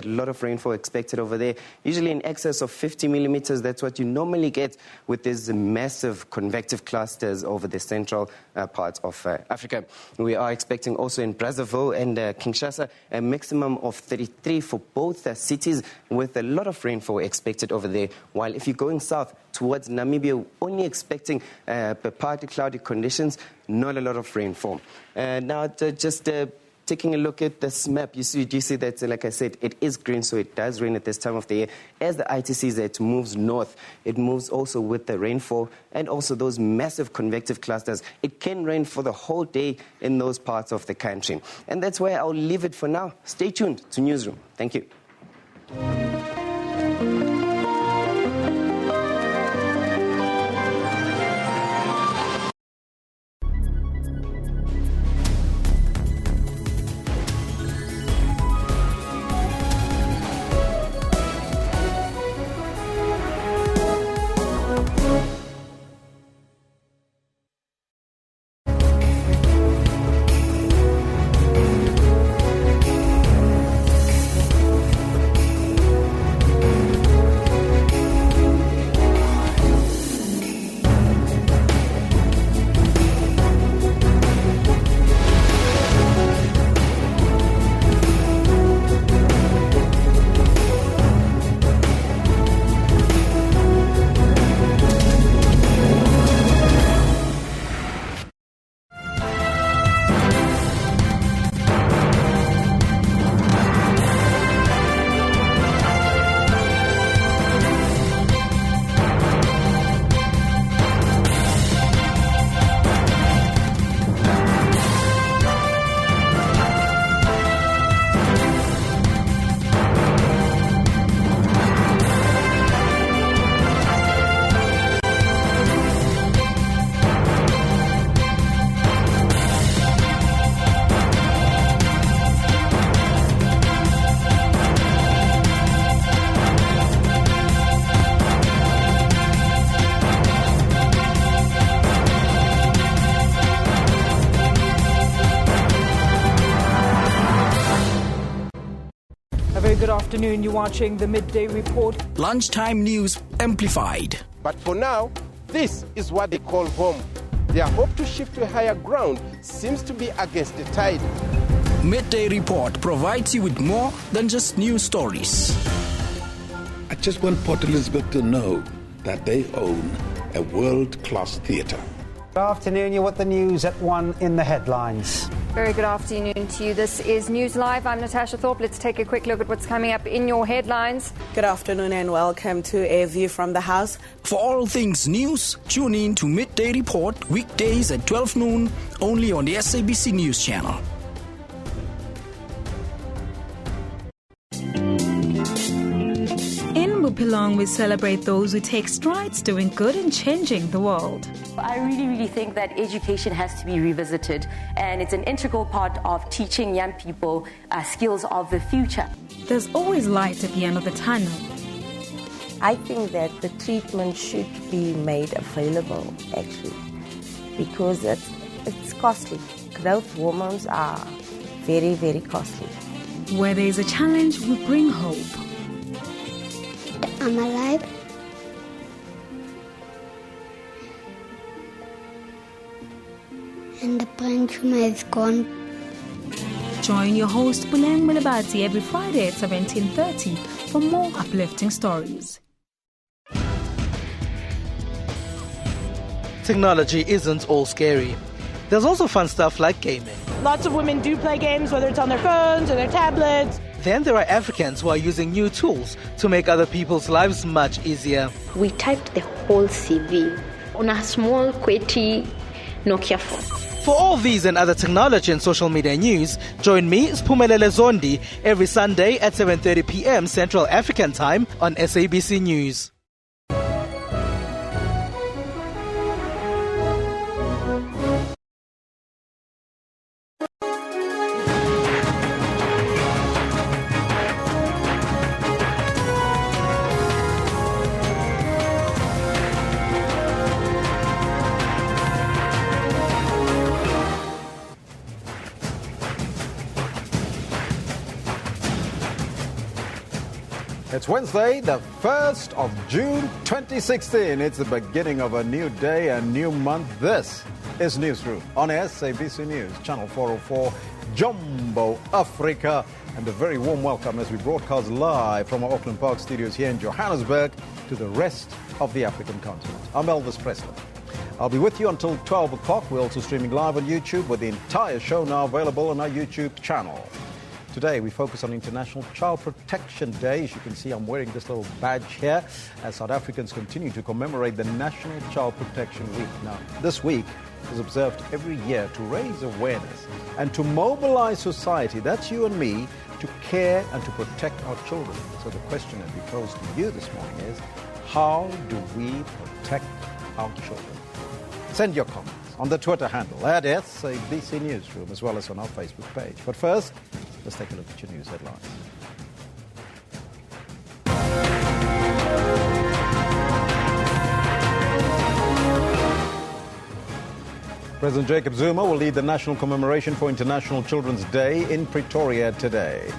lot of rainfall expected over there, usually in excess of 50 millimeters. That's what you normally get with these massive convective clusters over the central parts of Africa. We are expecting also in Brazzaville and Kinshasa a maximum of 33 for both cities, with a lot of rainfall expected over there. While if you're going south towards Namibia, only expecting partly cloudy conditions, not a lot of rainfall. Now, just taking a look at this map, you see that, like I said, it is green, so it does rain at this time of the year. As the ITCZ moves north, it moves also with the rainfall and also those massive convective clusters. It can rain for the whole day in those parts of the country. And that's where I'll leave it for now. Stay tuned to Newsroom. Thank you.
Very good afternoon. You're watching the Midday Report.
Lunchtime news amplified.
But for now, this is what they call home. Their hope to shift to a higher ground seems to be against the tide.
Midday Report provides you with more than just news stories.
I just want Port Elizabeth to know that they own a world-class theatre.
Good afternoon. You're with the news at 1 in the headlines.
Very good afternoon to you. This is News Live. I'm Natasha Thorpe. Let's take a quick look at what's coming up in your headlines.
Good afternoon and welcome to A View from the House.
For all things news, tune in to Midday Report weekdays at 12 noon only on the SABC News channel.
In Bupilong, we celebrate those who take strides doing good and changing the world.
I really think that education has to be revisited, and it's an integral part of teaching young people skills of the future.
There's always light at the end of the tunnel.
I think that the treatment should be made available, actually, because it's costly. Growth hormones are very costly.
Where there is a challenge, we bring hope.
I'm alive. And the brain tumor is gone.
Join your host Buleng Malabati every Friday at 17:30 for more uplifting stories.
Technology isn't all scary. There's also fun stuff like gaming.
Lots of women do play games, whether it's on their phones or their tablets.
Then there are Africans who are using new tools to make other people's lives much easier.
We typed the whole CV on a small, QWERTY Nokia phone.
For all these and other technology and social media news, join me, Spumelele Zondi, every Sunday at 7:30 p.m. Central African Time on SABC News.
It's Wednesday, the 1st of June 2016. It's the beginning of a new day, a new month. This is Newsroom on SABC News, Channel 404, Jumbo Africa. And a very warm welcome as we broadcast live from our Auckland Park studios here in Johannesburg to the rest of the African continent. I'm Elvis Presley. I'll be with you until 12 o'clock. We're also streaming live on YouTube with the entire show now available on our YouTube channel. Today, we focus on International Child Protection Day. As you can see, I'm wearing this little badge here as South Africans continue to commemorate the National Child Protection Week. Now, this week is observed every year to raise awareness and to mobilize society, that's you and me, to care and to protect our children. So the question that we pose to you this morning is, how do we protect our children? Send your comments on the Twitter handle at SABC Newsroom, as well as on our Facebook page. But first, let's take a look at your news headlines. President Jacob Zuma will lead the national commemoration for International Children's Day in Pretoria today.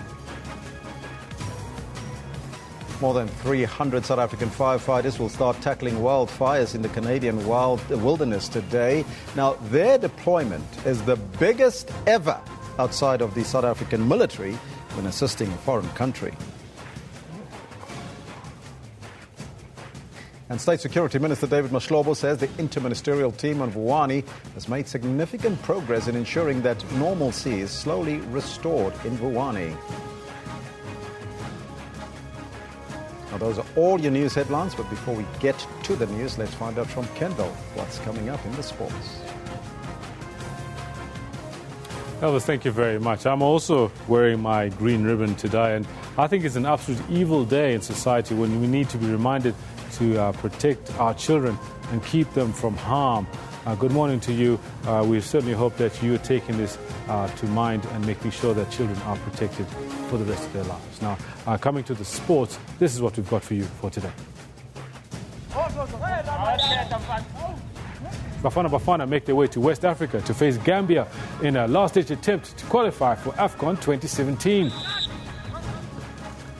More than 300 South African firefighters will start tackling wildfires in the Canadian wilderness today. Now, their deployment is the biggest ever outside of the South African military when assisting a foreign country. And State Security Minister David Mashlobo says the interministerial team on Vuwani has made significant progress in ensuring that normalcy is slowly restored in Vuwani. Now, those are all your news headlines, but before we get to the news, let's find out from Kendall what's coming up in the sports.
Elvis, thank you very much. I'm also wearing my green ribbon today, and I think it's an absolute evil day in society when we need to be reminded to protect our children and keep them from harm. Good morning to you. We certainly hope that you are taking this to mind and making sure that children are protected for the rest of their lives. Now, coming to the sports, this is what we've got for you for today. Bafana make their way to West Africa to face Gambia in a last-ditch attempt to qualify for AFCON 2017.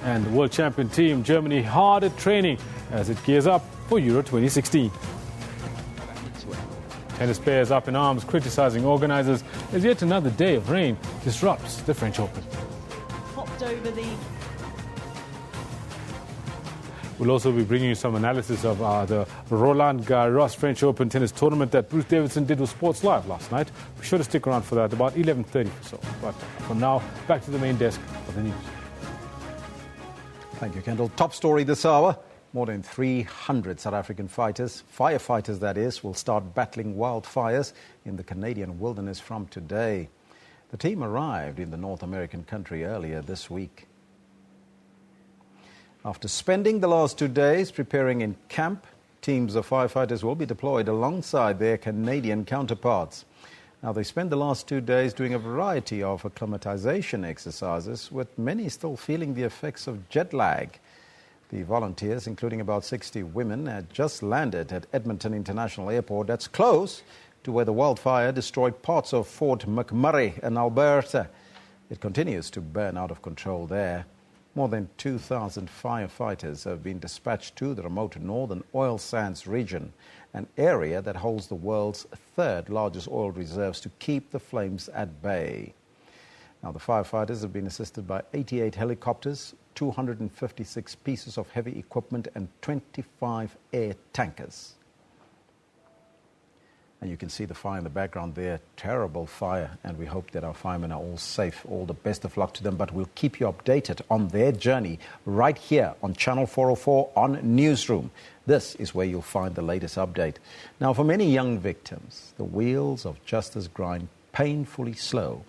And the world champion team, Germany, hard at training as it gears up for Euro 2016. Tennis players up in arms criticising organisers as yet another day of rain disrupts the French Open.
Popped over the...
We'll also be bringing you some analysis of the Roland Garros French Open tennis tournament that Bruce Davidson did with Sports Live last night. Be sure to stick around for that, about 11:30 or so. But for now, back to the main desk for the news.
Thank you, Kendall. Top story this hour. More than 300 South African firefighters that is, will start battling wildfires in the Canadian wilderness from today. The team arrived in the North American country earlier this week. After spending the last 2 days preparing in camp, teams of firefighters will be deployed alongside their Canadian counterparts. Now, they spent the last 2 days doing a variety of acclimatization exercises, with many still feeling the effects of jet lag. The volunteers, including about 60 women, had just landed at Edmonton International Airport. That's close to where the wildfire destroyed parts of Fort McMurray in Alberta. It continues to burn out of control there. More than 2,000 firefighters have been dispatched to the remote northern oil sands region, an area that holds the world's third largest oil reserves, to keep the flames at bay. Now, the firefighters have been assisted by 88 helicopters, 256 pieces of heavy equipment and 25 air tankers. And you can see the fire in the background there, terrible fire, and we hope that our firemen are all safe. All the best of luck to them, but we'll keep you updated on their journey right here on Channel 404 on Newsroom. This is where you'll find the latest update. Now, for many young victims, the wheels of justice grind painfully slow.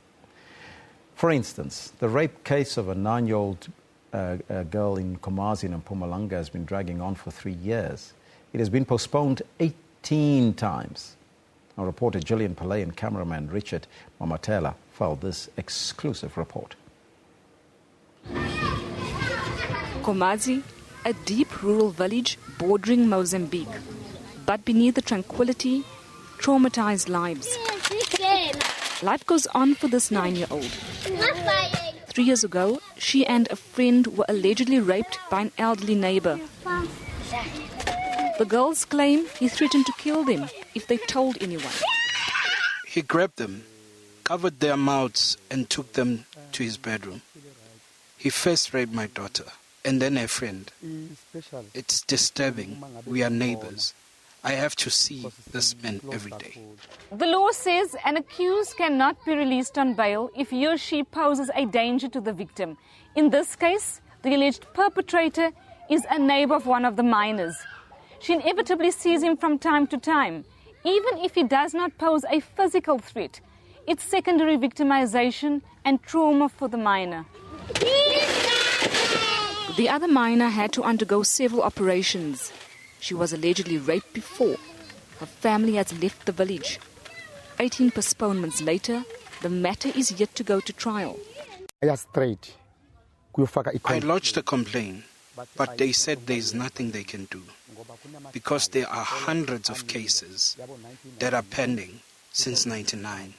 For instance, the rape case of a 9-year-old girl in Komazi in Mpumalanga has been dragging on for 3 years. It has been postponed 18 times. Our reporter Gillian Pillay and cameraman Richard Mamatela filed this exclusive report.
Komazi, a deep rural village bordering Mozambique. But beneath the tranquility, traumatized lives. Life goes on for this 9-year-old. 3 years ago, she and a friend were allegedly raped by an elderly neighbor. The girls claim he threatened to kill them if they told anyone.
He grabbed them, covered their mouths and took them to his bedroom. He first raped my daughter and then her friend. It's disturbing. We are neighbors. I have to see this man every day.
The law says an accused cannot be released on bail if he or she poses a danger to the victim. In this case, the alleged perpetrator is a neighbor of one of the minors. She inevitably sees him from time to time. Even if he does not pose a physical threat, it's secondary victimization and trauma for the minor. The other minor had to undergo several operations. She was allegedly raped before. Her family has left the village. 18 postponements later, the matter is yet to go to trial.
I lodged a complaint, but they said there is nothing they can do because there are hundreds of cases that are pending since 1999.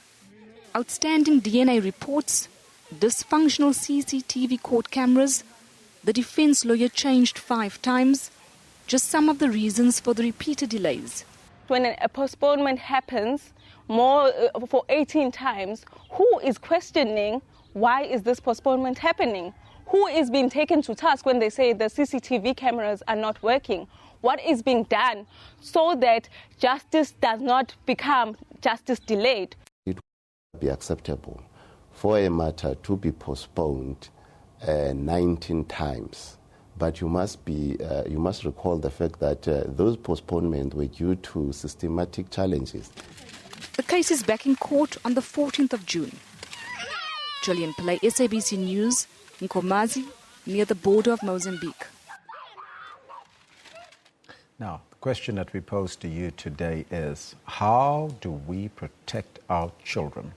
Outstanding DNA reports, dysfunctional CCTV court cameras, the defense lawyer changed 5 times, just some of the reasons for the repeated delays.
When a postponement happens more for 18 times, who is questioning why is this postponement happening? Who is being taken to task when they say the CCTV cameras are not working? What is being done so that justice does not become justice delayed?
It would be acceptable for a matter to be postponed 19 times. But you must recall the fact that those postponements were due to systematic challenges.
The case is back in court on the 14th of June. Gillian Pillay, SABC News, in Komazi, near the border of Mozambique.
Now, the question that we pose to you today is, how do we protect our children?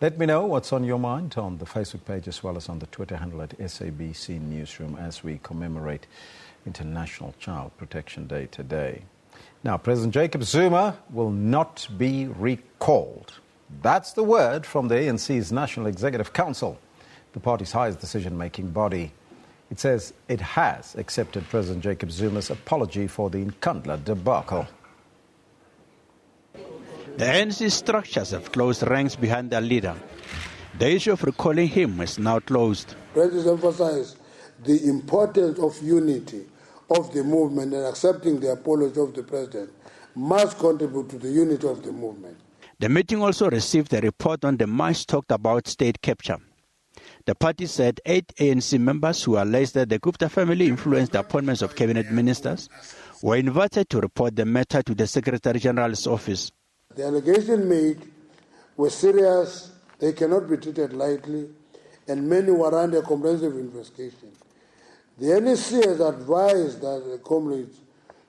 Let me know what's on your mind on the Facebook page as well as on the Twitter handle at SABC Newsroom as we commemorate International Child Protection Day today. Now, President Jacob Zuma will not be recalled. That's the word from the ANC's National Executive Council, the party's highest decision-making body. It says it has accepted President Jacob Zuma's apology for the Nkandla debacle.
The ANC structures have closed ranks behind their leader. The issue of recalling him is now closed.
Let's emphasize the importance of unity of the movement, and accepting the apology of the president must contribute to the unity of the movement.
The meeting also received a report on the much talked about state capture. The party said 8 ANC members who alleged that the Gupta family influenced the appointments of cabinet ministers were invited to report the matter to the Secretary General's office.
The allegations made were serious, they cannot be treated lightly, and many were under comprehensive investigation. The NEC has advised the comrades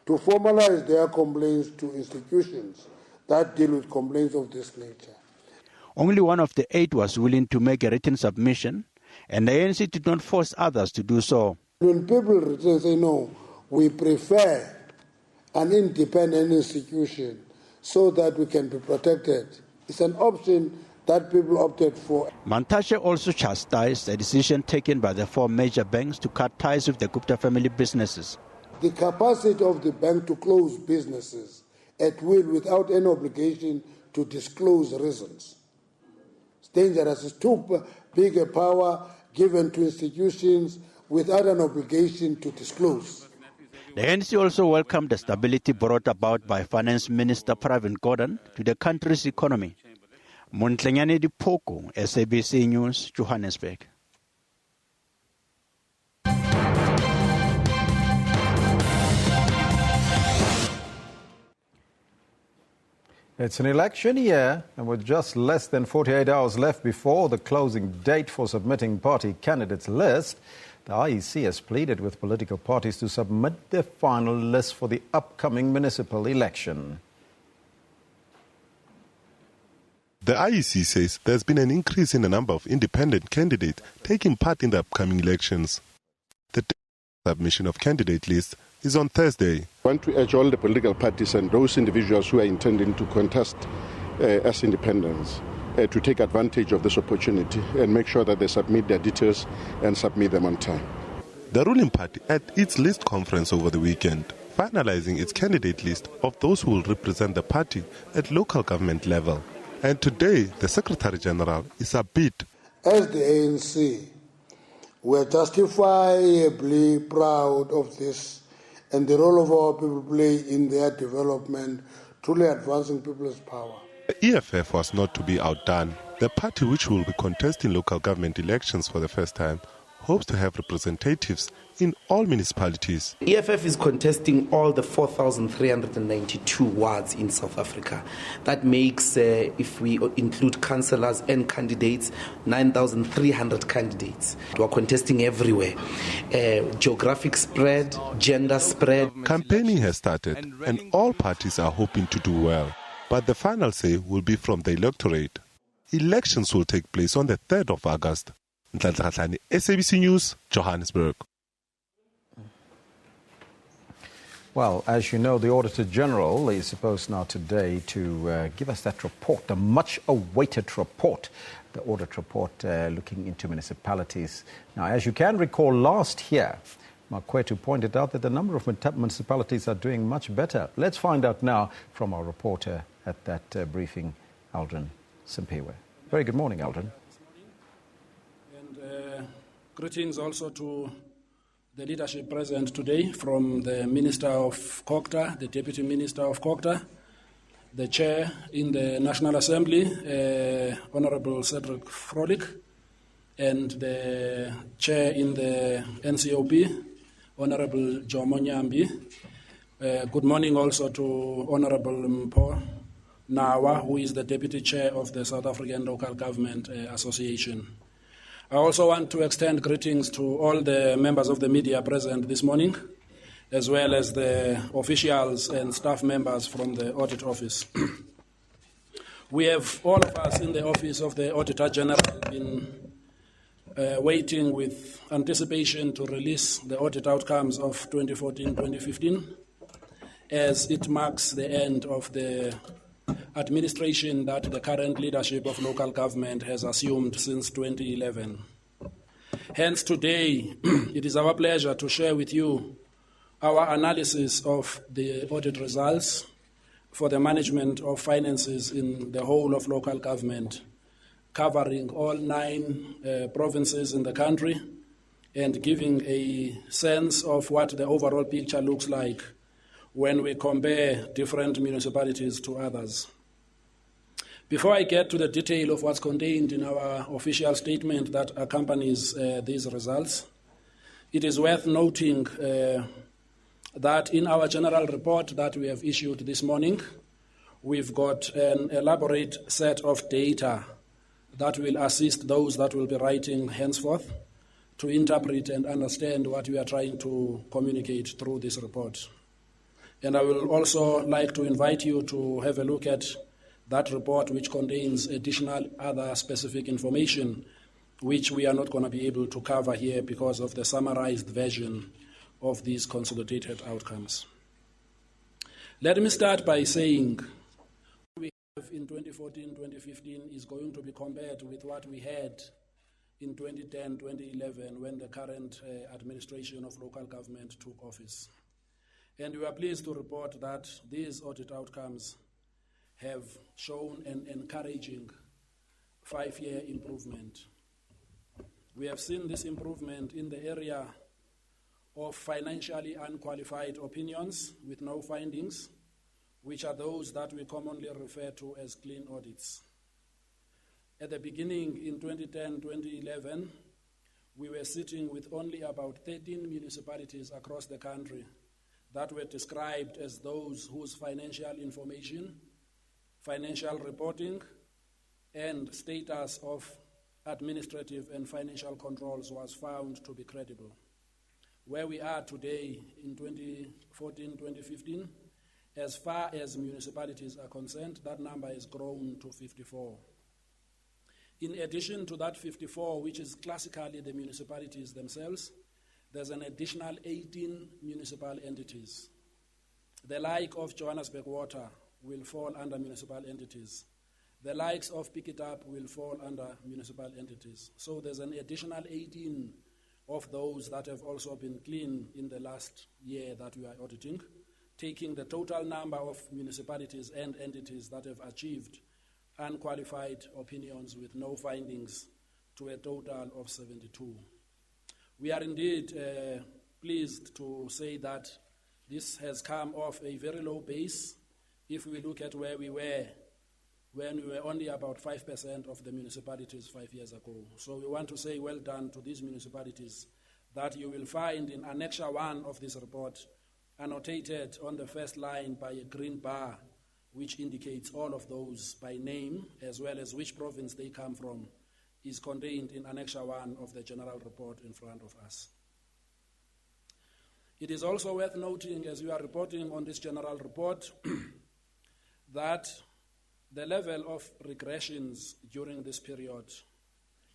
to formalize their complaints to institutions that deal with complaints of this nature.
Only one of the 8 was willing to make a written submission, and the ANC did not force others to do so.
When people say, no, we prefer an independent institution so that we can be protected, it's an option that people opted for.
Mantashe also chastised a decision taken by the 4 major banks to cut ties with the Gupta family businesses.
The capacity of the bank to close businesses at will without any obligation to disclose reasons. It's dangerous. It's too big a power given to institutions without an obligation to disclose.
The ANC also welcomed the stability brought about by Finance Minister Pravin Gordhan to the country's economy. Montlenyane Dipoko, SABC News, Johannesburg.
It's an election year, and with just less than 48 hours left before the closing date for submitting party candidates' list, the IEC has pleaded with political parties to submit their final list for the upcoming municipal election.
The IEC says there's been an increase in the number of independent candidates taking part in the upcoming elections. The submission of candidate lists is on Thursday.
I want to urge all the political parties and those individuals who are intending to contest as independents to take advantage of this opportunity and make sure that they submit their details and submit them on time.
The ruling party at its list conference over the weekend, finalizing its candidate list of those who will represent the party at local government level. And today, the Secretary General is a bit.
As the ANC, we are justifiably proud of this and the role of our people play in their development, truly advancing people's power.
The EFF was not to be outdone. The party, which will be contesting local government elections for the first time, hopes to have representatives in all municipalities.
EFF is contesting all the 4,392 wards in South Africa. That makes, if we include councillors and candidates, 9,300 candidates. We are contesting everywhere. Geographic spread, gender spread.
Campaigning has started and all parties are hoping to do well. But the final say will be from the electorate. Elections will take place on the 3rd of August. SABC News, Johannesburg.
Well, as you know, the Auditor General is supposed now today to give us that report, the much-awaited report, the audit report looking into municipalities. Now, as you can recall, last year, Makwetu pointed out that the number of municipalities are doing much better. Let's find out now from our reporter at that briefing, Aldrin Simpiwe. Very good morning, Aldrin.
Greetings also to the leadership present today from the Minister of Kokta, the Deputy Minister of Kokta, the Chair in the National Assembly, Honorable Cedric Frolik, and the Chair in the NCOP, Honorable Jomo Nyambi. Good morning also to Honorable Mpho Nawa, who is the Deputy Chair of the South African Local Government Association. I also want to extend greetings to all the members of the media present this morning, as well as the officials and staff members from the Audit Office. We have, all of us in the Office of the Auditor General, been waiting with anticipation to release the audit outcomes of 2014-2015, as it marks the end of the administration that the current leadership of local government has assumed since 2011. Hence, today, it is our pleasure to share with you our analysis of the audit results for the management of finances in the whole of local government, covering all 9 provinces in the country and giving a sense of what the overall picture looks like when we compare different municipalities to others. Before I get to the detail of what's contained in our official statement that accompanies these results, it is worth noting that in our general report that we have issued this morning, we've got an elaborate set of data that will assist those that will be writing henceforth to interpret and understand what we are trying to communicate through this report. And I will also like to invite you to have a look at that report, which contains additional other specific information which we are not going to be able to cover here because of the summarized version of these consolidated outcomes. Let me start by saying what we have in 2014-2015 is going to be compared with what we had in 2010-2011 when the current administration of local government took office. And we are pleased to report that these audit outcomes have shown an encouraging 5-year improvement. We have seen this improvement in the area of financially unqualified opinions with no findings, which are those that we commonly refer to as clean audits. At the beginning, in 2010-2011, we were sitting with only about 13 municipalities across the country that were described as those whose financial information, financial reporting, and status of administrative and financial controls was found to be credible. Where we are today in 2014-2015, as far as municipalities are concerned, that number has grown to 54. In addition to that 54, which is classically the municipalities themselves, there's an additional 18 municipal entities. The like of Johannesburg Water will fall under municipal entities. The likes of Pick It Up will fall under municipal entities. So there's an additional 18 of those that have also been clean in the last year that we are auditing, taking the total number of municipalities and entities that have achieved unqualified opinions with no findings to a total of 72. We are indeed pleased to say that this has come off a very low base if we look at where we were when we were only about 5% of the municipalities 5 years ago. So we want to say well done to these municipalities that you will find in Annexure 1 of this report, annotated on the first line by a green bar, which indicates all of those by name, as well as which province they come from, is contained in Annexure 1 of the general report in front of us. It is also worth noting, as we are reporting on this general report, that the level of regressions during this period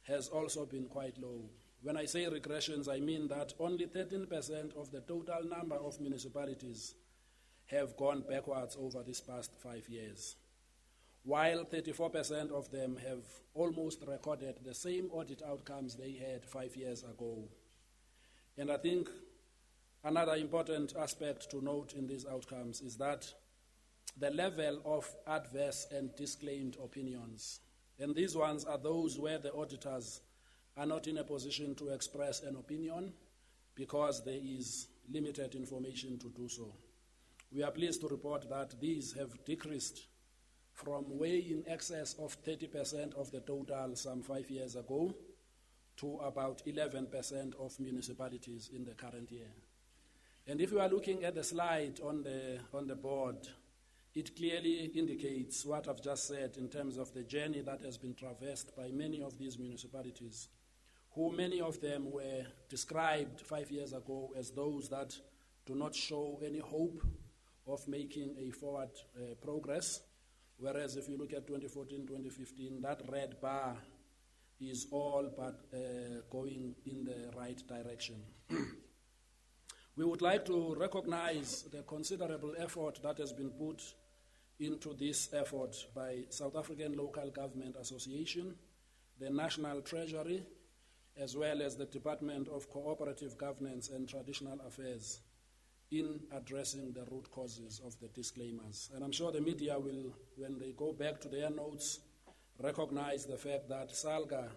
has also been quite low. When I say regressions, I mean that only 13% of the total number of municipalities have gone backwards over this past 5 years, while 34% of them have almost recorded the same audit outcomes they had 5 years ago. And I think another important aspect to note in these outcomes is that the level of adverse and disclaimed opinions, and these ones are those where the auditors are not in a position to express an opinion because there is limited information to do so. We are pleased to report that these have decreased from way in excess of 30% of the total some 5 years ago to about 11% of municipalities in the current year. And if you are looking at the slide on the board, it clearly indicates what I've just said in terms of the journey that has been traversed by many of these municipalities, who many of them were described 5 years ago as those that do not show any hope of making a forward progress, whereas if you look at 2014-2015, that red bar is all but going in the right direction. We would like to recognize the considerable effort that has been put into this effort by South African Local Government Association, the National Treasury, as well as the Department of Cooperative Governance and Traditional Affairs in addressing the root causes of the disclaimers. And I'm sure the media will, when they go back to their notes, recognize the fact that SALGA,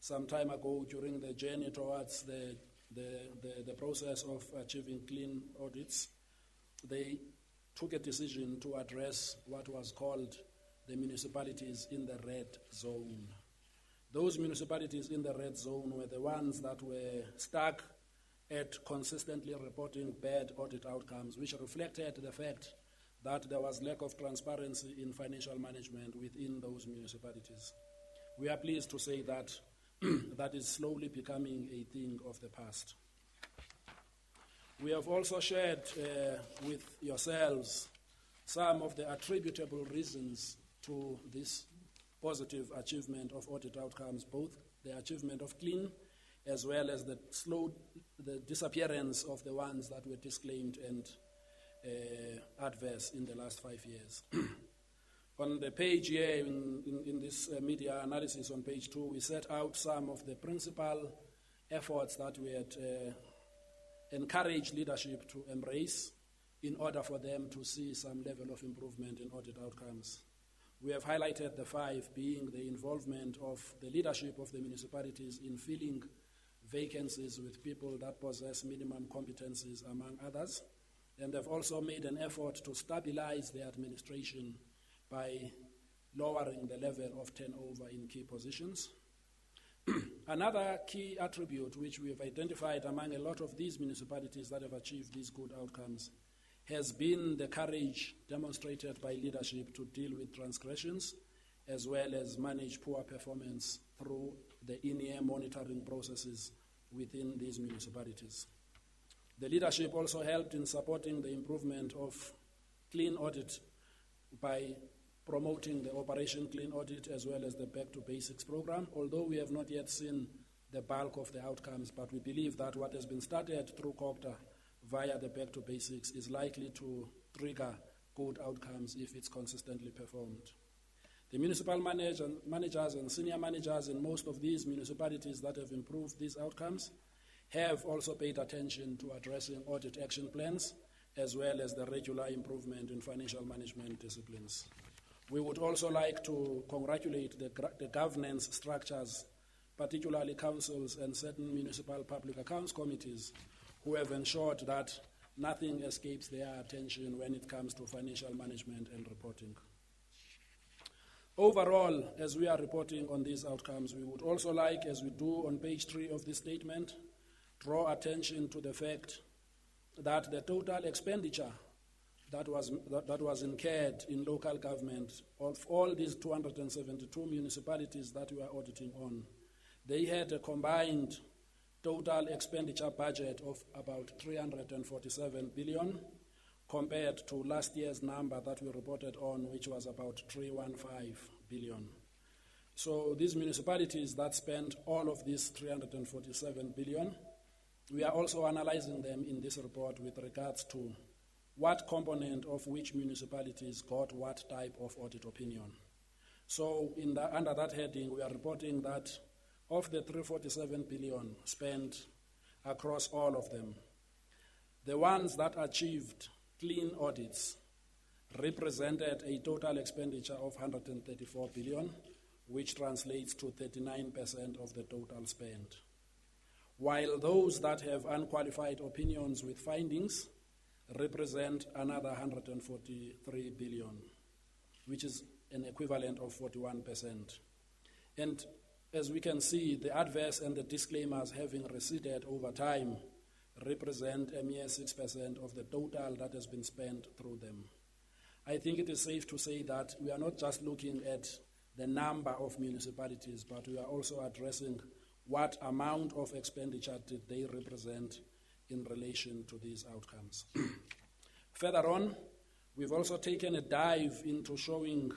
some time ago during the journey towards the process of achieving clean audits, they took a decision to address what was called the municipalities in the red zone. Those municipalities in the red zone were the ones that were stuck at consistently reporting bad audit outcomes, which reflected the fact that there was lack of transparency in financial management within those municipalities. We are pleased to say that that is slowly becoming a thing of the past. We have also shared with yourselves some of the attributable reasons to this positive achievement of audit outcomes, both the achievement of clean as well as the disappearance of the ones that were disclaimed and adverse in the last 5 years. On the page here, in this media analysis on page 2, we set out some of the principal efforts that we had encouraged leadership to embrace in order for them to see some level of improvement in audit outcomes. We have highlighted the 5, being the involvement of the leadership of the municipalities in filling vacancies with people that possess minimum competencies, among others, and have also made an effort to stabilize the administration by lowering the level of turnover in key positions. Another key attribute which we have identified among a lot of these municipalities that have achieved these good outcomes has been the courage demonstrated by leadership to deal with transgressions as well as manage poor performance through the in-year monitoring processes within these municipalities. The leadership also helped in supporting the improvement of clean audit by promoting the Operation Clean Audit as well as the Back to Basics program, although we have not yet seen the bulk of the outcomes, but we believe that what has been started through COGTA via the Back to Basics is likely to trigger good outcomes if it's consistently performed. The municipal managers and senior managers in most of these municipalities that have improved these outcomes have also paid attention to addressing audit action plans as well as the regular improvement in financial management disciplines. We would also like to congratulate the governance structures, particularly councils and certain municipal public accounts committees, who have ensured that nothing escapes their attention when it comes to financial management and reporting. Overall, as we are reporting on these outcomes, we would also like, as we do on page 3 of this statement, draw attention to the fact that the total expenditure that was incurred in local government of all these 272 municipalities that we are auditing on, they had a combined total expenditure budget of about 347 billion compared to last year's number that we reported on, which was about 315 billion. So these municipalities that spent all of this 347 billion, we are also analyzing them in this report with regards to what component of which municipalities got what type of audit opinion. So under that heading, we are reporting that of the 347 billion spent across all of them, the ones that achieved clean audits represented a total expenditure of 134 billion, which translates to 39% of the total spent. While those that have unqualified opinions with findings represent another 143 billion, which is an equivalent of 41%. And as we can see, the adverse and the disclaimers having receded over time represent a mere 6% of the total that has been spent through them. I think it is safe to say that we are not just looking at the number of municipalities, but we are also addressing what amount of expenditure did they represent in relation to these outcomes. Further on, we've also taken a dive into showing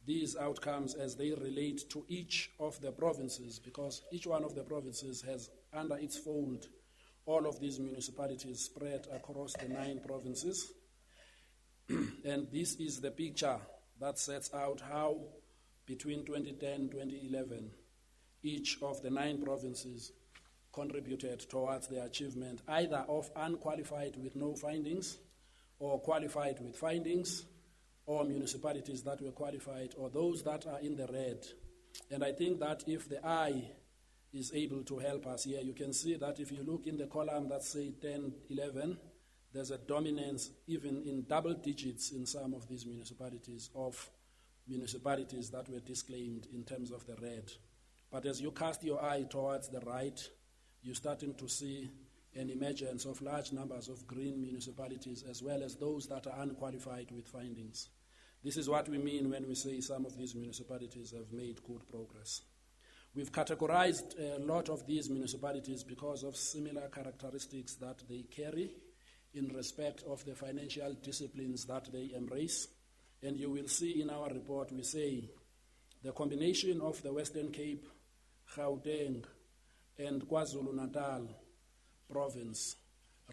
these outcomes as they relate to each of the provinces, because each one of the provinces has under its fold all of these municipalities spread across the 9 provinces. And this is the picture that sets out how between 2010 and 2011, each of the 9 provinces contributed towards the achievement either of unqualified with no findings, or qualified with findings, or municipalities that were qualified, or those that are in the red. And I think that if the eye is able to help us here, you can see that if you look in the column that say 10, 11, there's a dominance even in double digits in some of these municipalities of municipalities that were disclaimed in terms of the red. But as you cast your eye towards the right, you're starting to see an emergence of large numbers of green municipalities as well as those that are unqualified with findings. This is what we mean when we say some of these municipalities have made good progress. We've categorized a lot of these municipalities because of similar characteristics that they carry in respect of the financial disciplines that they embrace. And you will see in our report, we say the combination of the Western Cape, Gauteng, and KwaZulu-Natal province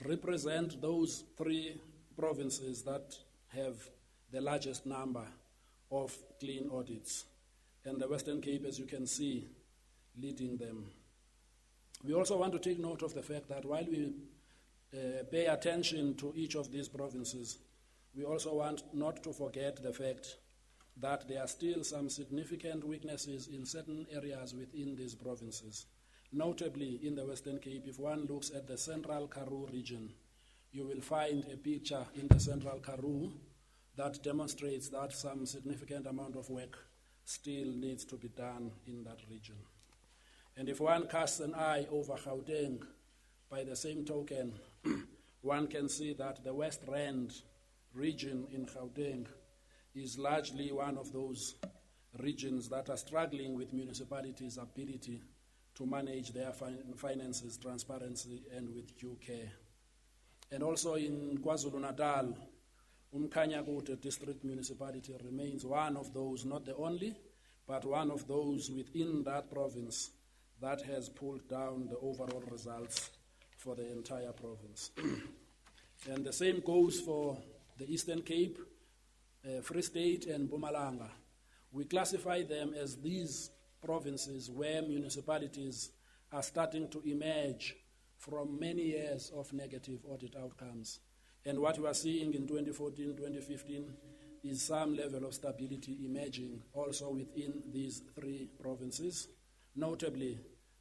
represent those 3 provinces that have the largest number of clean audits. And the Western Cape, as you can see, leading them. We also want to take note of the fact that while we pay attention to each of these provinces, we also want not to forget the fact that there are still some significant weaknesses in certain areas within these provinces. Notably, in the Western Cape, if one looks at the Central Karoo region, you will find a picture in the Central Karoo that demonstrates that some significant amount of work still needs to be done in that region. And if one casts an eye over Gauteng, by the same token, one can see that the West Rand region in Gauteng is largely one of those regions that are struggling with municipalities' ability to manage their finances, transparency, and with due care. And also in KwaZulu-Natal, Umkhanyakude district municipality remains one of those, not the only, but one of those within that province that has pulled down the overall results for the entire province. And the same goes for the Eastern Cape, Free State, and Mpumalanga. We classify them as these provinces where municipalities are starting to emerge from many years of negative audit outcomes. And what we are seeing in 2014, 2015 is some level of stability emerging also within these 3 provinces. Notably,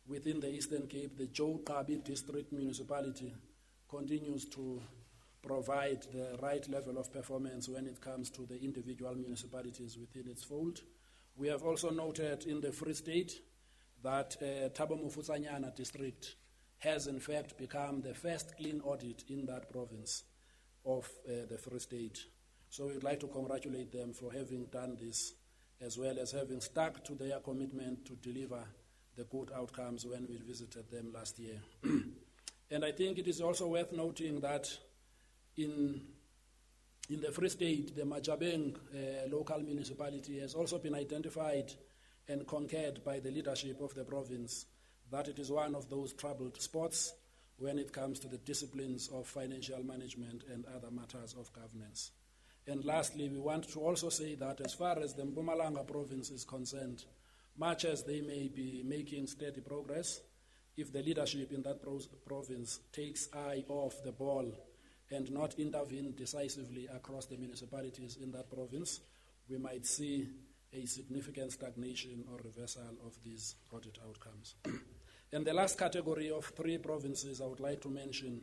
within the Eastern Cape, the Joe Kabi district municipality continues to provide the right level of performance when it comes to the individual municipalities within its fold. We have also noted in the Free State that Thabo Mofutsanyana district has in fact become the first clean audit in that province of the Free State. So we'd like to congratulate them for having done this, as well as having stuck to their commitment to deliver the good outcomes when we visited them last year. And I think it is also worth noting that in the Free State, the Majabeng local municipality has also been identified and concurred by the leadership of the province that it is one of those troubled spots when it comes to the disciplines of financial management and other matters of governance. And lastly, we want to also say that as far as the Mpumalanga province is concerned, much as they may be making steady progress, if the leadership in that province takes eye off the ball and not intervene decisively across the municipalities in that province, we might see a significant stagnation or reversal of these audit outcomes. And the last category of 3 provinces I would like to mention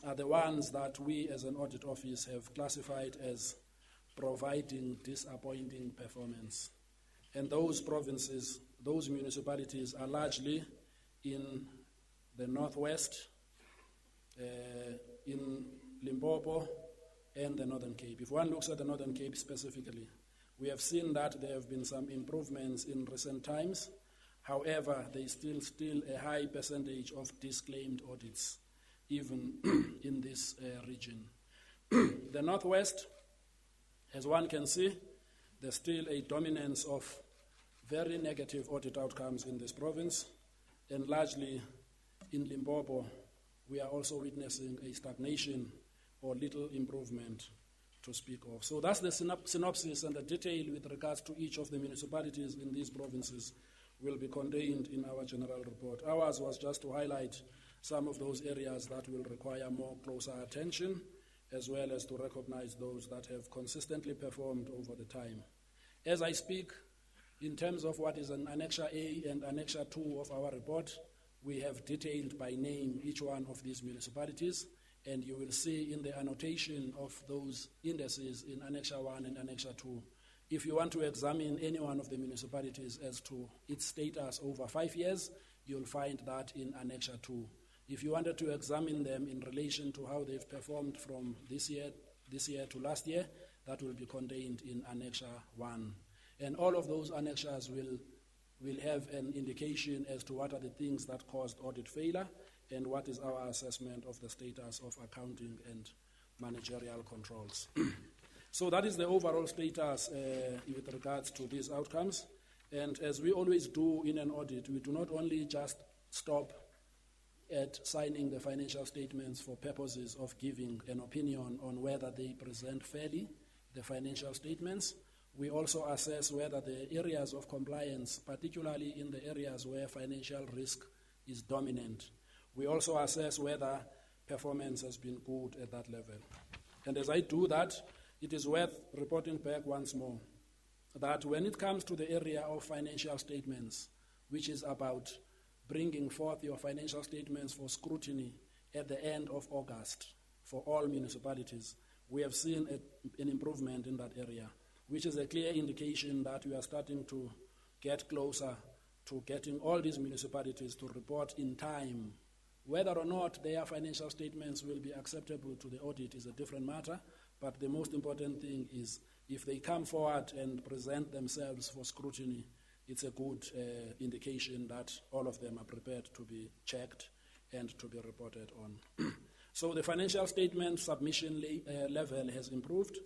are the ones that we as an audit office have classified as providing disappointing performance. And those provinces, those municipalities are largely in the Northwest, in Limpopo, and the Northern Cape. If one looks at the Northern Cape specifically, we have seen that there have been some improvements in recent times. However, there is still a high percentage of disclaimed audits, even in this region. The Northwest, as one can see, there's still a dominance of very negative audit outcomes in this province, and largely in Limpopo, we are also witnessing a stagnation or little improvement to speak of. So that's the synopsis and the detail with regards to each of the municipalities in these provinces. will be contained in our general report. Ours was just to highlight some of those areas that will require more closer attention, as well as to recognize those that have consistently performed over the time. As I speak, in terms of what is an Annexure A and Annexure 2 of our report, we have detailed by name each one of these municipalities, and you will see in the annotation of those indices in Annexure 1 and Annexure 2. If you want to examine any one of the municipalities as to its status over 5 years, you'll find that in Annexure 2. If you wanted to examine them in relation to how they've performed from this year to last year, that will be contained in Annexure 1. And all of those annexures will have an indication as to what are the things that caused audit failure and what is our assessment of the status of accounting and managerial controls. So that is the overall status with regards to these outcomes. And as we always do in an audit, we do not only just stop at signing the financial statements for purposes of giving an opinion on whether they present fairly the financial statements. We also assess whether the areas of compliance, particularly in the areas where financial risk is dominant, we also assess whether performance has been good at that level. And as I do that, it is worth reporting back once more that when it comes to the area of financial statements, which is about bringing forth your financial statements for scrutiny at the end of August for all municipalities, we have seen an improvement in that area, which is a clear indication that we are starting to get closer to getting all these municipalities to report in time. Whether or not their financial statements will be acceptable to the audit is a different matter, but the most important thing is if they come forward and present themselves for scrutiny, it's a good indication that all of them are prepared to be checked and to be reported on. So the financial statement submission level has improved,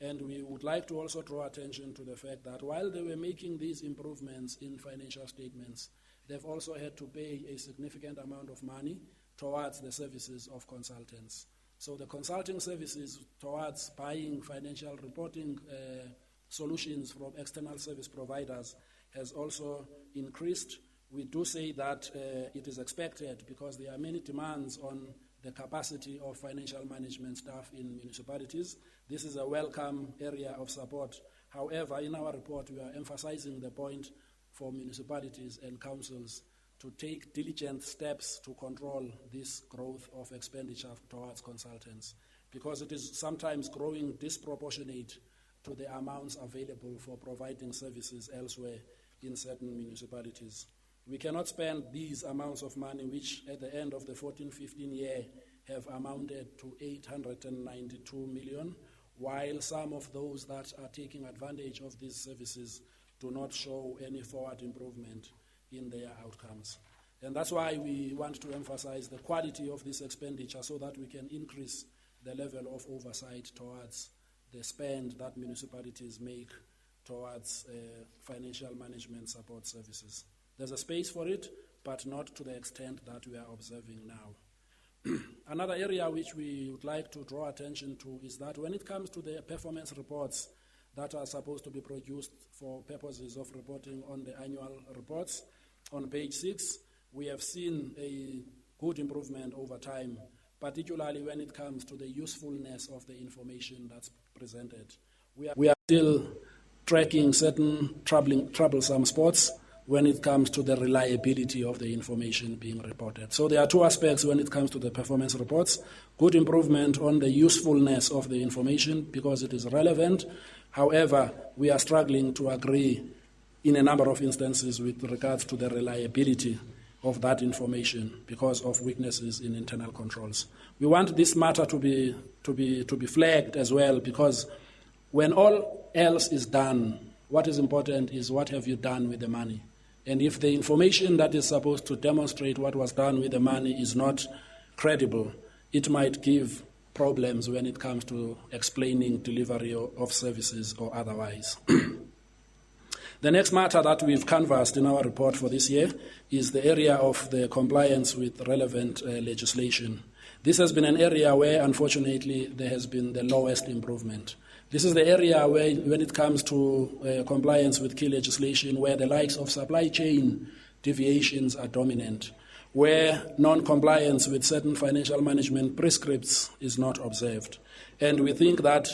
and we would like to also draw attention to the fact that while they were making these improvements in financial statements, they've also had to pay a significant amount of money towards the services of consultants. So the consulting services towards buying financial reporting solutions from external service providers has also increased. We do say that it is expected because there are many demands on the capacity of financial management staff in municipalities. This is a welcome area of support. However, in our report, we are emphasizing the point for municipalities and councils to take diligent steps to control this growth of expenditure towards consultants, because it is sometimes growing disproportionate to the amounts available for providing services elsewhere in certain municipalities. We cannot spend these amounts of money, which at the end of the 14-15 year have amounted to 892 million, while some of those that are taking advantage of these services do not show any forward improvement in their outcomes. And that's why we want to emphasize the quality of this expenditure so that we can increase the level of oversight towards the spend that municipalities make towards financial management support services. There's a space for it, but not to the extent that we are observing now. Another area which we would like to draw attention to is that when it comes to the performance reports that are supposed to be produced for purposes of reporting on the annual reports, on page 6, we have seen a good improvement over time, particularly when it comes to the usefulness of the information that's presented. We are still tracking certain troublesome spots when it comes to the reliability of the information being reported. So there are two aspects when it comes to the performance reports: good improvement on the usefulness of the information because it is relevant. However, we are struggling to agree in a number of instances with regards to the reliability of that information because of weaknesses in internal controls. We want this matter to be flagged as well, because when all else is done, what is important is what have you done with the money. And if the information that is supposed to demonstrate what was done with the money is not credible, it might give problems when it comes to explaining delivery of services or otherwise. The next matter that we've canvassed in our report for this year is the area of the compliance with relevant legislation. This has been an area where, unfortunately, there has been the lowest improvement. This is the area where, when it comes to compliance with key legislation, where the likes of supply chain deviations are dominant, where non-compliance with certain financial management prescripts is not observed. And we think that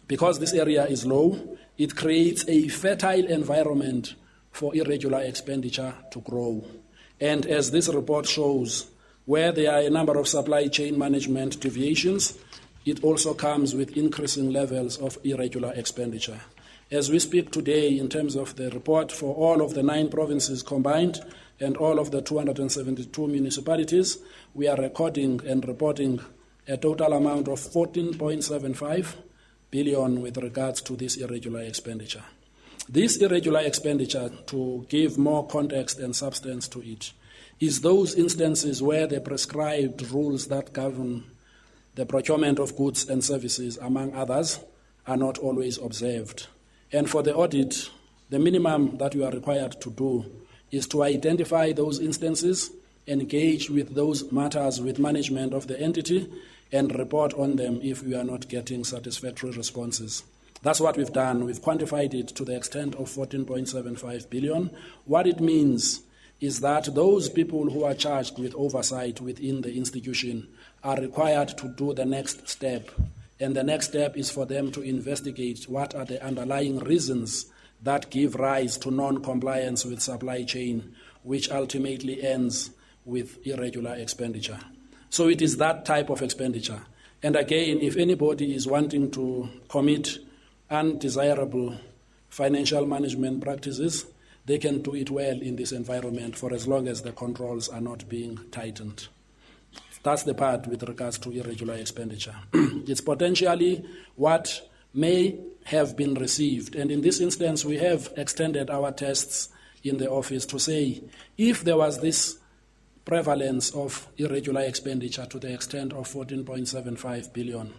because this area is low, it creates a fertile environment for irregular expenditure to grow. And as this report shows, where there are a number of supply chain management deviations, it also comes with increasing levels of irregular expenditure. As we speak today, in terms of the report for all of the 9 provinces combined and all of the 272 municipalities, we are recording and reporting a total amount of 14.75 billion with regards to this irregular expenditure. This irregular expenditure, to give more context and substance to it, is those instances where the prescribed rules that govern the procurement of goods and services, among others, are not always observed. And for the audit, the minimum that you are required to do is to identify those instances, engage with those matters with management of the entity, and report on them if we are not getting satisfactory responses. That's what we've done. We've quantified it to the extent of 14.75 billion. What it means is that those people who are charged with oversight within the institution are required to do the next step. And the next step is for them to investigate what are the underlying reasons that give rise to non-compliance with supply chain, which ultimately ends with irregular expenditure. So it is that type of expenditure. And again, if anybody is wanting to commit undesirable financial management practices, they can do it well in this environment for as long as the controls are not being tightened. That's the part with regards to irregular expenditure. It's potentially what may have been received. And in this instance, we have extended our tests in the office to say, if there was this prevalence of irregular expenditure to the extent of 14.75 billion,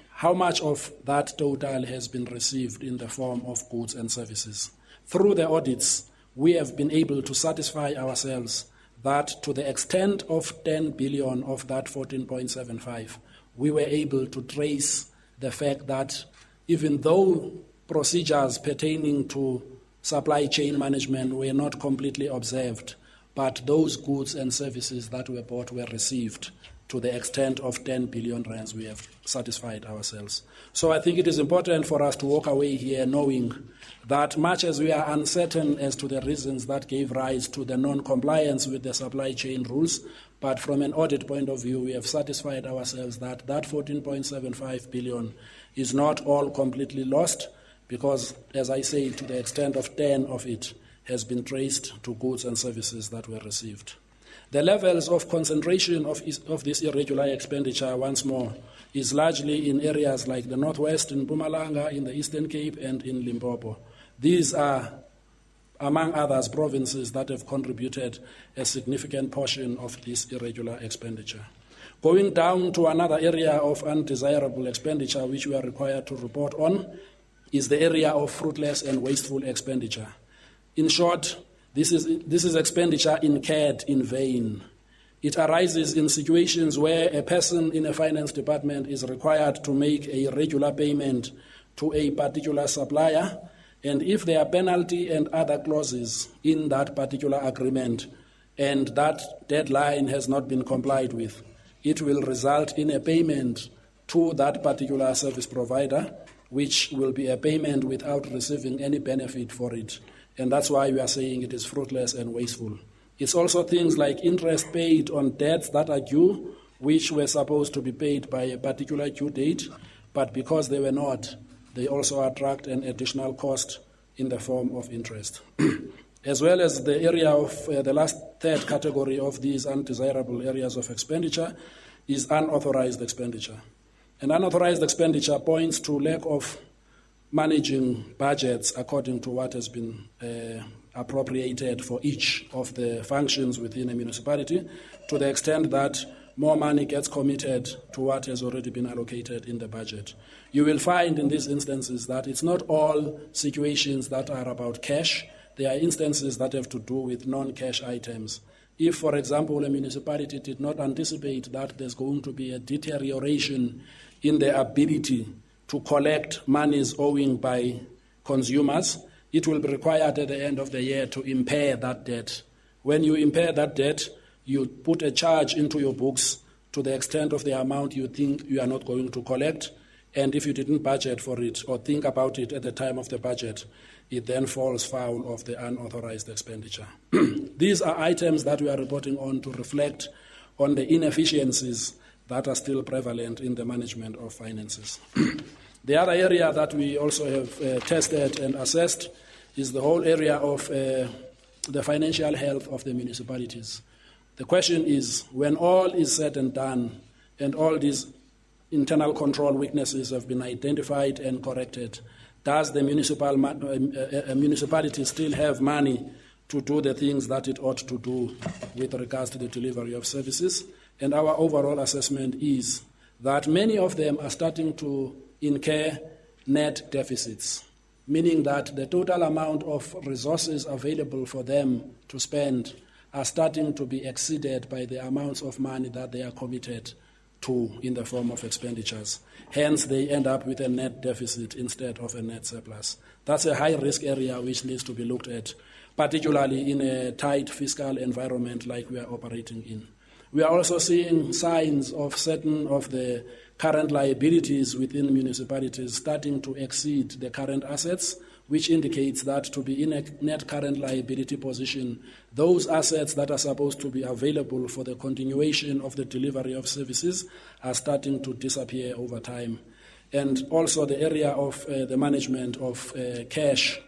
how much of that total has been received in the form of goods and services? Through the audits, we have been able to satisfy ourselves that to the extent of 10 billion of that 14.75, we were able to trace the fact that even though procedures pertaining to supply chain management were not completely observed, but those goods and services that were bought were received to the extent of 10 billion rands, we have satisfied ourselves. So I think it is important for us to walk away here knowing that much as we are uncertain as to the reasons that gave rise to the non-compliance with the supply chain rules, but from an audit point of view, we have satisfied ourselves that that 14.75 billion is not all completely lost, because, as I say, to the extent of 10 of it has been traced to goods and services that were received. The levels of concentration of this irregular expenditure, once more, is largely in areas like the Northwest, in Mpumalanga, in the Eastern Cape, and in Limpopo. These are, among others, provinces that have contributed a significant portion of this irregular expenditure. Going down to another area of undesirable expenditure, which we are required to report on, is the area of fruitless and wasteful expenditure. In short, this is expenditure incurred in vain. It arises in situations where a person in a finance department is required to make a regular payment to a particular supplier, and if there are penalty and other clauses in that particular agreement, and that deadline has not been complied with, it will result in a payment to that particular service provider, which will be a payment without receiving any benefit for it. And that's why we are saying it is fruitless and wasteful. It's also things like interest paid on debts that are due, which were supposed to be paid by a particular due date, but because they were not, they also attract an additional cost in the form of interest. As well as the area of the third category of these undesirable areas of expenditure is unauthorized expenditure. And unauthorized expenditure points to lack of managing budgets according to what has been appropriated for each of the functions within a municipality, to the extent that more money gets committed to what has already been allocated in the budget. You will find in these instances that it's not all situations that are about cash. There are instances that have to do with non-cash items. If, for example, a municipality did not anticipate that there's going to be a deterioration in their ability to collect monies owing by consumers, it will be required at the end of the year to impair that debt. When you impair that debt, you put a charge into your books to the extent of the amount you think you are not going to collect, and if you didn't budget for it or think about it at the time of the budget, it then falls foul of the unauthorized expenditure. These are items that we are reporting on to reflect on the inefficiencies that are still prevalent in the management of finances. The other area that we also have tested and assessed is the whole area of the financial health of the municipalities. The question is, when all is said and done, and all these internal control weaknesses have been identified and corrected, does the municipality still have money to do the things that it ought to do with regards to the delivery of services? And our overall assessment is that many of them are starting to incur net deficits, meaning that the total amount of resources available for them to spend are starting to be exceeded by the amounts of money that they are committed to in the form of expenditures. Hence, they end up with a net deficit instead of a net surplus. That's a high-risk area which needs to be looked at, particularly in a tight fiscal environment like we are operating in. We are also seeing signs of certain of the current liabilities within municipalities starting to exceed the current assets, which indicates that to be in a net current liability position, those assets that are supposed to be available for the continuation of the delivery of services are starting to disappear over time. And also the area of the management of cash.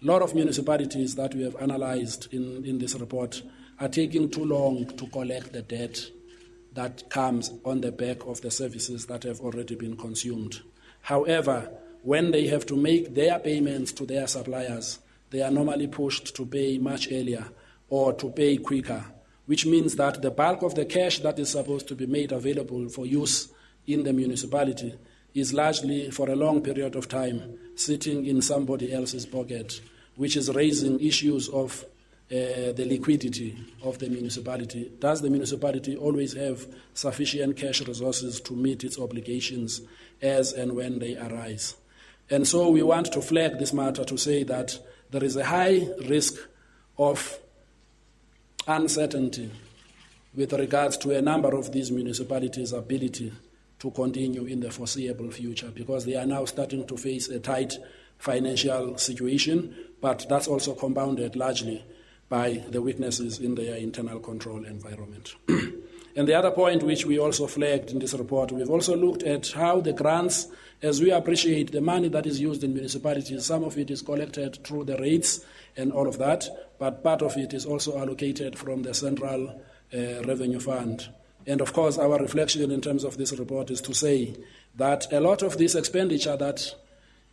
A lot of municipalities that we have analyzed in this report are taking too long to collect the debt that comes on the back of the services that have already been consumed. However, when they have to make their payments to their suppliers, they are normally pushed to pay much earlier or to pay quicker, which means that the bulk of the cash that is supposed to be made available for use in the municipality is largely, for a long period of time, sitting in somebody else's pocket, which is raising issues of the liquidity of the municipality. Does the municipality always have sufficient cash resources to meet its obligations as and when they arise? And so we want to flag this matter to say that there is a high risk of uncertainty with regards to a number of these municipalities' ability to continue in the foreseeable future, because they are now starting to face a tight financial situation, but that's also compounded largely by the weaknesses in their internal control environment. And the other point which we also flagged in this report, we've also looked at how the grants, as we appreciate the money that is used in municipalities, some of it is collected through the rates and all of that, but part of it is also allocated from the Central Revenue Fund. And of course, our reflection in terms of this report is to say that a lot of this expenditure that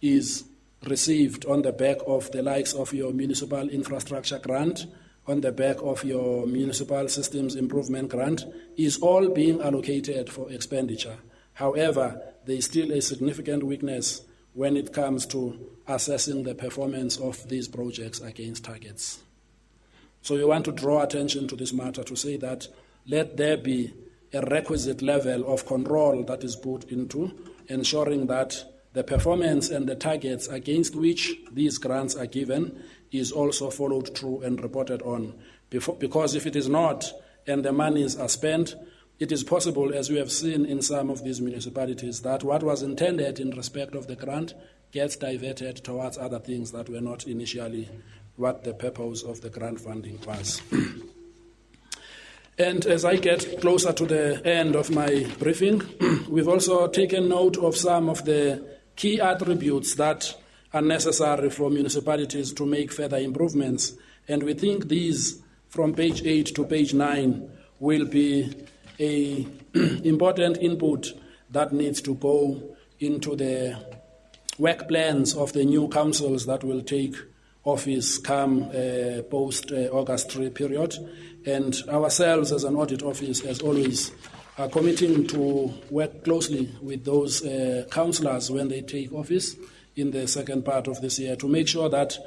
is received on the back of the likes of your municipal infrastructure grant, on the back of your municipal systems improvement grant, is all being allocated for expenditure. However, there is still a significant weakness when it comes to assessing the performance of these projects against targets. So we want to draw attention to this matter to say that let there be a requisite level of control that is put into ensuring that the performance and the targets against which these grants are given is also followed through and reported on. Because if it is not, and the monies are spent, it is possible, as we have seen in some of these municipalities, that what was intended in respect of the grant gets diverted towards other things that were not initially what the purpose of the grant funding was. And as I get closer to the end of my briefing, we've also taken note of some of the key attributes that are necessary for municipalities to make further improvements. And we think these, from page 8 to page 9, will be an important input that needs to go into the work plans of the new councils that will take office come post-August 3 period. And ourselves as an audit office, as always, are committing to work closely with those councillors when they take office in the second part of this year to make sure that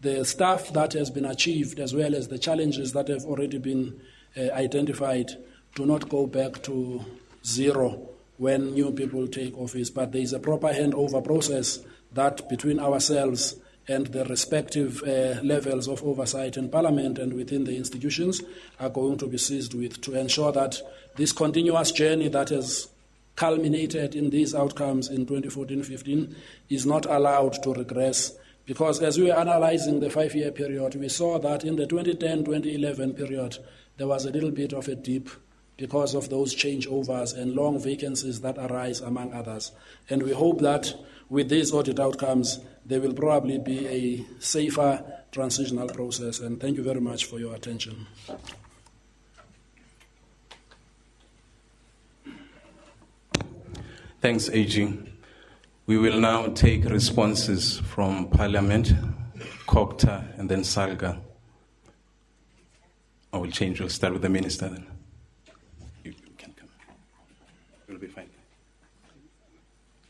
the stuff that has been achieved, as well as the challenges that have already been identified, do not go back to zero when new people take office, but there is a proper handover process that between ourselves and the respective levels of oversight in Parliament and within the institutions are going to be seized with to ensure that this continuous journey that has culminated in these outcomes in 2014-15 is not allowed to regress. Because as we were analyzing the 5-year period, we saw that in the 2010-2011 period, there was a little bit of a dip because of those changeovers and long vacancies that arise, among others. And we hope that with these audit outcomes, there will probably be a safer transitional process. And thank you very much for your attention.
Thanks, AG. We will now take responses from Parliament, COGTA, and then SALGA. I will change. We'll start with the Minister then. You can come. You'll be fine.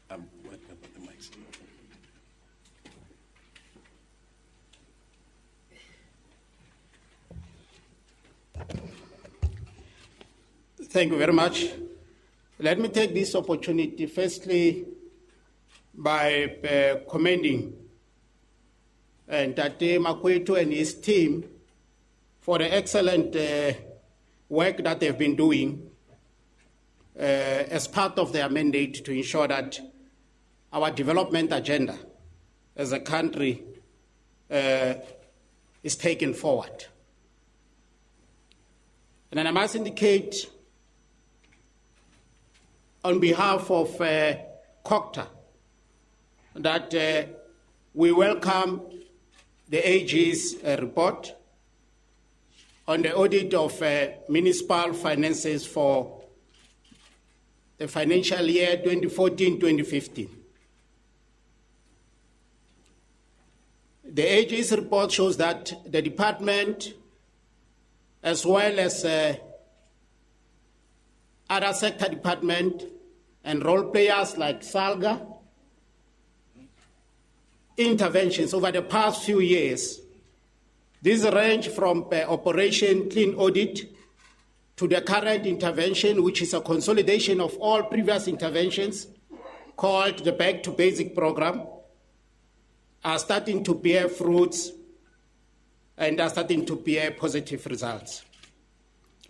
What about the mics?
Thank you very much. Let me take this opportunity, firstly, by commending Tate Makwetu and his team for the excellent work that they've been doing as part of their mandate to ensure that our development agenda as a country is taken forward. And I must indicate on behalf of COGTA that we welcome the AG's report on the audit of municipal finances for the financial year 2014-2015. The AG's report shows that the department, as well as other sector department and role players like SALGA, interventions over the past few years. These range from Operation Clean Audit to the current intervention, which is a consolidation of all previous interventions called the Back to Basic program, are starting to bear fruits and are starting to bear positive results.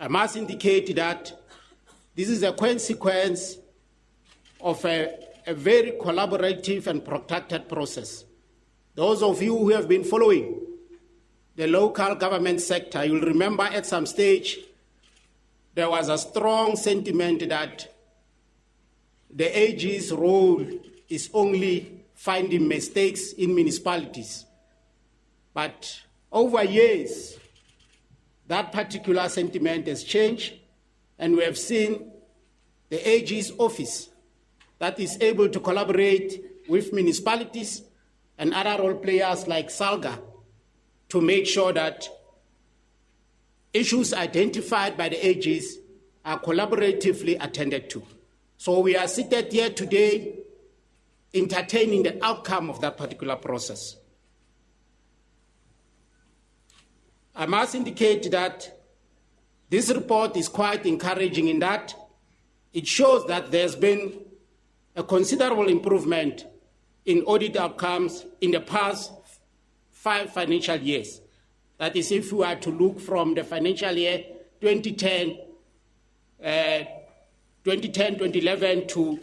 I must indicate that this is a consequence of a very collaborative and protracted process. Those of you who have been following the local government sector, you'll remember at some stage there was a strong sentiment that the AG's role is only finding mistakes in municipalities. But over years, that particular sentiment has changed, and we have seen the AG's office that is able to collaborate with municipalities and other role players like SALGA to make sure that issues identified by the AGs are collaboratively attended to. So we are seated here today entertaining the outcome of that particular process. I must indicate that this report is quite encouraging in that it shows that there's been a considerable improvement in audit outcomes in the past 5 financial years. That is, if we are to look from the financial year 2010, 2011 to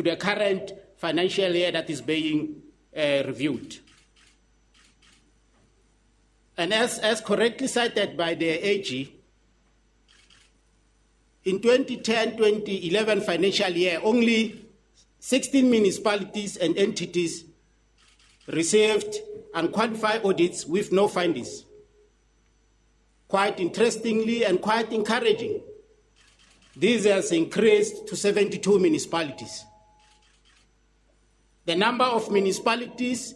the current financial year that is being reviewed. And as correctly cited by the AG, in 2010-2011 financial year, only 16 municipalities and entities received unqualified audits with no findings. Quite interestingly and quite encouraging, this has increased to 72 municipalities. The number of municipalities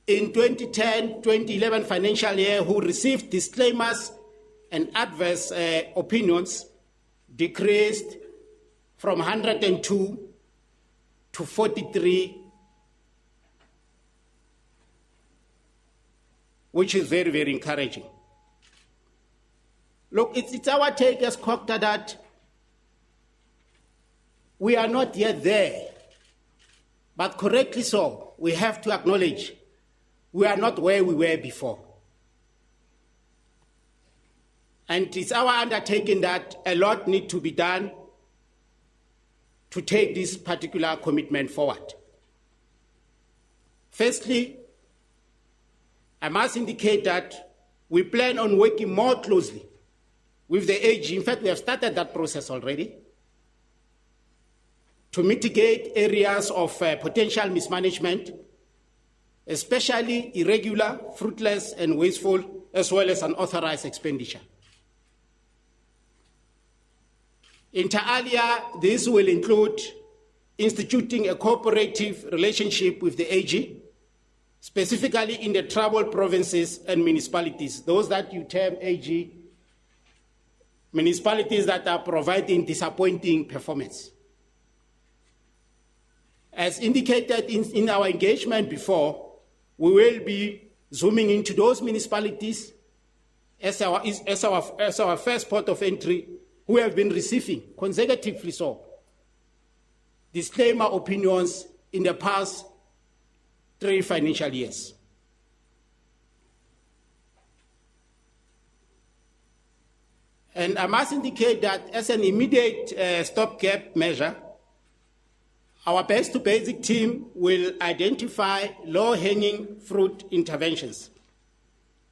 in 2010-2011 financial year who received disclaimers and adverse opinions decreased from 102 to 43, which is very, very encouraging. Look, it's our take as COGTA that we are not yet there, but correctly so, we have to acknowledge we are not where we were before. And it's our undertaking that a lot needs to be done to take this particular commitment forward. Firstly, I must indicate that we plan on working more closely with the AG. In fact, we have started that process already to mitigate areas of potential mismanagement, especially irregular, fruitless, and wasteful, as well as unauthorized expenditure. Inter alia, this will include instituting a cooperative relationship with the AG, specifically in the troubled provinces and municipalities, those that you term AG, municipalities that are providing disappointing performance. As indicated in our engagement before, we will be zooming into those municipalities as our first port of entry, who have been receiving, consecutively so, disclaimer opinions in the past 3 financial years. And I must indicate that as an immediate stopgap measure, our best to basic team will identify low-hanging fruit interventions,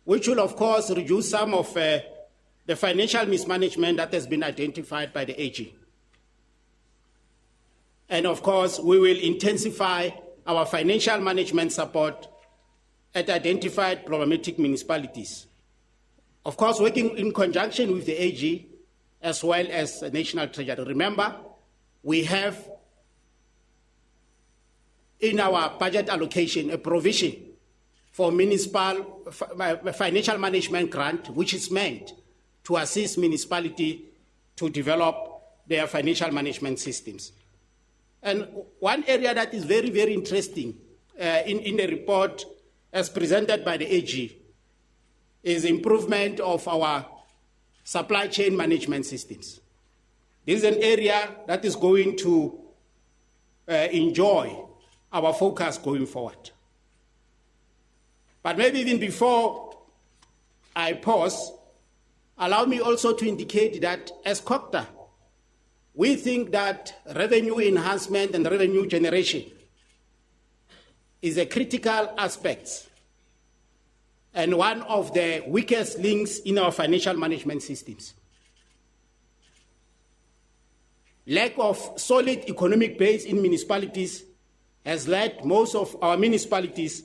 which will, of course, reduce some of the financial mismanagement that has been identified by the AG. And, of course, we will intensify our financial management support at identified problematic municipalities. Of course, working in conjunction with the AG as well as the National Treasury. Remember, we have in our budget allocation a provision for municipal financial management grant, which is meant to assist municipality to develop their financial management systems. And one area that is very, very interesting in the report as presented by the AG is improvement of our supply chain management systems. This is an area that is going to enjoy our focus going forward. But maybe even before I pause, allow me also to indicate that as COCTA, we think that revenue enhancement and revenue generation is a critical aspect and one of the weakest links in our financial management systems. Lack of solid economic base in municipalities has led most of our municipalities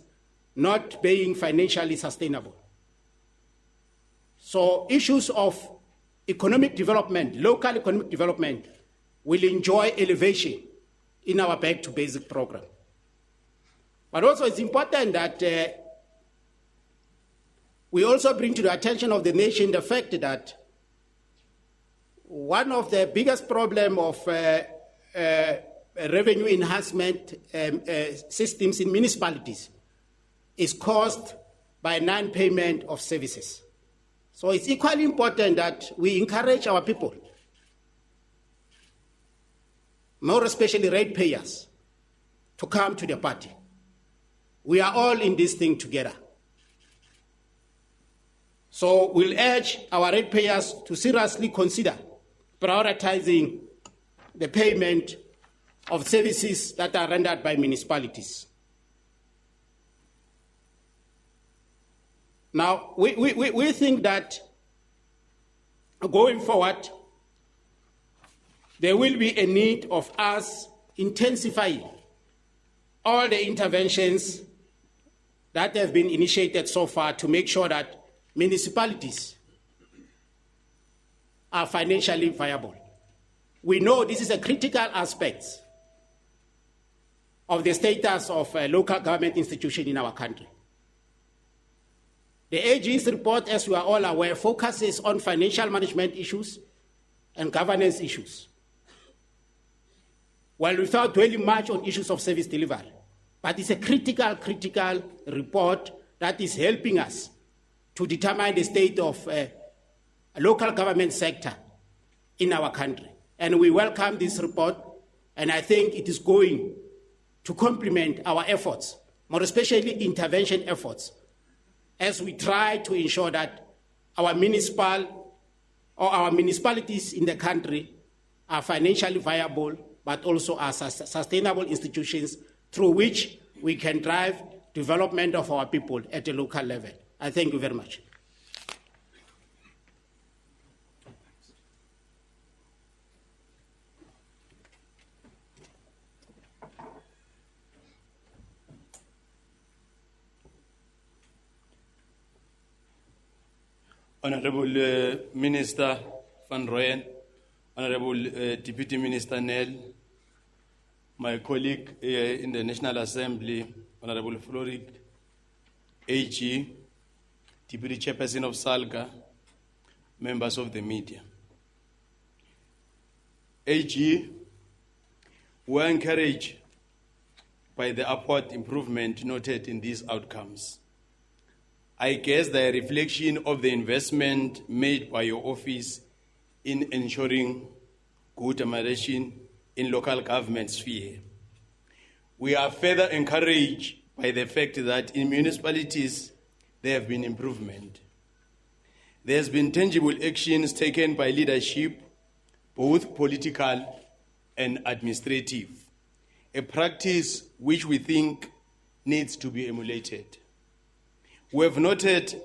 not being financially sustainable. So issues of economic development, local economic development, will enjoy elevation in our Back to Basic program. But also it's important that we also bring to the attention of the nation the fact that one of the biggest problems of revenue enhancement systems in municipalities is caused by non-payment of services. So it's equally important that we encourage our people, more especially ratepayers, to come to the party. We are all in this thing together. So we'll urge our ratepayers to seriously consider prioritizing the payment of services that are rendered by municipalities. Now, we think that going forward, there will be a need of us intensifying all the interventions that have been initiated so far to make sure that municipalities are financially viable. We know this is a critical aspect of the status of a local government institution in our country. The AG's report, as we are all aware, focuses on financial management issues and governance issues, well, without dwelling much on issues of service delivery. But it's a critical report that is helping us to determine the state of a local government sector in our country. And we welcome this report And I think it is going to complement our efforts, more especially intervention efforts, as we try to ensure that our municipalities in the country are financially viable, but also are sustainable institutions through which we can drive development of our people at a local level. I thank you very much.
Honorable Minister Van Rooyen, Honorable Deputy Minister Nel, my colleague in the National Assembly, Honorable Florid, AG, Deputy Chairperson of SALGA, members of the media. AG, we are encouraged by the upward improvement noted in these outcomes. I guess they are a reflection of the investment made by your office in ensuring good administration in local government sphere. We are further encouraged by the fact that in municipalities there have been improvement. There has been tangible actions taken by leadership, both political and administrative, a practice which we think needs to be emulated. We have noted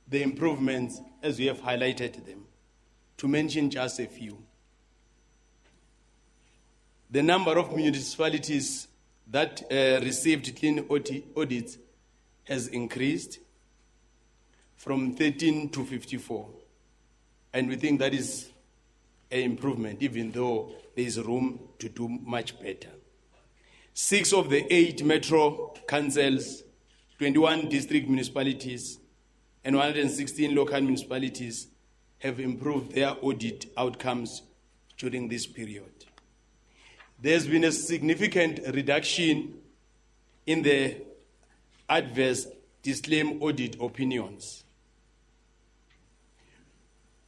the improvements as we have highlighted them. To mention just a few, the number of municipalities that received clean audits has increased from 13 to 54. And we think that is an improvement, even though there is room to do much better. 6 of the 8 metro councils, 21 district municipalities, and 116 local municipalities have improved their audit outcomes during this period. There's been a significant reduction in the adverse disclaim audit opinions.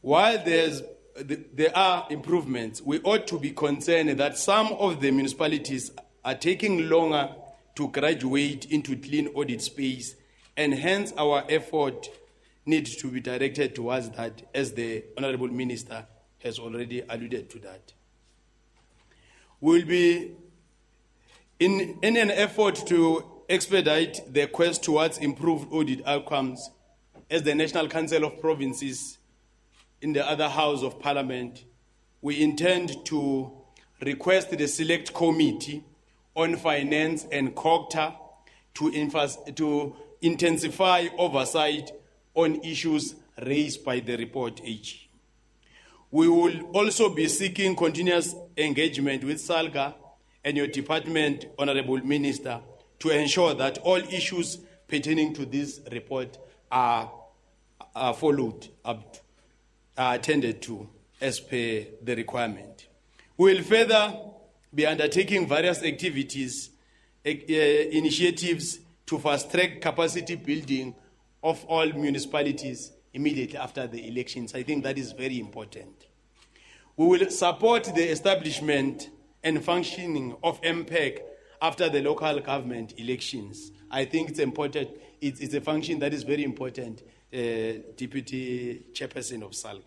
While there are improvements, we ought to be concerned that some of the municipalities are taking longer to graduate into clean audit space, and hence our effort needs to be directed towards that, as the Honorable Minister has already alluded to that. We'll be in an effort to expedite the quest towards improved audit outcomes, as the National Council of Provinces in the other House of Parliament, we intend to request the Select Committee on Finance and COGTA to intensify oversight on issues raised by the report AG. We will also be seeking continuous engagement with SALGA and your department, Honorable Minister, to ensure that all issues pertaining to this report are followed up, are attended to as per the requirement. We will further be undertaking various activities, initiatives to fast-track capacity building of all municipalities immediately after the elections. I think that is very important. We will support the establishment and functioning of MPEG after the local government elections. I think it's important. It's a function that is very important, Deputy Chairperson of SALGA.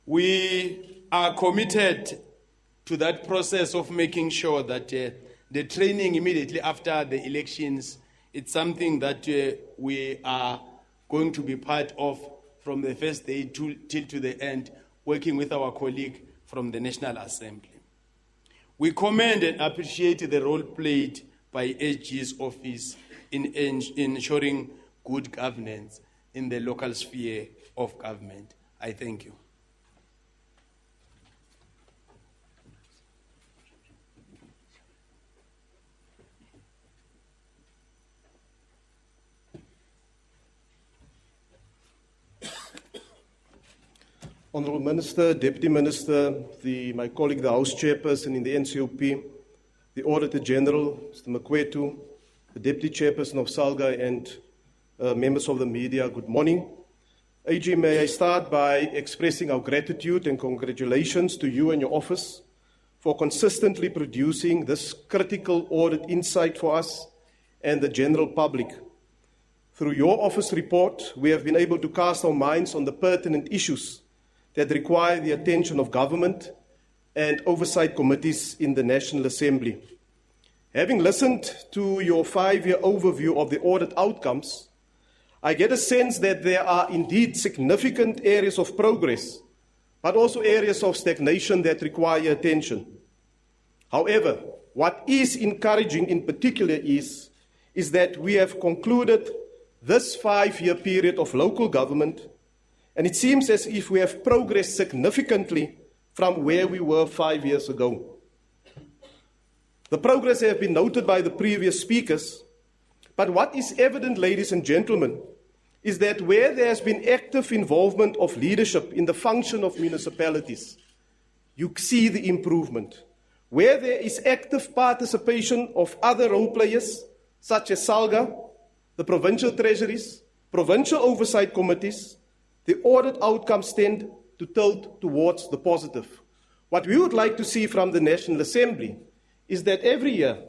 We are committed to that process of making sure that the training immediately after the elections, it's something that we are going to be part of from the first day till to the end, working with our colleague from the National Assembly. We commend and appreciate the role played by AG's office in ensuring good governance in the local sphere of government. I thank you.
Honourable Minister, Deputy Minister, my colleague, the House Chairperson in the NCOP, the Auditor General, Mr. Makwetu, the Deputy Chairperson of SALGA, and members of the media, good morning. AG, may I start by expressing our gratitude and congratulations to you and your office for for consistently producing this critical audit insight for us and the general public. Through your office report, we have been able to cast our minds on the pertinent issues that require the attention of government and oversight committees in the National Assembly. Having listened to your 5-year overview of the audit outcomes, I get a sense that there are indeed significant areas of progress, but also areas of stagnation that require attention. However, what is encouraging in particular is that we have concluded this 5-year period of local government, and it seems as if we have progressed significantly from where we were 5 years ago. The progress has been noted by the previous speakers, but what is evident, ladies and gentlemen, is that where there has been active involvement of leadership in the function of municipalities, you see the improvement. Where there is active participation of other role players, such as SALGA, the provincial treasuries, provincial oversight committees, the audit outcomes tend to tilt towards the positive. What we would like to see from the National Assembly is that every year,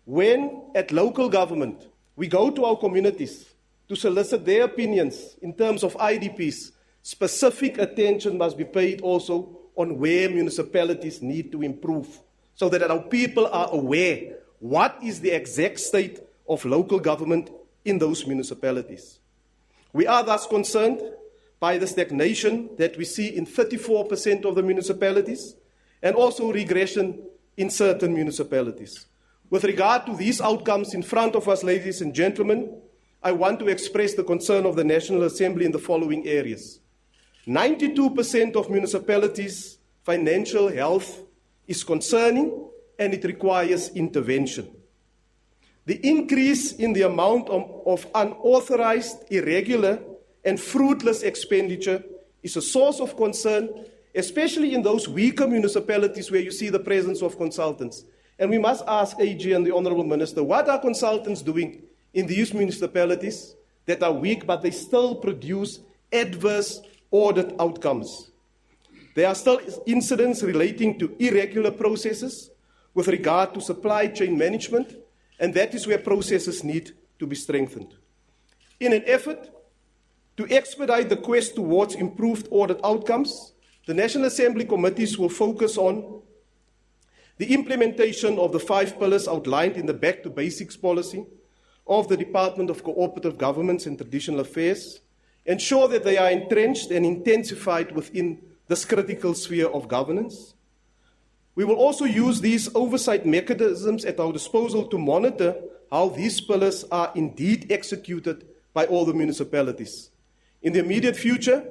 when at local government, we go to our communities to solicit their opinions in terms of IDPs, specific attention must be paid also on where municipalities need to improve, so that our people are aware what is the exact state of local government in those municipalities. We are thus concerned by the stagnation that we see in 34% of the municipalities and also regression in certain municipalities. With regard to these outcomes in front of us, ladies and gentlemen, I want to express the concern of the National Assembly in the following areas. 92% of municipalities' financial health is concerning and it requires intervention. The increase in the amount of unauthorized, irregular, and fruitless expenditure is a source of concern, especially in those weaker municipalities where you see the presence of consultants. And we must ask AG and the Honourable Minister, what are consultants doing in these municipalities that are weak, but they still produce adverse audit outcomes? There are still incidents relating to irregular processes with regard to supply chain management, and that is where processes need to be strengthened. In an effort to expedite the quest towards improved audit outcomes, the National Assembly committees will focus on the implementation of the 5 pillars outlined in the Back to Basics policy of the Department of Cooperative Governments and Traditional Affairs, ensure that they are entrenched and intensified within this critical sphere of governance. We will also use these oversight mechanisms at our disposal to monitor how these pillars are indeed executed by all the municipalities. In the immediate future,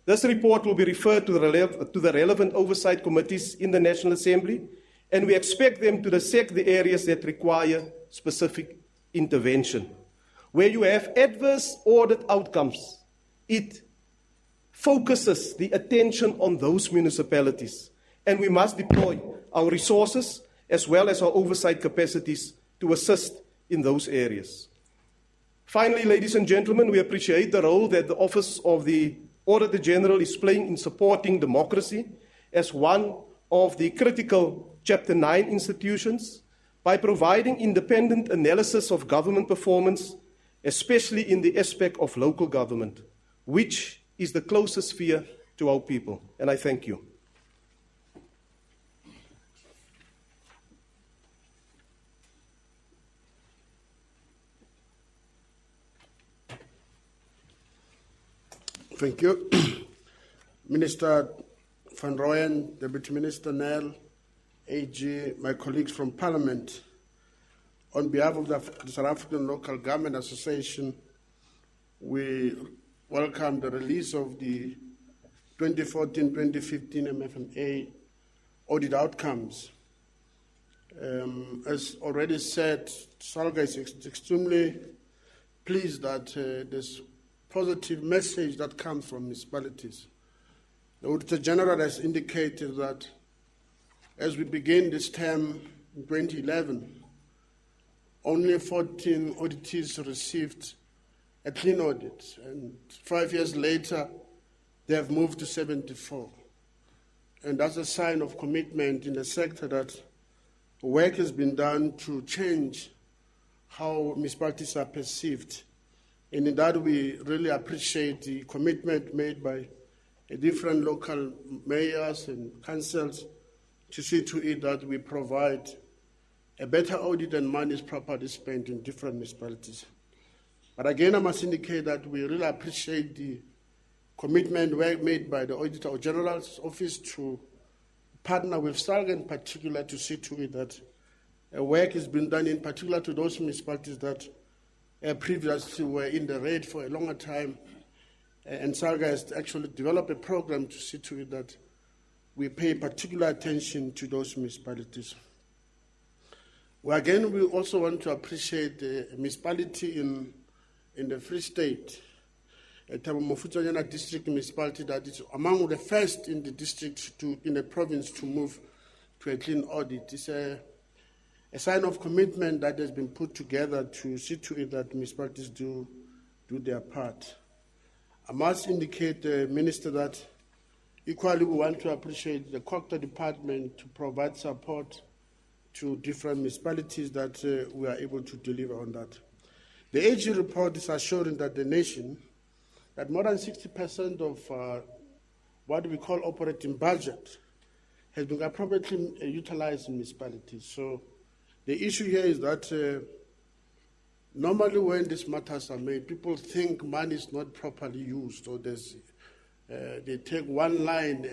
this report will be referred to the relevant oversight committees in the National Assembly, and we expect them to dissect the areas that require specific intervention. Where you have adverse audit outcomes, it focuses the attention on those municipalities, and we must deploy our resources as well as our oversight capacities to assist in those areas. Finally, ladies and gentlemen, we appreciate the role that the Office of the Auditor General is playing in supporting democracy as one of the critical Chapter 9 institutions by providing independent analysis of government performance, especially in the aspect of local government, which is the closest sphere to our people. And I thank you.
Thank you. Minister Van Rooyen, Deputy Minister Nel, AG, my colleagues from Parliament, on behalf of the South African Local Government Association, we welcome the release of the 2014-2015 MFNA audit outcomes. As already said, SALGA is extremely pleased that this positive message that comes from municipalities. The Auditor General has indicated that as we begin this term in 2011, only 14 auditees received a clean audit, and 5 years later, they have moved to 74.
and that's a sign of commitment in the sector that work has been done to change how municipalities are perceived. And in that, we really appreciate the commitment made by different local mayors and councils to see to it that we provide a better audit and money is properly spent in different municipalities. But again, I must indicate that we really appreciate the commitment made by the Auditor General's Office to partner with SALGA in particular to see to it that work has been done in particular to those municipalities that previously were in the red for a longer time. And SALGA has actually developed a program to see to it that we pay particular attention to those municipalities. Well, again, we also want to appreciate the municipality in the Free State, Mofutanyana district municipality that is among the first in the district in the province to move to a clean audit. It's a sign of commitment that has been put together to see to it that municipalities do their part. I must indicate, Minister, that equally we want to appreciate the COCTA department to provide support to different municipalities that we are able to deliver on that. The AG report is assuring that the nation, that more than 60% of what we call operating budget has been appropriately utilized in municipalities. So the issue here is that normally when these matters are made, people think money is not properly used, or they take one line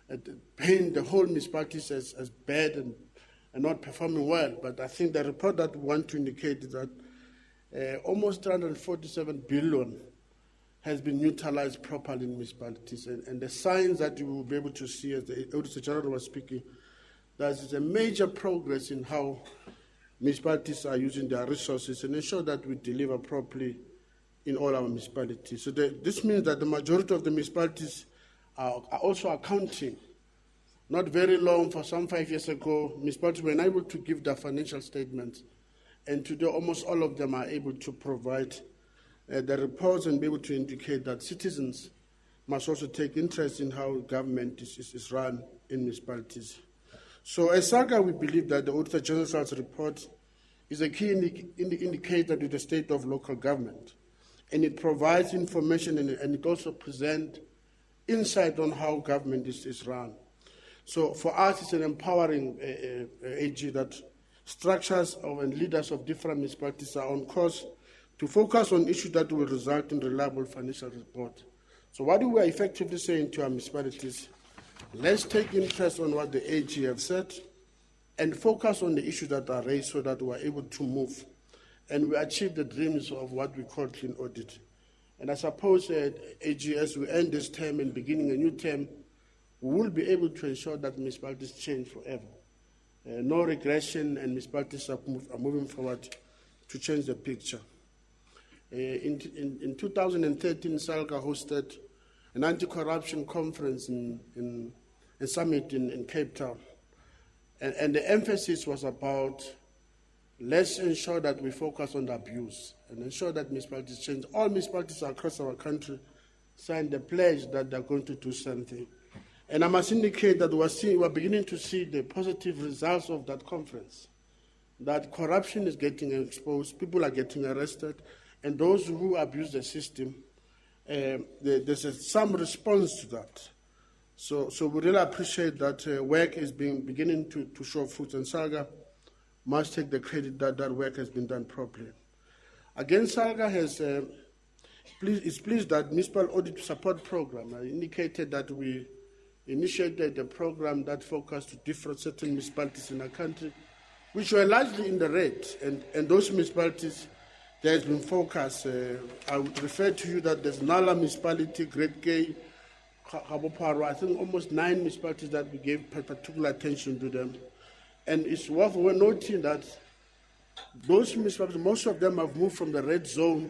and paint the whole municipalities as bad and not performing well. But I think the report that we want to indicate is that almost 347 billion has been utilized properly in municipalities. And the signs that you will be able to see, as the Auditor General was speaking, that is a major progress in how municipalities are using their resources and ensure that we deliver properly in all our municipalities. So this means that the majority of the municipalities are also accounting. Not very long, for some 5 years ago, municipalities were unable to give their financial statements. And today, almost all of them are able to provide the reports and be able to indicate that citizens must also take interest in how government is run in municipalities. So as SALGA, we believe that the Auditor General's report is a key indicator to the state of local government. And it provides information and it also presents insight on how government is run. So for us, it's an empowering AG that structures and leaders of different municipalities are on course to focus on issues that will result in reliable financial report. So what we are effectively saying to our municipalities, let's take interest on what the AG have said and focus on the issues that are raised so that we are able to move and we achieve the dreams of what we call clean audit. And I suppose AG, as we end this term and beginning a new term, we will be able to ensure that municipalities change forever. No regression, and municipalities are moving forward to change the picture. In 2013, SALGA hosted an anti-corruption conference and summit in Cape Town. And the emphasis was about let's ensure that we focus on the abuse and ensure that municipalities change. All municipalities across our country signed the pledge that they're going to do something. And I must indicate that we're beginning to see the positive results of that conference, that corruption is getting exposed, people are getting arrested, and those who abuse the system, there's some response to that. So we really appreciate that work is beginning to show fruit, and SALGA must take the credit that that work has been done properly. Again, SALGA is pleased that Municipal Audit Support Program indicated that we initiated a program that focused to certain municipalities in our country, which were largely in the red, and those municipalities, there has been focus. I would refer to you that there's Nala municipality, Great Gay, Haboparo, I think almost 9 municipalities that we gave particular attention to them. And it's worth noting that those municipalities, most of them have moved from the red zone,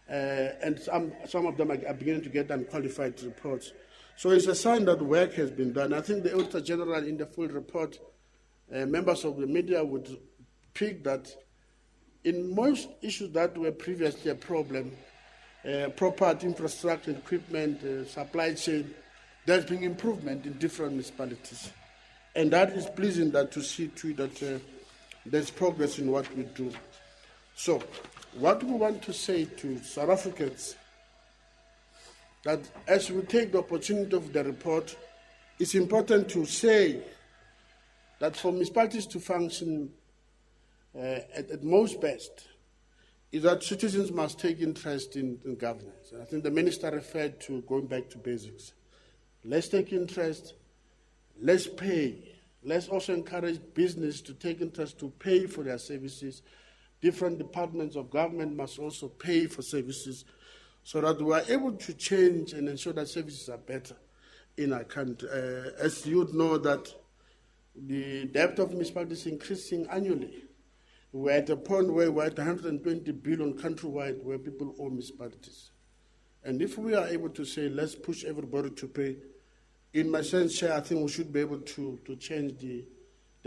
and some of them are beginning to get unqualified reports. So it's a sign that work has been done. I think the Auditor General in the full report, members of the media would pick that in most issues that were previously a problem, property, infrastructure, equipment, supply chain, there's been improvement in different municipalities. And that is pleasing that to see too that there's progress in what we do. So, what we want to say to South Africans, that as we take the opportunity of the report, it's important to say that for municipalities to function at most best, is that citizens must take interest in governance. And I think the minister referred to going back to basics. Let's take interest, let's pay. Let's also encourage business to take interest to pay for their services. Different departments of government must also pay for services so that we are able to change and ensure that services are better in our country. As you would know that the debt of municipalities is increasing annually. We're at a point where we're at 120 billion countrywide where people owe municipalities. And if we are able to say, let's push everybody to pay, in my sense, Chair, I think we should be able to change the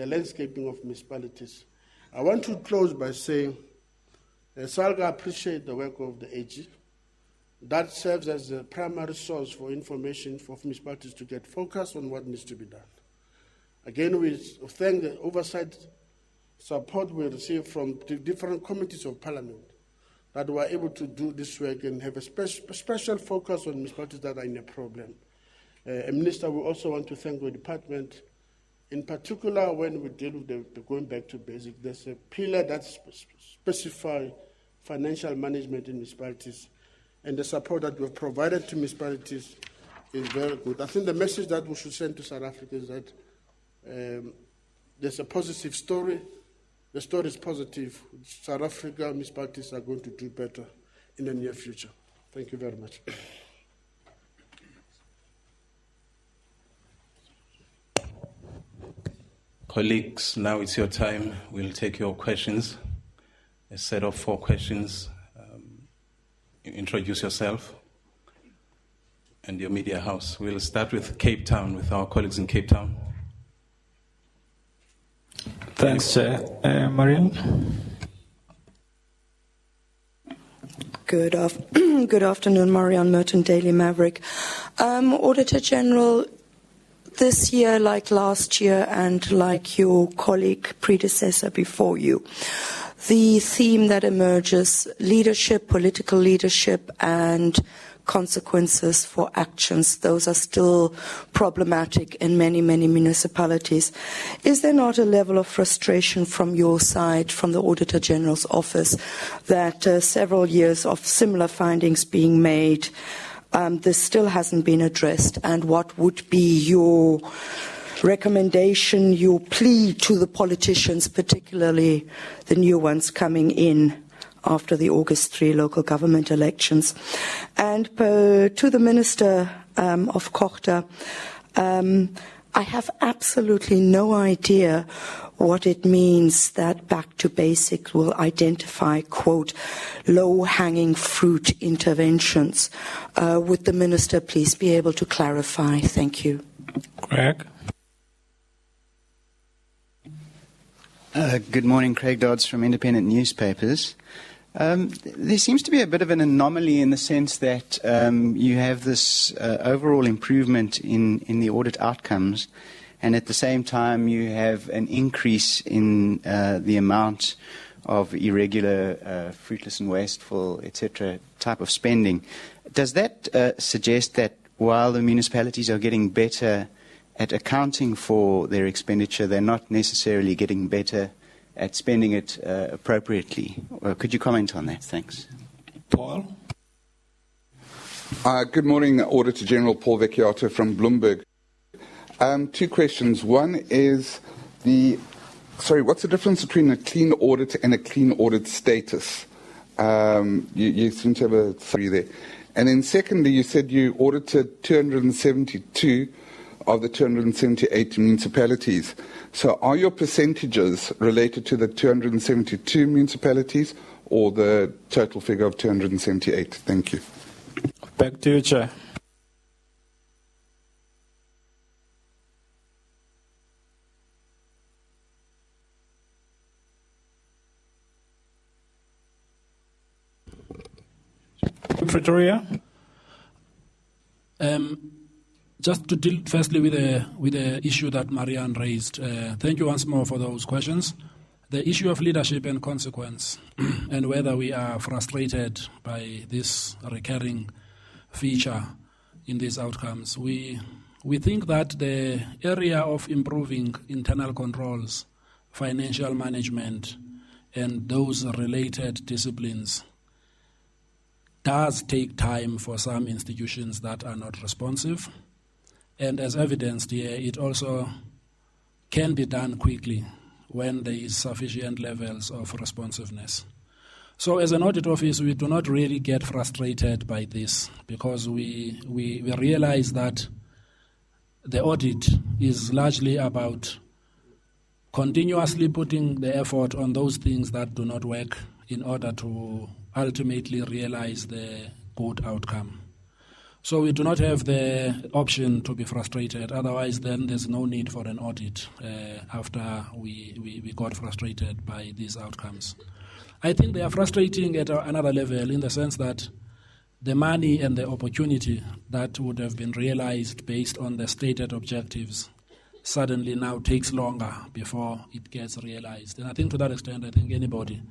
landscaping of municipalities. I want to close by saying, SALGA appreciate the work of the AG. That serves as a primary source for information for municipalities to get focused on what needs to be done. Again, we thank the oversight support we receive from the different committees of Parliament that we are able to do this work and have a special focus on municipalities that are in a problem. Minister, we also want to thank the department. In particular, when we deal with the going back to basic, there's a pillar that specifies financial management in municipalities, and the support that we've provided to municipalities is very good. I think the message that we should send to South Africa is that there's a positive story. The story is positive. South Africa municipalities are going to do better in the near future. Thank you very much.
Colleagues, now it's your time. We'll take your questions. A set of 4 questions. Introduce yourself and your media house. We'll start with Cape Town, with our colleagues in Cape Town.
Thanks, Chair. Mariam?
Good afternoon, Marianne Merton, Daily Maverick. Auditor General, this year, like last year, and like your colleague predecessor before you, the theme that emerges, leadership, political leadership, and consequences for actions, those are still problematic in many, many municipalities. Is there not a level of frustration from your side, from the Auditor General's office, that several years of similar findings being made, this still hasn't been addressed? And what would be your recommendation, your plea to the politicians, particularly the new ones coming in after the August 3 local government elections? And to the Minister of Kochta, I have absolutely no idea what it means that back to basics will identify, quote, low-hanging fruit interventions. Would the Minister please be able to clarify? Thank you.
Craig?
Good morning, Craig Dodds from Independent Newspapers. There seems to be a bit of an anomaly in the sense that you have this overall improvement in the audit outcomes, and at the same time you have an increase in the amount of irregular, fruitless and wasteful, etc. type of spending. Does that suggest that while the municipalities are getting better at accounting for their expenditure, they're not necessarily getting better at spending it appropriately? Could you comment on that? Thanks.
Paul?
Good morning, Auditor General Paul Vecchiato from Bloomberg. 2 questions. One is what's the difference between a clean audit and a clean audit status? You seem to have a theory there. And then secondly, you said you audited 272 of the 278 municipalities. So are your percentages related to the 272 municipalities or the total figure of 278? Thank you.
Back to you, Chair. Pretoria?
Just to deal firstly with the issue that Marianne raised, thank you once more for those questions. The issue of leadership and consequence, and whether we are frustrated by this recurring feature in these outcomes, we think that the area of improving internal controls, financial management, and those related disciplines does take time for some institutions that are not responsive. And as evidenced here, it also can be done quickly when there is sufficient levels of responsiveness. So as an audit office, we do not really get frustrated by this because we realize that the audit is largely about continuously putting the effort on those things that do not work in order to ultimately realize the good outcome. So we do not have the option to be frustrated. Otherwise, then there's no need for an audit after we got frustrated by these outcomes. I think they are frustrating at another level in the sense that the money and the opportunity that would have been realized based on the stated objectives suddenly now takes longer before it gets realized. And I think to that extent, I think anybody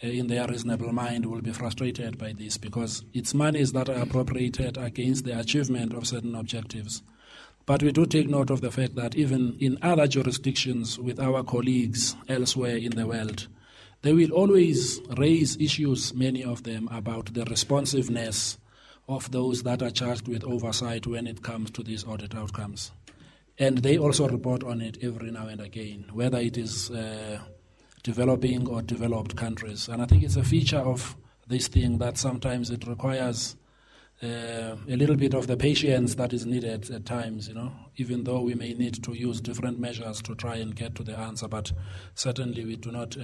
in their reasonable mind will be frustrated by this because it's monies that are appropriated against the achievement of certain objectives. But we do take note of the fact that even in other jurisdictions with our colleagues elsewhere in the world, they will always raise issues, many of them, about the responsiveness of those that are charged with oversight when it comes to these audit outcomes. And they also report on it every now and again, whether it is developing or developed countries. And I think it's a feature of this thing that sometimes it requires a little bit of the patience that is needed at times, even though we may need to use different measures to try and get to the answer, but certainly we do not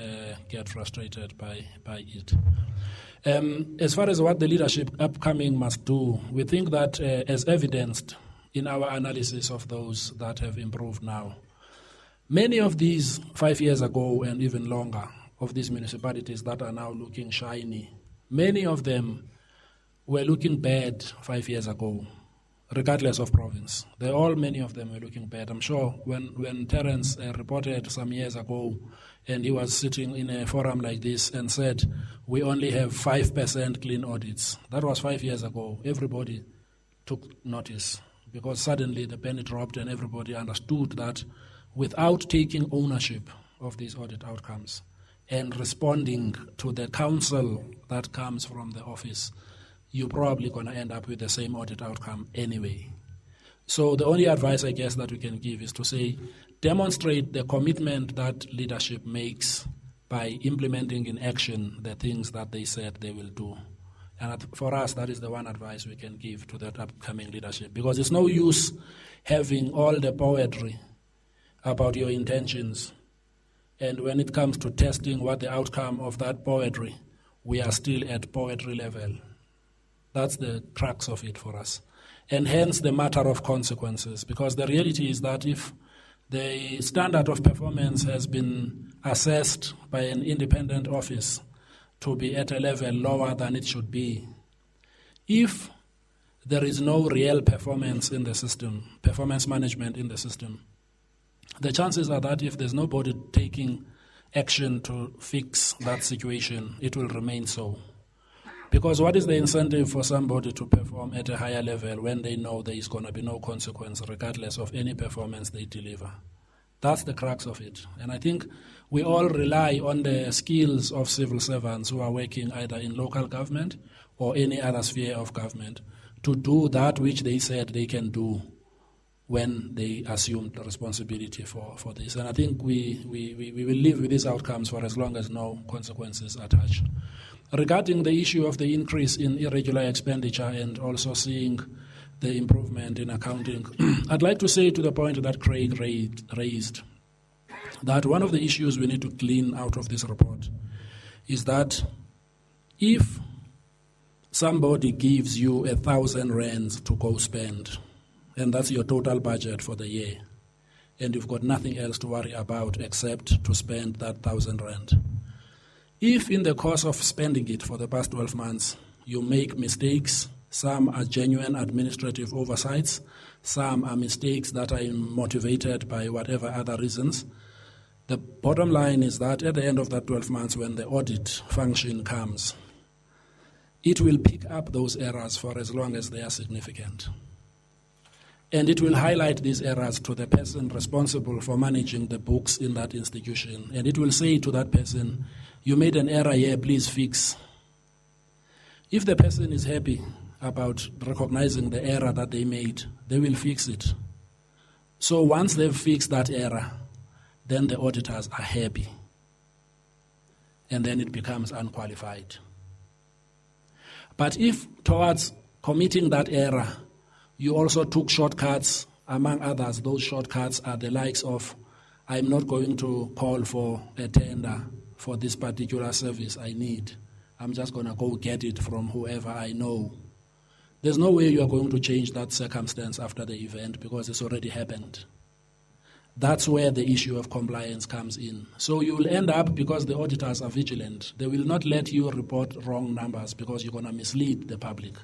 get frustrated by it. As far as what the leadership upcoming must do, we think that as evidenced in our analysis of those that have improved now, many of these 5 years ago and even longer of these municipalities that are now looking shiny, many of them were looking bad 5 years ago, regardless of province. Many of them were looking bad. I'm sure when Terence reported some years ago and he was sitting in a forum like this and said, we only have 5% clean audits. That was 5 years ago. Everybody took notice because suddenly the penny dropped and everybody understood that without taking ownership of these audit outcomes and responding to the counsel that comes from the office, you're probably going to end up with the same audit outcome anyway. So the only advice I guess that we can give is to say, demonstrate the commitment that leadership makes by implementing in action the things that they said they will do. And for us, that is the one advice we can give to that upcoming leadership, because it's no use having all the poetry about your intentions, and when it comes to testing what the outcome of that poetry, we are still at poetry level. That's the crux of it for us. And hence the matter of consequences, because the reality is that if the standard of performance has been assessed by an independent office to be at a level lower than it should be, if there is no real performance in the system, performance management in the system, the chances are that if there's nobody taking action to fix that situation, it will remain so. Because what is the incentive for somebody to perform at a higher level when they know there is going to be no consequence regardless of any performance they deliver? That's the crux of it. And I think we all rely on the skills of civil servants who are working either in local government or any other sphere of government to do that which they said they can do when they assumed the responsibility for this. And I think we will live with these outcomes for as long as no consequences are attached. Regarding the issue of the increase in irregular expenditure and also seeing the improvement in accounting, I'd like to say to the point that Craig raised, that one of the issues we need to clean out of this report is that if somebody gives you 1,000 rands to go spend, and that's your total budget for the year, and you've got nothing else to worry about except to spend that 1,000 rand. If in the course of spending it for the past 12 months, you make mistakes Some are genuine administrative oversights. Some are mistakes that are motivated by whatever other reasons. The bottom line is that at the end of that 12 months, when the audit function comes, it will pick up those errors for as long as they are significant. And it will highlight these errors to the person responsible for managing the books in that institution. And it will say to that person, you made an error here, please fix. If the person is happy about recognizing the error that they made, they will fix it. So once they've fixed that error, then the auditors are happy. And then it becomes unqualified. But if towards committing that error, you also took shortcuts, among others, those shortcuts are the likes of, I'm not going to call for a tender for this particular service I need. I'm just going to go get it from whoever I know. There's no way you are going to change that circumstance after the event because it's already happened. That's where the issue of compliance comes in. So you will end up, because the auditors are vigilant, they will not let you report wrong numbers because you're going to mislead the public.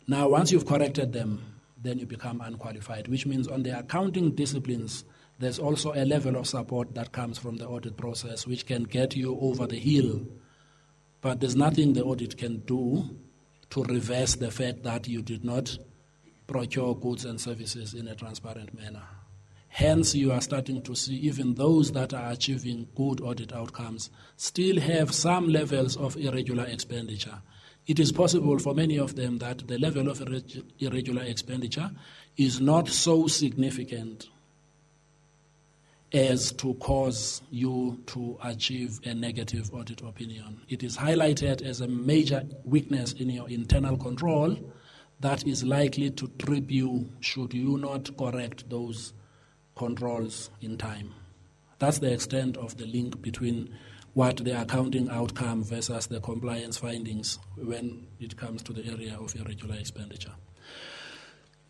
Now, once you've corrected them, then you become unqualified, which means on the accounting disciplines, there's also a level of support that comes from the audit process, which can get you over the hill. But there's nothing the audit can do to reverse the fact that you did not procure goods and services in a transparent manner. Hence, you are starting to see even those that are achieving good audit outcomes still have some levels of irregular expenditure. It is possible for many of them that the level of irregular expenditure is not so significant as to cause you to achieve a negative audit opinion. It is highlighted as a major weakness in your internal control that is likely to trip you should you not correct those controls in time. That's the extent of the link between what the accounting outcome versus the compliance findings when it comes to the area of irregular expenditure.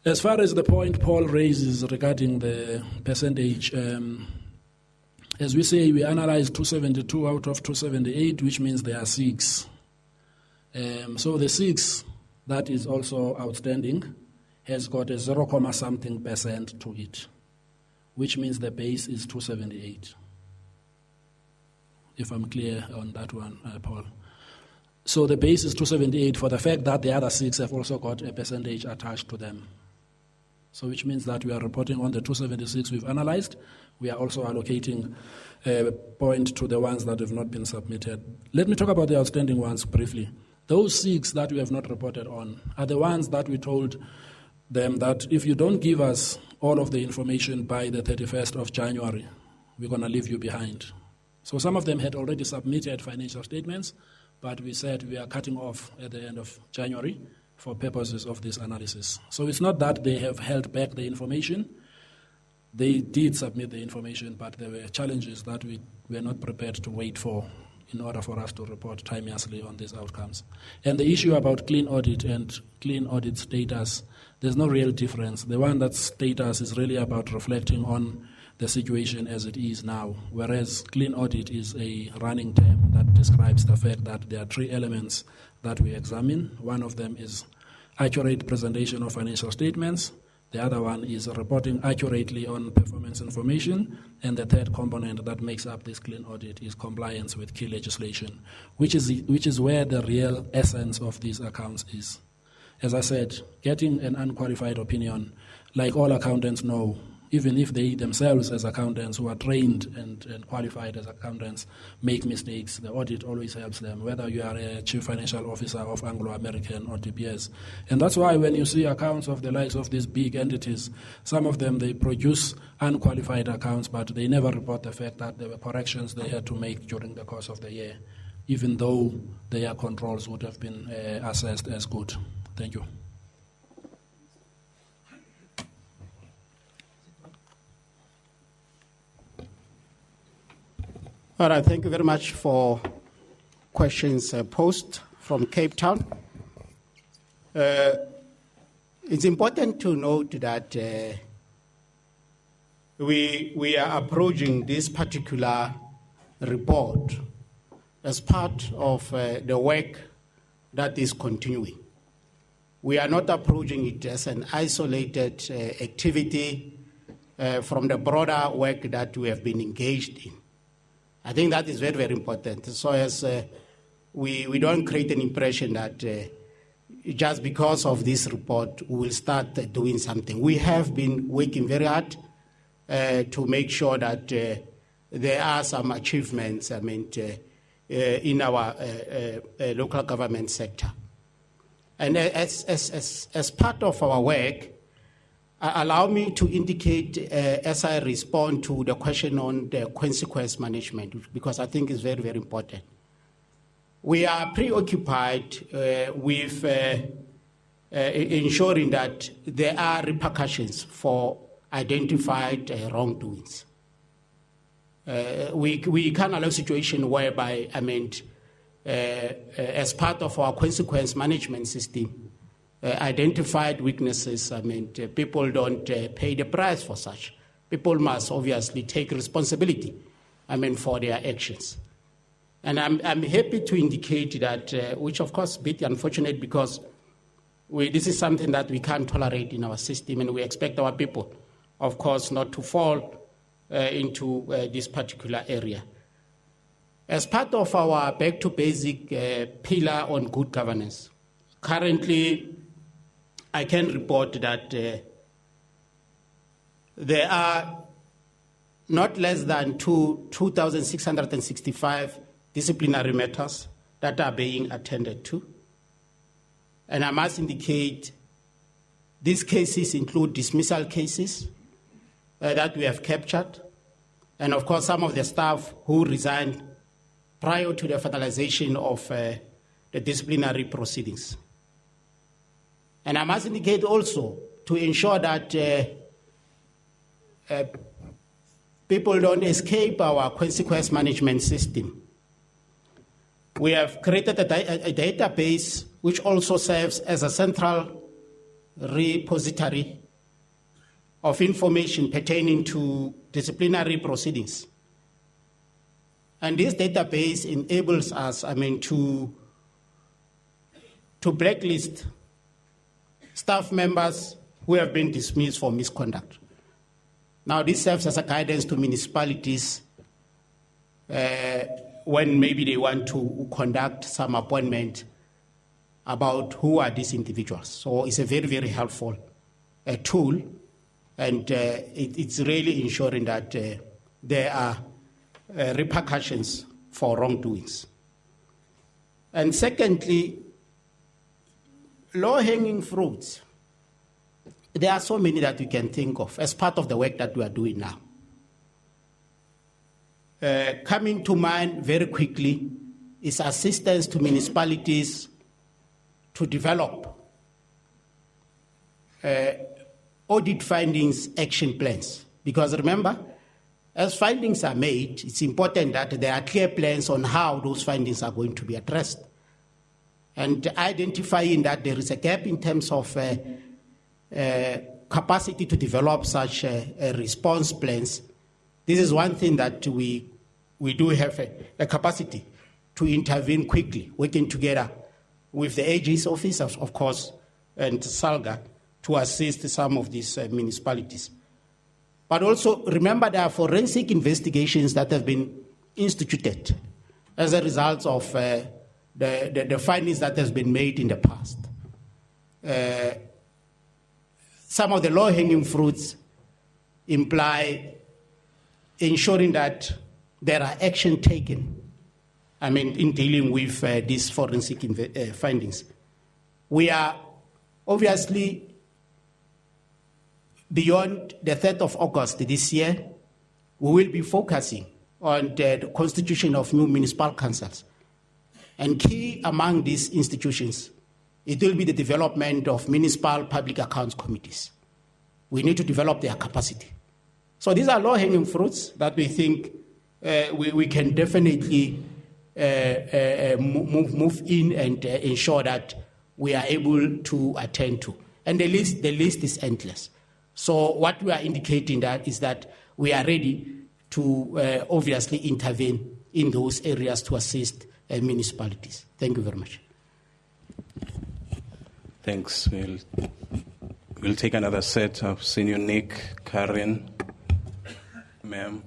As far as the point Paul raises regarding the percentage, as we say, we analyzed 272 out of 278, which means there are 6. So the 6 that is also outstanding has got a 0, something percent to it, which means the base is 278. If I'm clear on that one, Paul. So the base is 278 for the fact that the other 6 have also got a percentage attached to them. So which means that we are reporting on the 276 we've analyzed. We are also allocating a point to the ones that have not been submitted. Let me talk about the outstanding ones briefly. Those 6 that we have not reported on are the ones that we told them that if you don't give us all of the information by the 31st of January, we're going to leave you behind. So some of them had already submitted financial statements, but we said we are cutting off at the end of January for purposes of this analysis. So it's not that they have held back the information. They did submit the information, but there were challenges that we were not prepared to wait for in order for us to report timeously on these outcomes. And the issue about clean audit and clean audit status, there's no real difference. The one that's status is really about reflecting on the situation as it is now, whereas clean audit is a running term that describes the fact that there are 3 elements that we examine. One of them is accurate presentation of financial statements. The other one is reporting accurately on performance information. And the third component that makes up this clean audit is compliance with key legislation, which is where the real essence of these accounts is. As I said, getting an unqualified opinion, like all accountants know, even if they themselves as accountants who are trained and qualified as accountants make mistakes, the audit always helps them, whether you are a chief financial officer of Anglo-American or DPS. And that's why when you see accounts of the likes of these big entities, some of them, they produce unqualified accounts, but they never report the fact that there were corrections they had to make during the course of the year, even though their controls would have been assessed as good. Thank you.
All right, thank you very much for questions posed from Cape Town. It's important to note that we are approaching this particular report as part of the work that is continuing. We are not approaching it as an isolated activity from the broader work that we have been engaged in. I think that is very, very important. So as we don't create an impression that just because of this report, we will start doing something. We have been working very hard to make sure that there are some achievements, in our local government sector. And as part of our work, allow me to indicate as I respond to the question on the consequence management, because I think it's very, very important. We are preoccupied with ensuring that there are repercussions for identified wrongdoings. We can't allow a situation whereby, as part of our consequence management system, identified weaknesses, people don't pay the price for such. People must obviously take responsibility, for their actions. And I'm happy to indicate that, which of course is a bit unfortunate because this is something that we can't tolerate in our system, and we expect our people, of course, not to fall into this particular area. As part of our back to basic pillar on good governance, currently I can report that there are not less than 2,665 disciplinary matters that are being attended to. And I must indicate these cases include dismissal cases that we have captured, and of course some of the staff who resigned prior to the finalization of the disciplinary proceedings. And I must indicate also to ensure that people don't escape our consequence management system. We have created a database which also serves as a central repository of information pertaining to disciplinary proceedings. And this database enables us, to blacklist staff members who have been dismissed for misconduct. Now, this serves as a guidance to municipalities when maybe they want to conduct some appointment about who are these individuals. So it's a very, very helpful tool, and it's really ensuring that there are repercussions for wrongdoings. And secondly, low-hanging fruits. There are so many that we can think of as part of the work that we are doing now. Coming to mind very quickly is assistance to municipalities to develop audit findings action plans. Because remember, as findings are made, it's important that there are clear plans on how those findings are going to be addressed. And identifying that there is a gap in terms of capacity to develop such response plans, this is one thing that we do have a capacity to intervene quickly, working together with the AG's office, of course, and SALGA to assist some of these municipalities. But also remember there are forensic investigations that have been instituted as a result of the findings that has been made in the past. Some of the low-hanging fruits imply ensuring that there are action taken, in dealing with these forensic findings. We are obviously, beyond the 3rd of August this year, we will be focusing on the constitution of new municipal councils. And key among these institutions, it will be the development of municipal public accounts committees. We need to develop their capacity. So these are low-hanging fruits that we think we can definitely move in and ensure that we are able to attend to. And the list is endless. So what we are indicating that is that we are ready to obviously intervene in those areas to assist municipalities. Thank you very much.
Thanks. We'll take another set of Senior Nick, Karen, ma'am.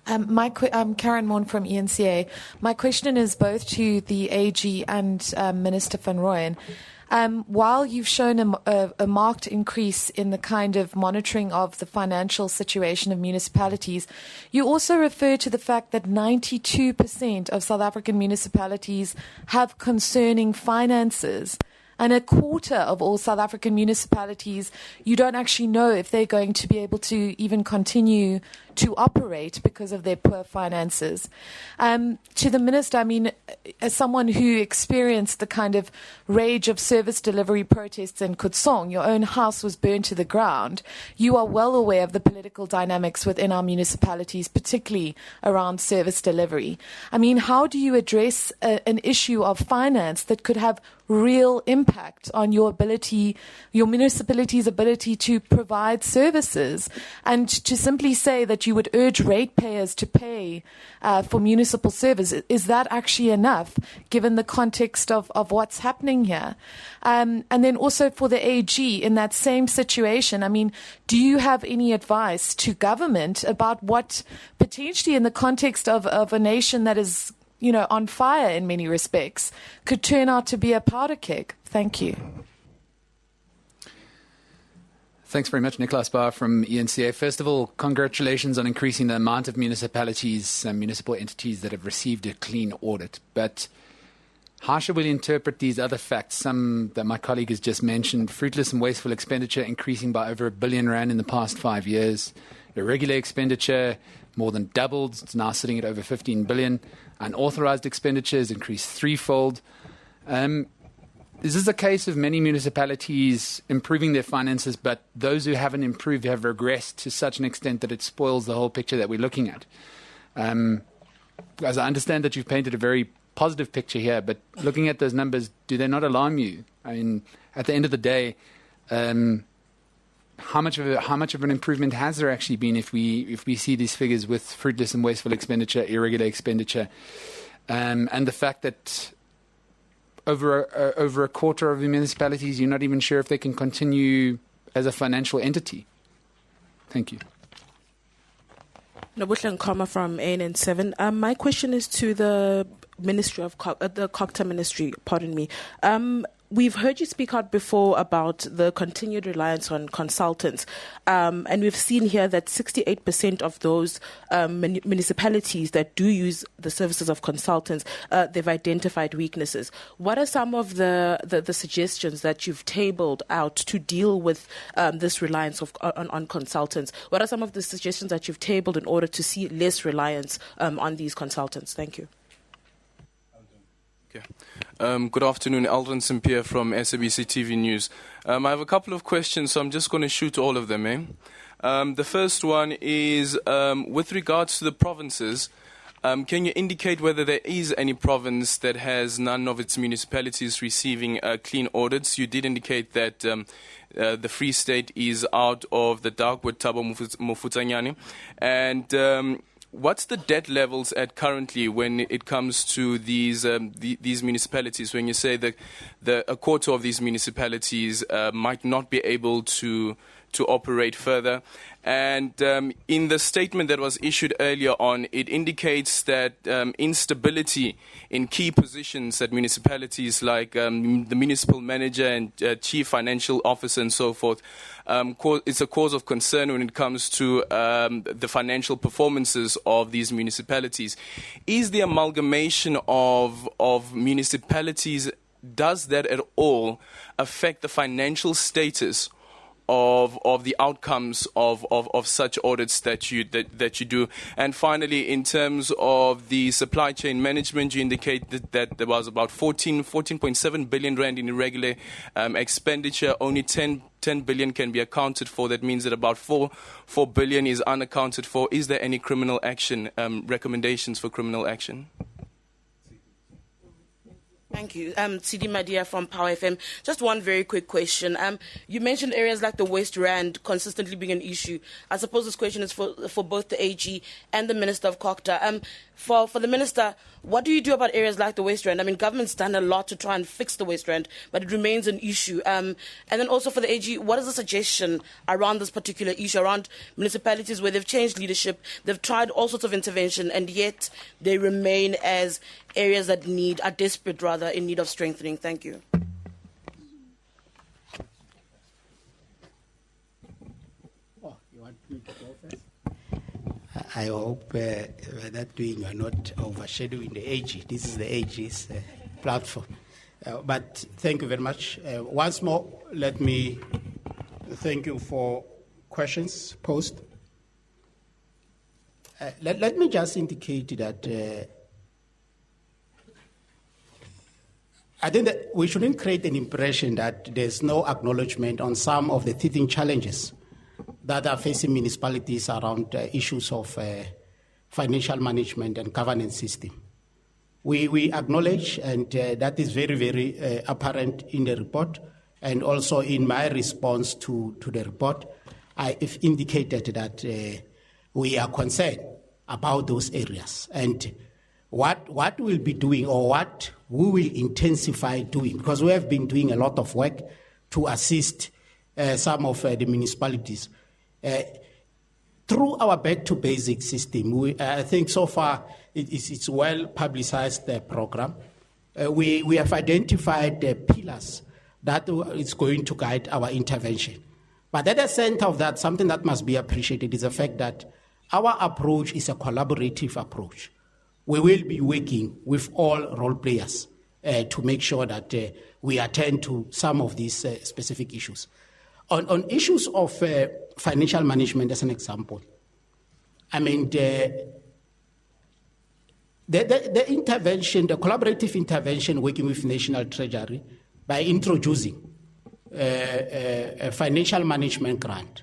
I'm Karen Morn from ENCA. My question is both to the AG and Minister Van Rooyen. While you've shown a marked increase in the kind of monitoring of the financial situation of municipalities, you also refer to the fact that 92% of South African municipalities have concerning finances. And a quarter of all South African municipalities, you don't actually know if they're going to be able to even continue to operate because of their poor finances. To the Minister, I mean, as someone who experienced the kind of rage of service delivery protests in Kutsong, your own house was burned to the ground. You are well aware of the political dynamics within our municipalities, particularly around service delivery. I mean, how do you address an issue of finance that could have real impact on your municipality's ability to provide services? And to simply say that you would urge ratepayers to pay for municipal service, is that actually enough given the context of what's happening here? And then also for the AG in that same situation, I mean, do you have any advice to government about what potentially in the context of a nation that is, you know, on fire in many respects, could turn out to be a powder keg? Thank you.
Thanks very much, Nicholas Barr from ENCA. First of all, congratulations on increasing the amount of municipalities and municipal entities that have received a clean audit. But how should we interpret these other facts, some that my colleague has just mentioned? Fruitless and wasteful expenditure increasing by over R1 billion in the past 5 years. Irregular expenditure more than doubled. It's now sitting at over 15 billion. Unauthorized expenditures increased threefold. Is this a case of many municipalities improving their finances, but those who haven't improved have regressed to such an extent that it spoils the whole picture that we're looking at? As I understand that you've painted a very positive picture here, but looking at those numbers, do they not alarm you? I mean, at the end of the day, how much of an improvement has there actually been if we see these figures with fruitless and wasteful expenditure, irregular expenditure, and the fact that over a quarter of the municipalities, you're not even sure if they can continue as a financial entity? Thank you.
Nobutla Nkoma from ANN7. My question is to the Ministry of the Kokta Ministry. Pardon me. We've heard you speak out before about the continued reliance on consultants, and we've seen here that 68% of those municipalities that do use the services of consultants, they've identified weaknesses. What are some of the suggestions that you've tabled out to deal with this reliance on consultants? What are some of the suggestions that you've tabled in order to see less reliance on these consultants? Thank you.
Good afternoon, Aldrin Simpier from SABC TV News. I have a couple of questions, so I'm just going to shoot all of them. The first one is with regards to the provinces. Can you indicate whether there is any province that has none of its municipalities receiving clean audits? You did indicate that the Free State is out of the dark with Thabo Mofokeng. And what's the debt levels at currently when it comes to these municipalities? When you say that a quarter of these municipalities might not be able to operate further, and in the statement that was issued earlier on, it indicates that instability in key positions at municipalities like the municipal manager and chief financial officer and so forth is a cause of concern when it comes to the financial performances of these municipalities. Is the amalgamation of municipalities, does that at all affect the financial status of the outcomes of such audits that you do? And finally, in terms of the supply chain management, you indicate that there was about 14.7 billion rand in irregular expenditure. Only 10 billion can be accounted for. That means that about 4 billion is unaccounted for. Is there any criminal action, recommendations for criminal action?
Thank you. Sidi Madia from Power FM. Just one very quick question. You mentioned areas like the West Rand consistently being an issue. I suppose this question is for both the AG and the Minister of COGTA. For the Minister, what do you do about areas like the West Rand? I mean, government's done a lot to try and fix the West Rand, but it remains an issue. And then also for the AG, what is the suggestion around this particular issue, around municipalities where they've changed leadership, they've tried all sorts of intervention, and yet they remain as areas that are desperate, rather, in need of strengthening? Thank you.
You want me to go first? I hope that doing you are not overshadowing the AG. This is the AG's platform. But thank you very much. Once more, let me thank you for questions posed. Let me just indicate that I think that we shouldn't create an impression that there's no acknowledgement on some of the teething challenges that are facing municipalities around issues of financial management and governance system. We acknowledge, and that is very, very apparent in the report, and also in my response to the report, I've indicated that we are concerned about those areas. And what we'll be doing, or what we will intensify doing, because we have been doing a lot of work to assist some of the municipalities. Through our back to basic system, I think so far it's well publicized program. We have identified the pillars that is going to guide our intervention. But at the center of that, something that must be appreciated is the fact that our approach is a collaborative approach. We will be working with all role players to make sure that we attend to some of these specific issues. On issues of financial management, as an example, I mean, the intervention, the collaborative intervention working with National Treasury by introducing a financial management grant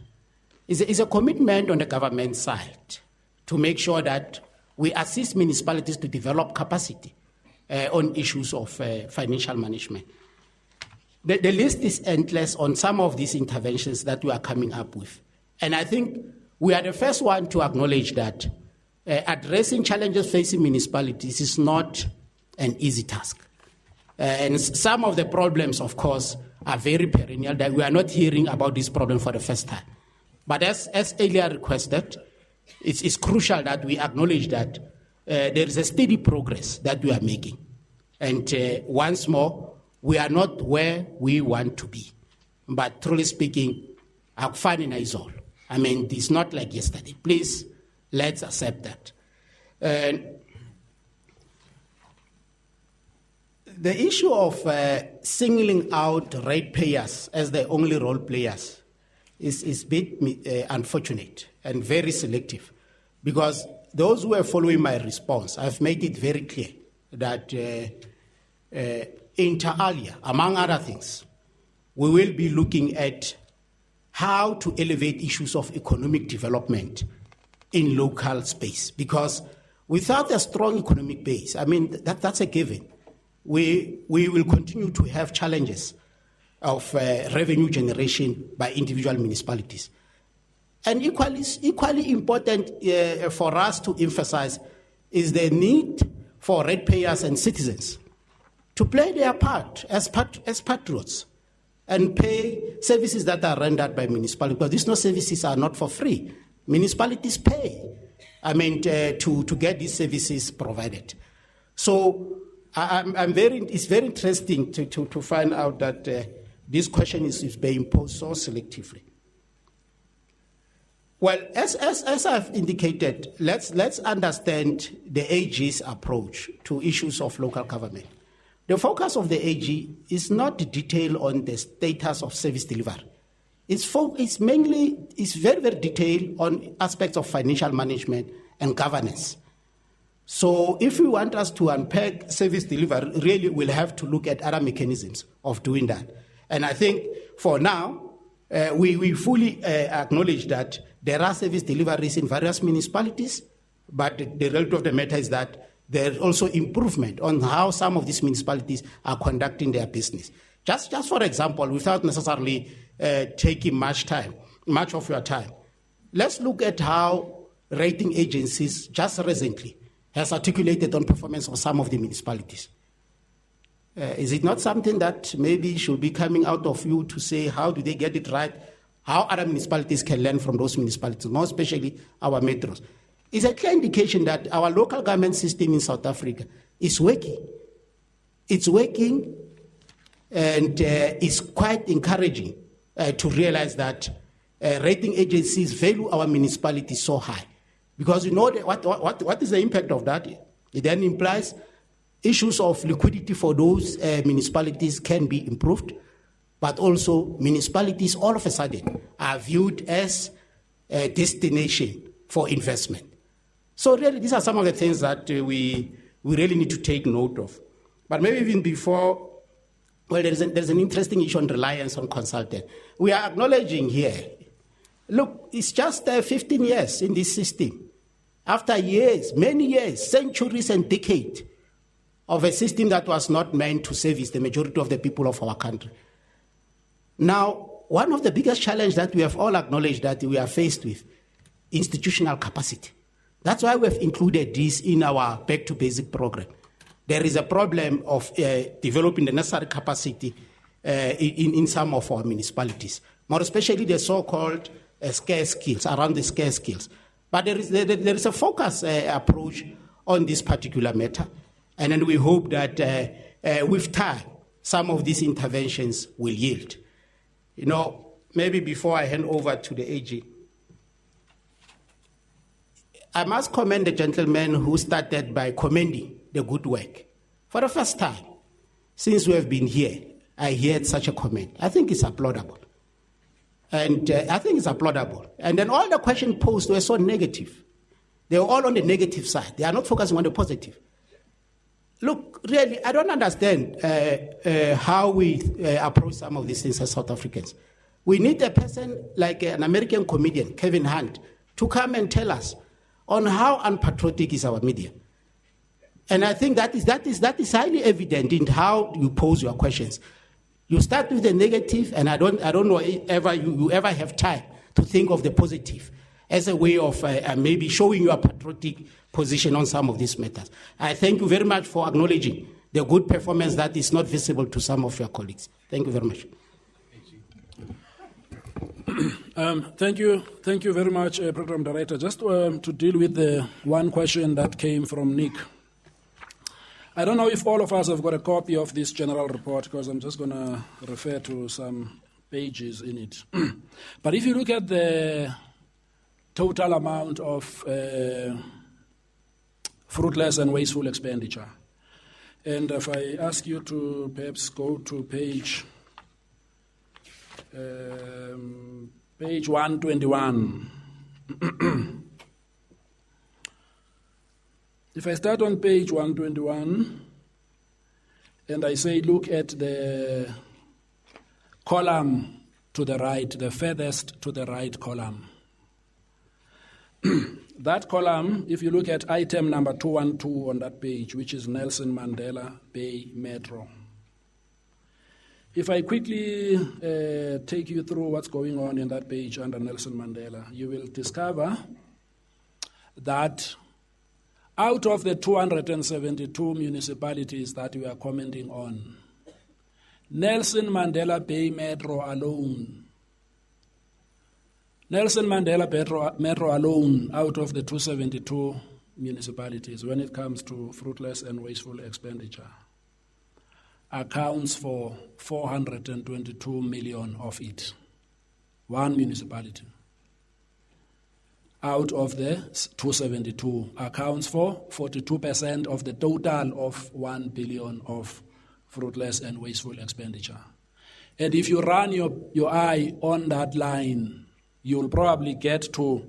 is a commitment on the government side to make sure that we assist municipalities to develop capacity on issues of financial management. The list is endless on some of these interventions that we are coming up with. And I think we are the first one to acknowledge that addressing challenges facing municipalities is not an easy task. And some of the problems, of course, are very perennial, that we are not hearing about this problem for the first time. But as earlier requested, it's crucial that we acknowledge that there is a steady progress that we are making. And once more, we are not where we want to be. But truly speaking, Akfanina is all. I mean, it's not like yesterday. Please, let's accept that. The issue of singling out ratepayers as the only role players is a bit unfortunate and very selective, because those who are following my response, I've made it very clear that inter alia, among other things, we will be looking at how to elevate issues of economic development in local space, because without a strong economic base, I mean, that's a given. We will continue to have challenges of revenue generation by individual municipalities. And equally important for us to emphasize is the need for ratepayers and citizens to play their part as patriots and pay services that are rendered by municipalities, because these services are not for free. Municipalities pay, to get these services provided. So it's very interesting to find out that this question is being posed so selectively. Well, as I've indicated, let's understand the AG's approach to issues of local government. The focus of the AG is not detailed on the status of service delivery. It's very, very detailed on aspects of financial management and governance. So if we want us to unpack service delivery, really we'll have to look at other mechanisms of doing that. And I think for now, we fully acknowledge that there are service deliveries in various municipalities, but the reality of the matter is that there's also improvement on how some of these municipalities are conducting their business. Just for example, without necessarily taking much of your time, let's look at how rating agencies just recently has articulated on performance of some of the municipalities. Is it not something that maybe should be coming out of you to say how do they get it right, how other municipalities can learn from those municipalities, more especially our metros? It's a clear indication that our local government system in South Africa is working. It's working, and it's quite encouraging to realize that rating agencies value our municipalities so high. Because you know what is the impact of that? It then implies issues of liquidity for those municipalities can be improved, but also municipalities all of a sudden are viewed as a destination for investment. So really, these are some of the things that we really need to take note of. But maybe even before, well, there's an interesting issue on reliance on consultants. We are acknowledging here, look, it's just 15 years in this system. After years, many years, centuries and decades of a system that was not meant to service the majority of the people of our country. Now, one of the biggest challenges that we have all acknowledged that we are faced with, institutional capacity. That's why we have included this in our Back to Basic program. There is a problem of developing the necessary capacity in some of our municipalities, more especially the so-called scarce skills, around the scarce skills. But there is a focused approach on this particular matter, and then we hope that with time, some of these interventions will yield. You know, maybe before I hand over to the AG, I must commend the gentleman who started by commending the good work. For the first time since we have been here, I heard such a comment. I think it's applaudable. And And then all the questions posed were so negative. They were all on the negative side. They are not focusing on the positive. Look, really, I don't understand how we approach some of these things as South Africans. We need a person like an American comedian, Kevin Hunt, to come and tell us on how unpatriotic is our media. And I think that is highly evident in how you pose your questions. You start with the negative, and I don't know if you ever have time to think of the positive as a way of maybe showing your patriotic position on some of these matters. I thank you very much for acknowledging the good performance that is not visible to some of your colleagues. Thank you very much.
Thank you very much, Program Director. Just to deal with the one question that came from Nick. I don't know if all of us have got a copy of this general report, because I'm just going to refer to some pages in it. But if you look at the total amount of fruitless and wasteful expenditure, and if I ask you to perhaps go to page 121. If I start on page 121 and I say look at the column to the right, the furthest to the right column. That column, if you look at item number 212 on that page, which is Nelson Mandela Bay Metro. If I quickly take you through what's going on in that page under Nelson Mandela, you will discover that out of the 272 municipalities that we are commenting on, Nelson Mandela Bay Metro alone, Metro alone, out of the 272 municipalities, when it comes to fruitless and wasteful expenditure, accounts for 422 million of it. One municipality out of the 272 accounts for 42% of the total of 1 billion of fruitless and wasteful expenditure. And if you run your eye on that line, you'll probably get to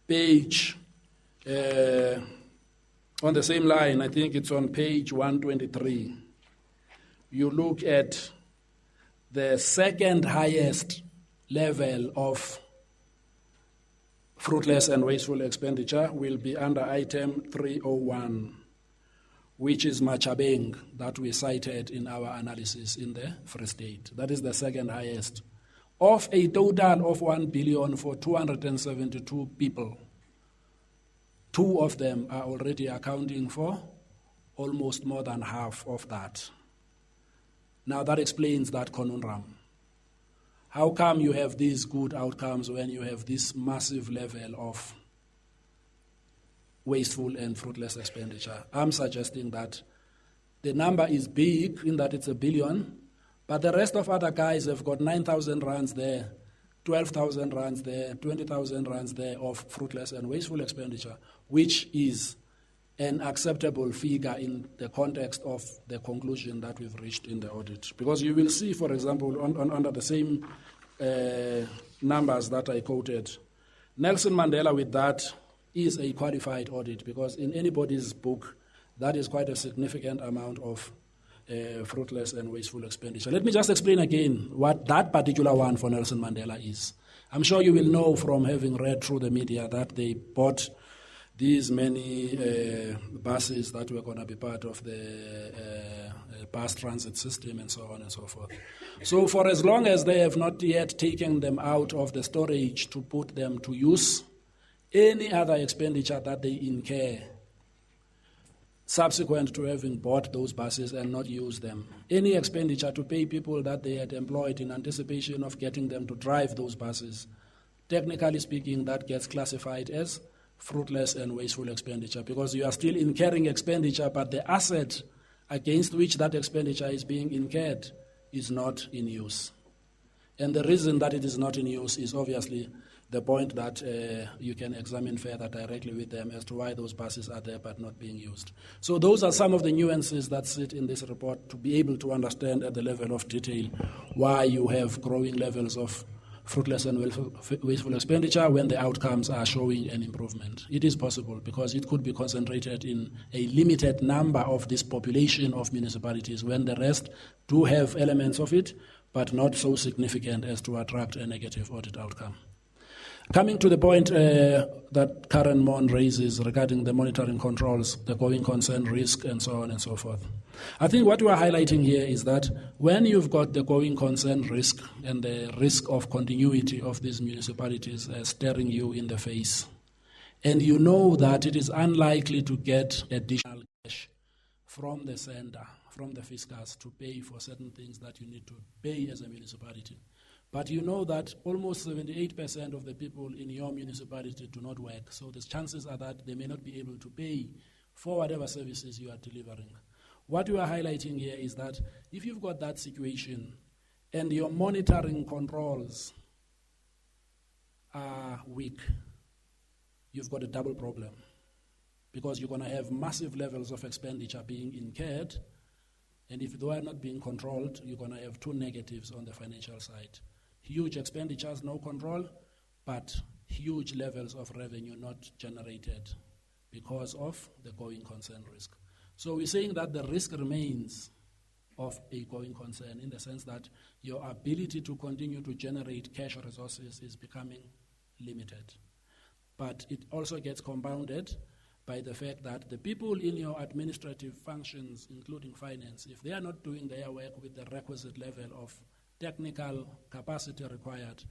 page, on the same line, I think it's on page 123. You look at the second highest level of fruitless and wasteful expenditure will be under item 301. which is Machabeng, that we cited in our analysis in the Free State. That is the second highest. Of a total of 1 billion for 272 people, 2 of them are already accounting for almost more than half of that. Now that explains that conundrum. How come you have these good outcomes when you have this massive level of wasteful and fruitless expenditure? I'm suggesting that the number is big in that it's 1 billion, but the rest of other guys have got 9,000 rands there, 12,000 rands there, 20,000 rands there of fruitless and wasteful expenditure, which is an acceptable figure in the context of the conclusion that we've reached in the audit. Because you will see, for example, under the same numbers that I quoted, Nelson Mandela with that is a qualified audit, because in anybody's book, that is quite a significant amount of fruitless and wasteful expenditure. Let me just explain again what that particular one for Nelson Mandela is. I'm sure you will know from having read through the media that they bought these many buses that were going to be part of the bus transit system and so on and so forth. So for as long as they have not yet taken them out of the storage to put them to use, any other expenditure that they incur subsequent to having bought those buses and not used them, any expenditure to pay people that they had employed in anticipation of getting them to drive those buses, technically speaking, that gets classified as fruitless and wasteful expenditure, because you are still incurring expenditure, but the asset against which that expenditure is being incurred is not in use. And the reason that it is not in use is obviously the point that you can examine further directly with them as to why those buses are there but not being used. So those are some of the nuances that sit in this report to be able to understand at the level of detail why you have growing levels of fruitless and wasteful expenditure when the outcomes are showing an improvement. It is possible, because it could be concentrated in a limited number of this population of municipalities when the rest do have elements of it, but not so significant as to attract a negative audit outcome. Coming to the point that Karen Mon raises regarding the monitoring controls, the going concern risk, and so on and so forth. I think what we are highlighting here is that when you've got the going concern risk and the risk of continuity of these municipalities staring you in the face, and you know that it is unlikely to get additional cash from the center, from the fiscus, to pay for certain things that you need to pay as a municipality, but you know that almost 78% of the people in your municipality do not work, so the chances are that they may not be able to pay for whatever services you are delivering. What we are highlighting here is that if you've got that situation and your monitoring controls are weak, you've got a double problem, because you're going to have massive levels of expenditure being incurred, and if they are not being controlled, you're going to have 2 negatives on the financial side. Huge expenditures, no control, but huge levels of revenue not generated because of the going concern risk. So we're saying that the risk remains of a going concern, in the sense that your ability to continue to generate cash resources is becoming limited. But it also gets compounded by the fact that the people in your administrative functions, including finance, if they are not doing their work with the requisite level of technical capacity required,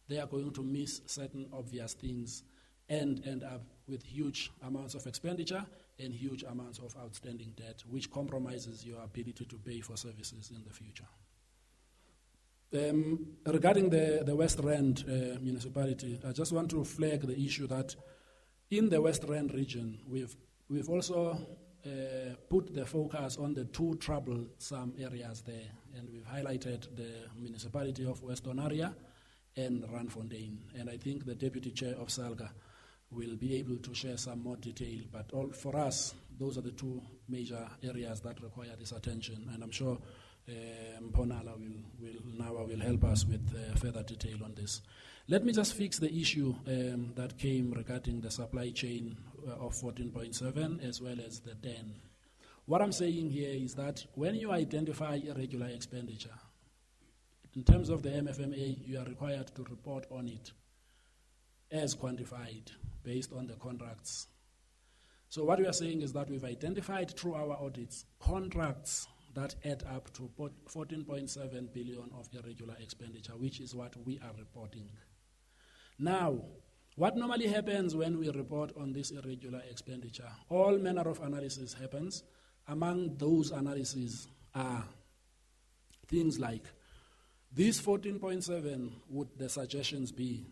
they are going to miss certain obvious things and end up with huge amounts of expenditure and huge amounts of outstanding debt, which compromises your ability to pay for services in the future. Regarding the West Rand municipality, I just want to flag the issue that in the West Rand region, we've also put the focus on the 2 troublesome areas there, and we've highlighted the municipality of Western Area and Randfontein, and I think the deputy chair of SALGA will be able to share some more detail, but for us, those are the 2 major areas that require this attention, and I'm sure Mponala will help us with further detail on this. Let me just fix the issue that came regarding the supply chain of 14.7 as well as the 10. What I'm saying here is that when you identify irregular expenditure, in terms of the MFMA, you are required to report on it as quantified based on the contracts. So what we are saying is that we've identified through our audits contracts that add up to 14.7 billion of irregular expenditure, which is what we are reporting. Now, what normally happens when we report on this irregular expenditure? All manner of analysis happens. Among those analyses are things like, this 14.7, would the suggestions be,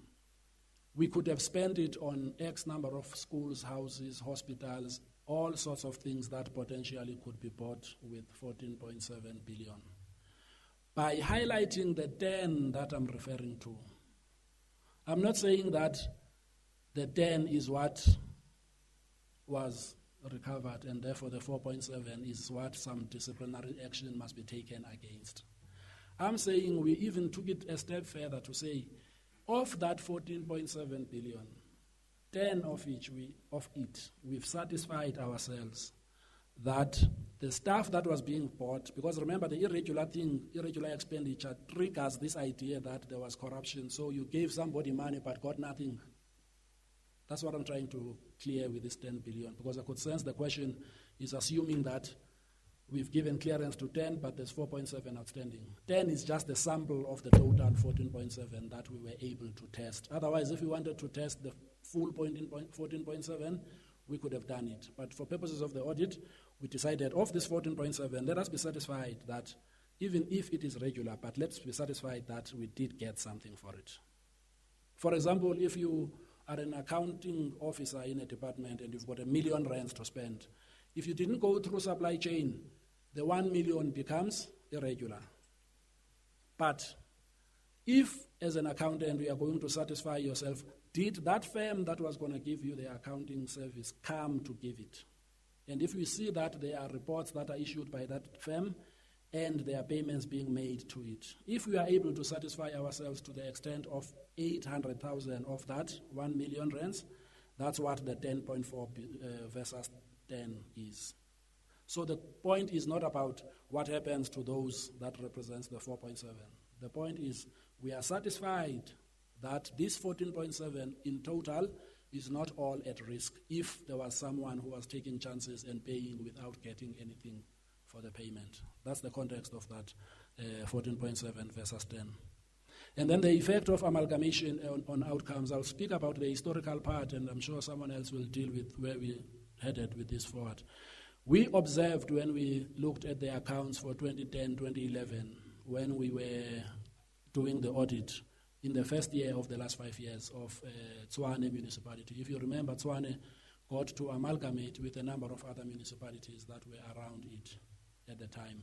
we could have spent it on X number of schools, houses, hospitals, all sorts of things that potentially could be bought with 14.7 billion. By highlighting the 10 that I'm referring to, I'm not saying that the 10 is what was recovered and therefore the 4.7 is what some disciplinary action must be taken against. I'm saying we even took it a step further to say, of that 14.7 billion, 10 of it, we've satisfied ourselves that the stuff that was being bought, because remember the irregular expenditure triggers this idea that there was corruption, so you gave somebody money but got nothing. That's what I'm trying to clear with this 10 billion, because I could sense the question is assuming that we've given clearance to 10, but there's 4.7 outstanding. 10 is just the sample of the total 14.7 that we were able to test. Otherwise, if we wanted to test the full 14.7, we could have done it. But for purposes of the audit, we decided of this 14.7, let us be satisfied that even if it is regular, but let's be satisfied that we did get something for it. For example, if you are an accounting officer in a department and you've got R1 million to spend, if you didn't go through supply chain, the 1 million becomes irregular. But if, as an accountant, you are going to satisfy yourself, did that firm that was going to give you the accounting service come to give it? And if we see that there are reports that are issued by that firm and there are payments being made to it, if we are able to satisfy ourselves to the extent of 800,000 of that 1 million rands, that's what the 10.4 versus 10 is. So the point is not about what happens to those that represents the 4.7. The point is we are satisfied that this 14.7 in total is not all at risk if there was someone who was taking chances and paying without getting anything for the payment. That's the context of that 14.7 versus 10. And then the effect of amalgamation on outcomes. I'll speak about the historical part, and I'm sure someone else will deal with where we headed with this forward. We observed when we looked at the accounts for 2010, 2011, when we were doing the audit in the first year of the last 5 years of Vuwani municipality. If you remember, Vuwani got to amalgamate with a number of other municipalities that were around it at the time.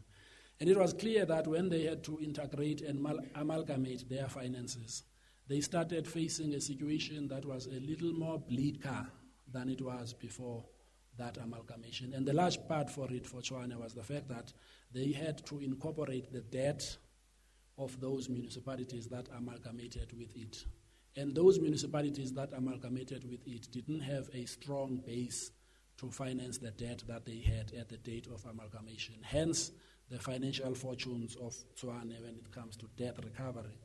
And it was clear that when they had to integrate and amalgamate their finances, they started facing a situation that was a little more bleaker than it was before that amalgamation. And the large part for it, for Vuwani, was the fact that they had to incorporate the debt of those municipalities that amalgamated with it. And those municipalities that amalgamated with it didn't have a strong base to finance the debt that they had at the date of amalgamation. Hence, the financial fortunes of Vuwani when it comes to debt recovery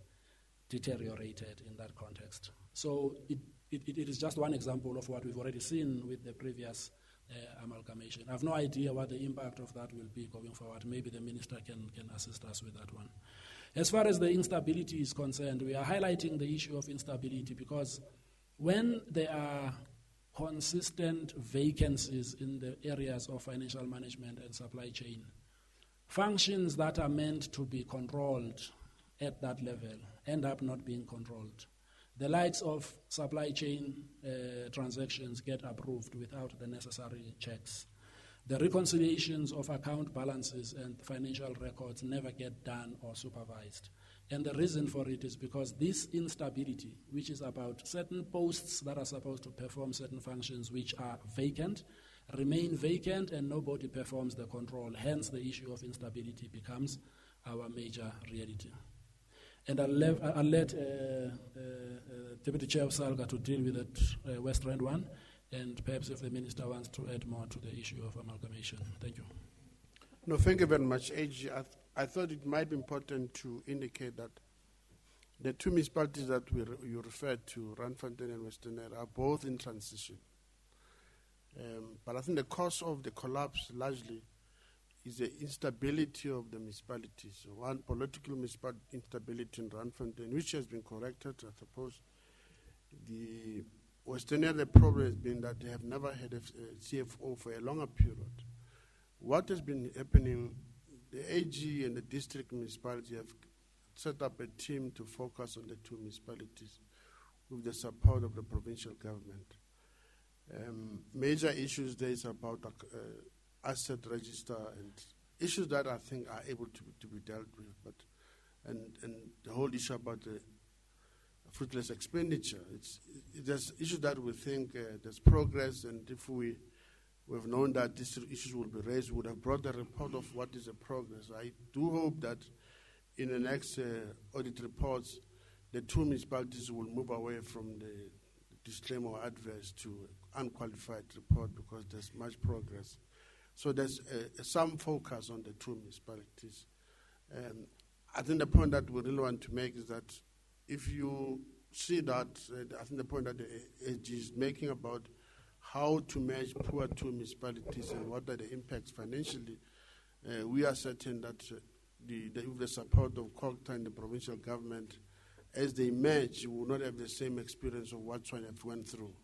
deteriorated in that context. So it is just one example of what we've already seen with the previous amalgamation. I have no idea what the impact of that will be going forward. Maybe the minister can assist us with that one. As far as the instability is concerned, we are highlighting the issue of instability because when there are consistent vacancies in the areas of financial management and supply chain, functions that are meant to be controlled at that level end up not being controlled. The likes of supply chain transactions get approved without the necessary checks. The reconciliations of account balances and financial records never get done or supervised. And the reason for it is because this instability, which is about certain posts that are supposed to perform certain functions which are vacant, remain vacant and nobody performs the control. Hence, the issue of instability becomes our major reality. And I'll let Deputy Chair of SALGA to deal with that West Rand one, and perhaps if the Minister wants to add more to the issue of amalgamation. Thank you.
No, thank you very much, AG. I thought it might be important to indicate that the two municipalities that you referred to, Randfontein and Western Air, are both in transition. But I think the cause of the collapse largely is the instability of the municipalities. One, political instability in Randfontein, which has been corrected, I suppose. The Western area, the problem has been that they have never had a CFO for a longer period. What has been happening, the AG and the district municipality have set up a team to focus on the two municipalities with the support of the provincial government. Major issues there is about asset register and issues that I think are able to be dealt with, and the whole issue about the fruitless expenditure. There's issues that we think there's progress, and if we've known that these issues will be raised, we would have brought a report of what is the progress. I do hope that in the next audit reports, the two municipalities will move away from the disclaimer or adverse to unqualified report, because there's much progress. So there's some focus on the two municipalities. I think the point that we really want to make is that if you see that, I think the point that the AG is making about how to manage poor two municipalities and what are the impacts financially, we are certain that with the support of COGTA and the provincial government, as they merge, you will not have the same experience of what Tswane have went through.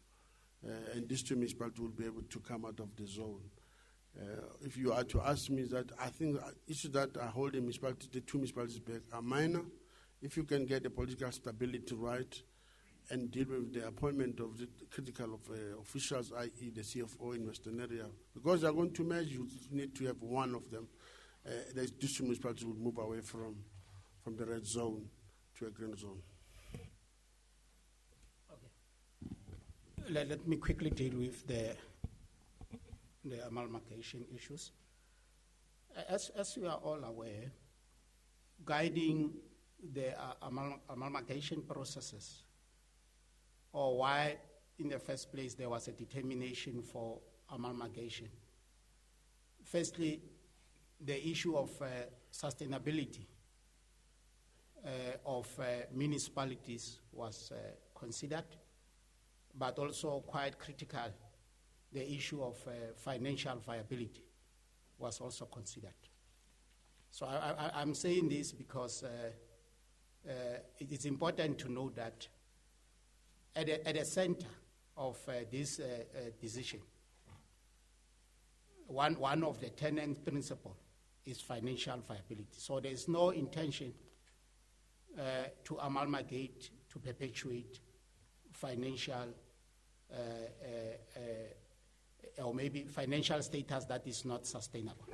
And these two municipalities will be able to come out of the zone. If you are to ask me that, I think issues that are holding the two municipalities back are minor. If you can get the political stability right and deal with the appointment of the critical officials, i.e. the CFO in Western area, because they are going to merge, you need to have one of them. These two municipalities will move away from the red zone to a green zone.
Okay. Let me quickly deal with the amalgamation issues. As you are all aware, guiding the amalgamation processes, or why in the first place there was a determination for amalgamation. Firstly, the issue of sustainability of municipalities was considered, but also quite critical, the issue of financial viability was also considered. So I'm saying this because it is important to know that at the center of this decision, one of the tenant principles is financial viability. So there's no intention to amalgamate, to perpetuate financial or maybe financial status that is not sustainable.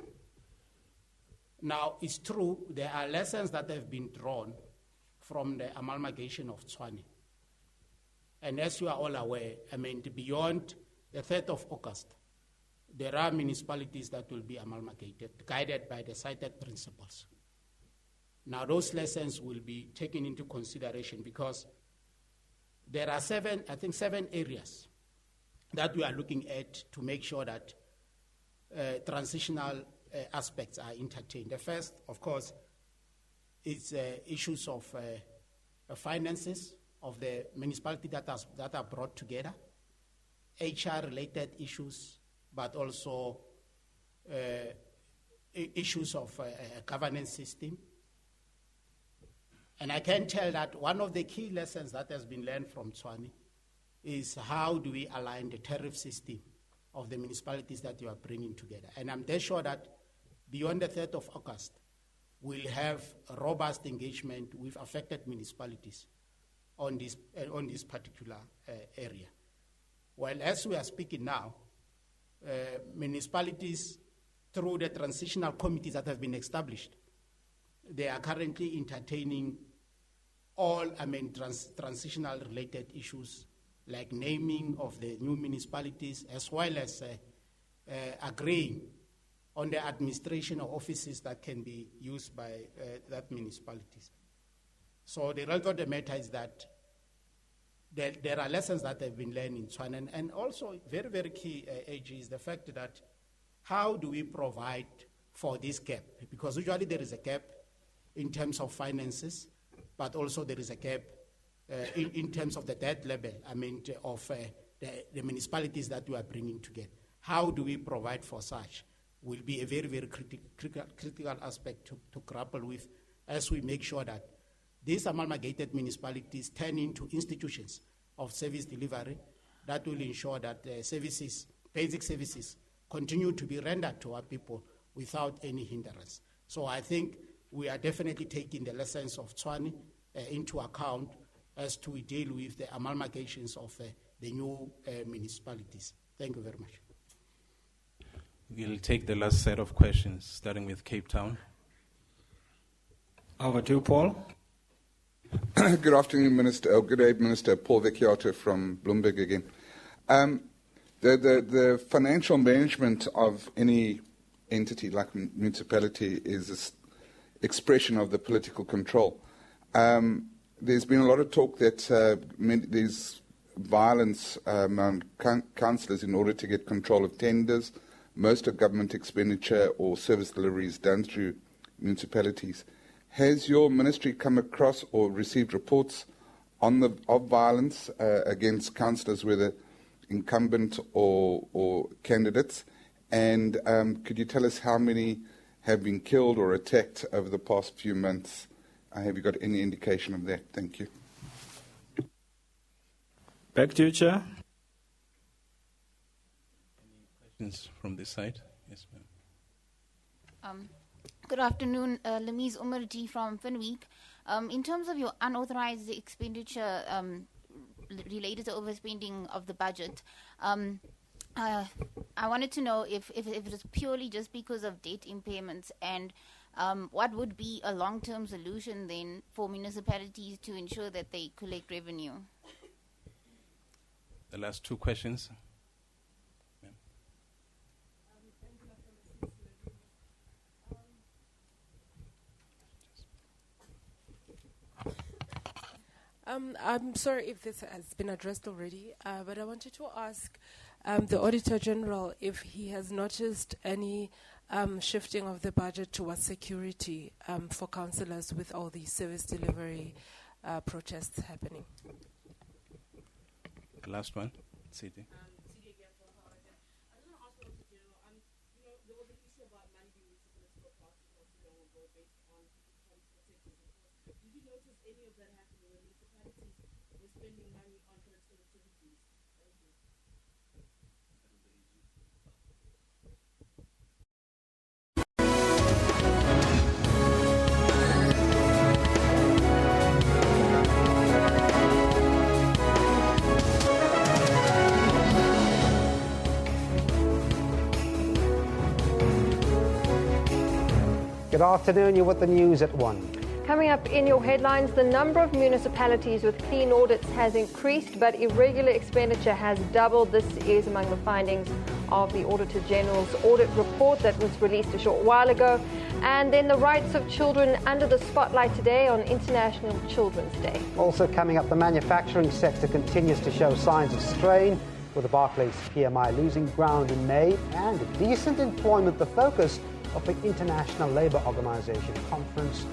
Now, it's true, there are lessons that have been drawn from the amalgamation of Tswane. And as you are all aware, beyond the 3rd of August, there are municipalities that will be amalgamated, guided by the cited principles. Now, those lessons will be taken into consideration because there are 7 areas that we are looking at to make sure that transitional aspects are entertained. The first, of course, is issues of finances of the municipality that are brought together, HR-related issues, but also issues of a governance system. And I can tell that one of the key lessons that has been learned from Tswane is how do we align the tariff system of the municipalities that you are bringing together. And I'm dead sure that beyond the 3rd of August, we'll have a robust engagement with affected municipalities on this particular area. Well, as we are speaking now, municipalities, through the transitional committees that have been established, they are currently entertaining all transitional related issues like naming of the new municipalities, as well as agreeing on the administration of offices that can be used by that municipalities. So the result of the matter is that there are lessons that have been learned in Tswane, and also very, very key, AG, is the fact that how do we provide for this gap? Because usually there is a gap in terms of finances, but also there is a gap in terms of the debt level, of the municipalities that we are bringing together.
how do we provide for such will be a very, very critical aspect to grapple with as we make sure that these amalgamated municipalities turn into institutions of service delivery that will ensure that services, basic services, continue to be rendered to our people without any hindrance. So I think we are definitely taking the lessons of Vuwani into account as to we deal with the amalgamations of the new municipalities. Thank you very much.
We'll take the last set of questions, starting with Cape Town.
Over to Paul.
Good afternoon, Minister. Good day, Minister. Paul Vecchiato from Bloomberg again. The financial management of any entity like municipality is an expression of the political control. There's been a lot of talk that there's violence among councillors in order to get control of tenders. Most of government expenditure or service delivery is done through municipalities. Has your ministry come across or received reports of violence against councillors, whether incumbent or candidates? And could you tell us how many have been killed or attacked over the past few months? Have you got any indication of that? Thank you.
Back to you, Chair.
Questions from this side? Yes, ma'am.
Good afternoon, Lamise Umarji from Finweek. In terms of your unauthorized expenditure related to overspending of the budget, I wanted to know if it is purely just because of debt impairments, and what would be a long-term solution then for municipalities to ensure that they collect revenue?
The last two questions.
I'm sorry if this has been addressed already, but I wanted to ask the Auditor General if he has noticed any shifting of the budget towards security for councillors with all these service delivery protests happening.
The last one, CD.
Good afternoon, you're with the news at 1.
Coming up in your headlines, the number of municipalities with clean audits has increased, but irregular expenditure has doubled. This is among the findings of the Auditor General's audit report that was released a short while ago. And then the rights of children under the spotlight today on International Children's Day.
Also coming up, the manufacturing sector continues to show signs of strain, with the Barclays PMI losing ground in May, and decent employment the focus of the International Labour Organization conference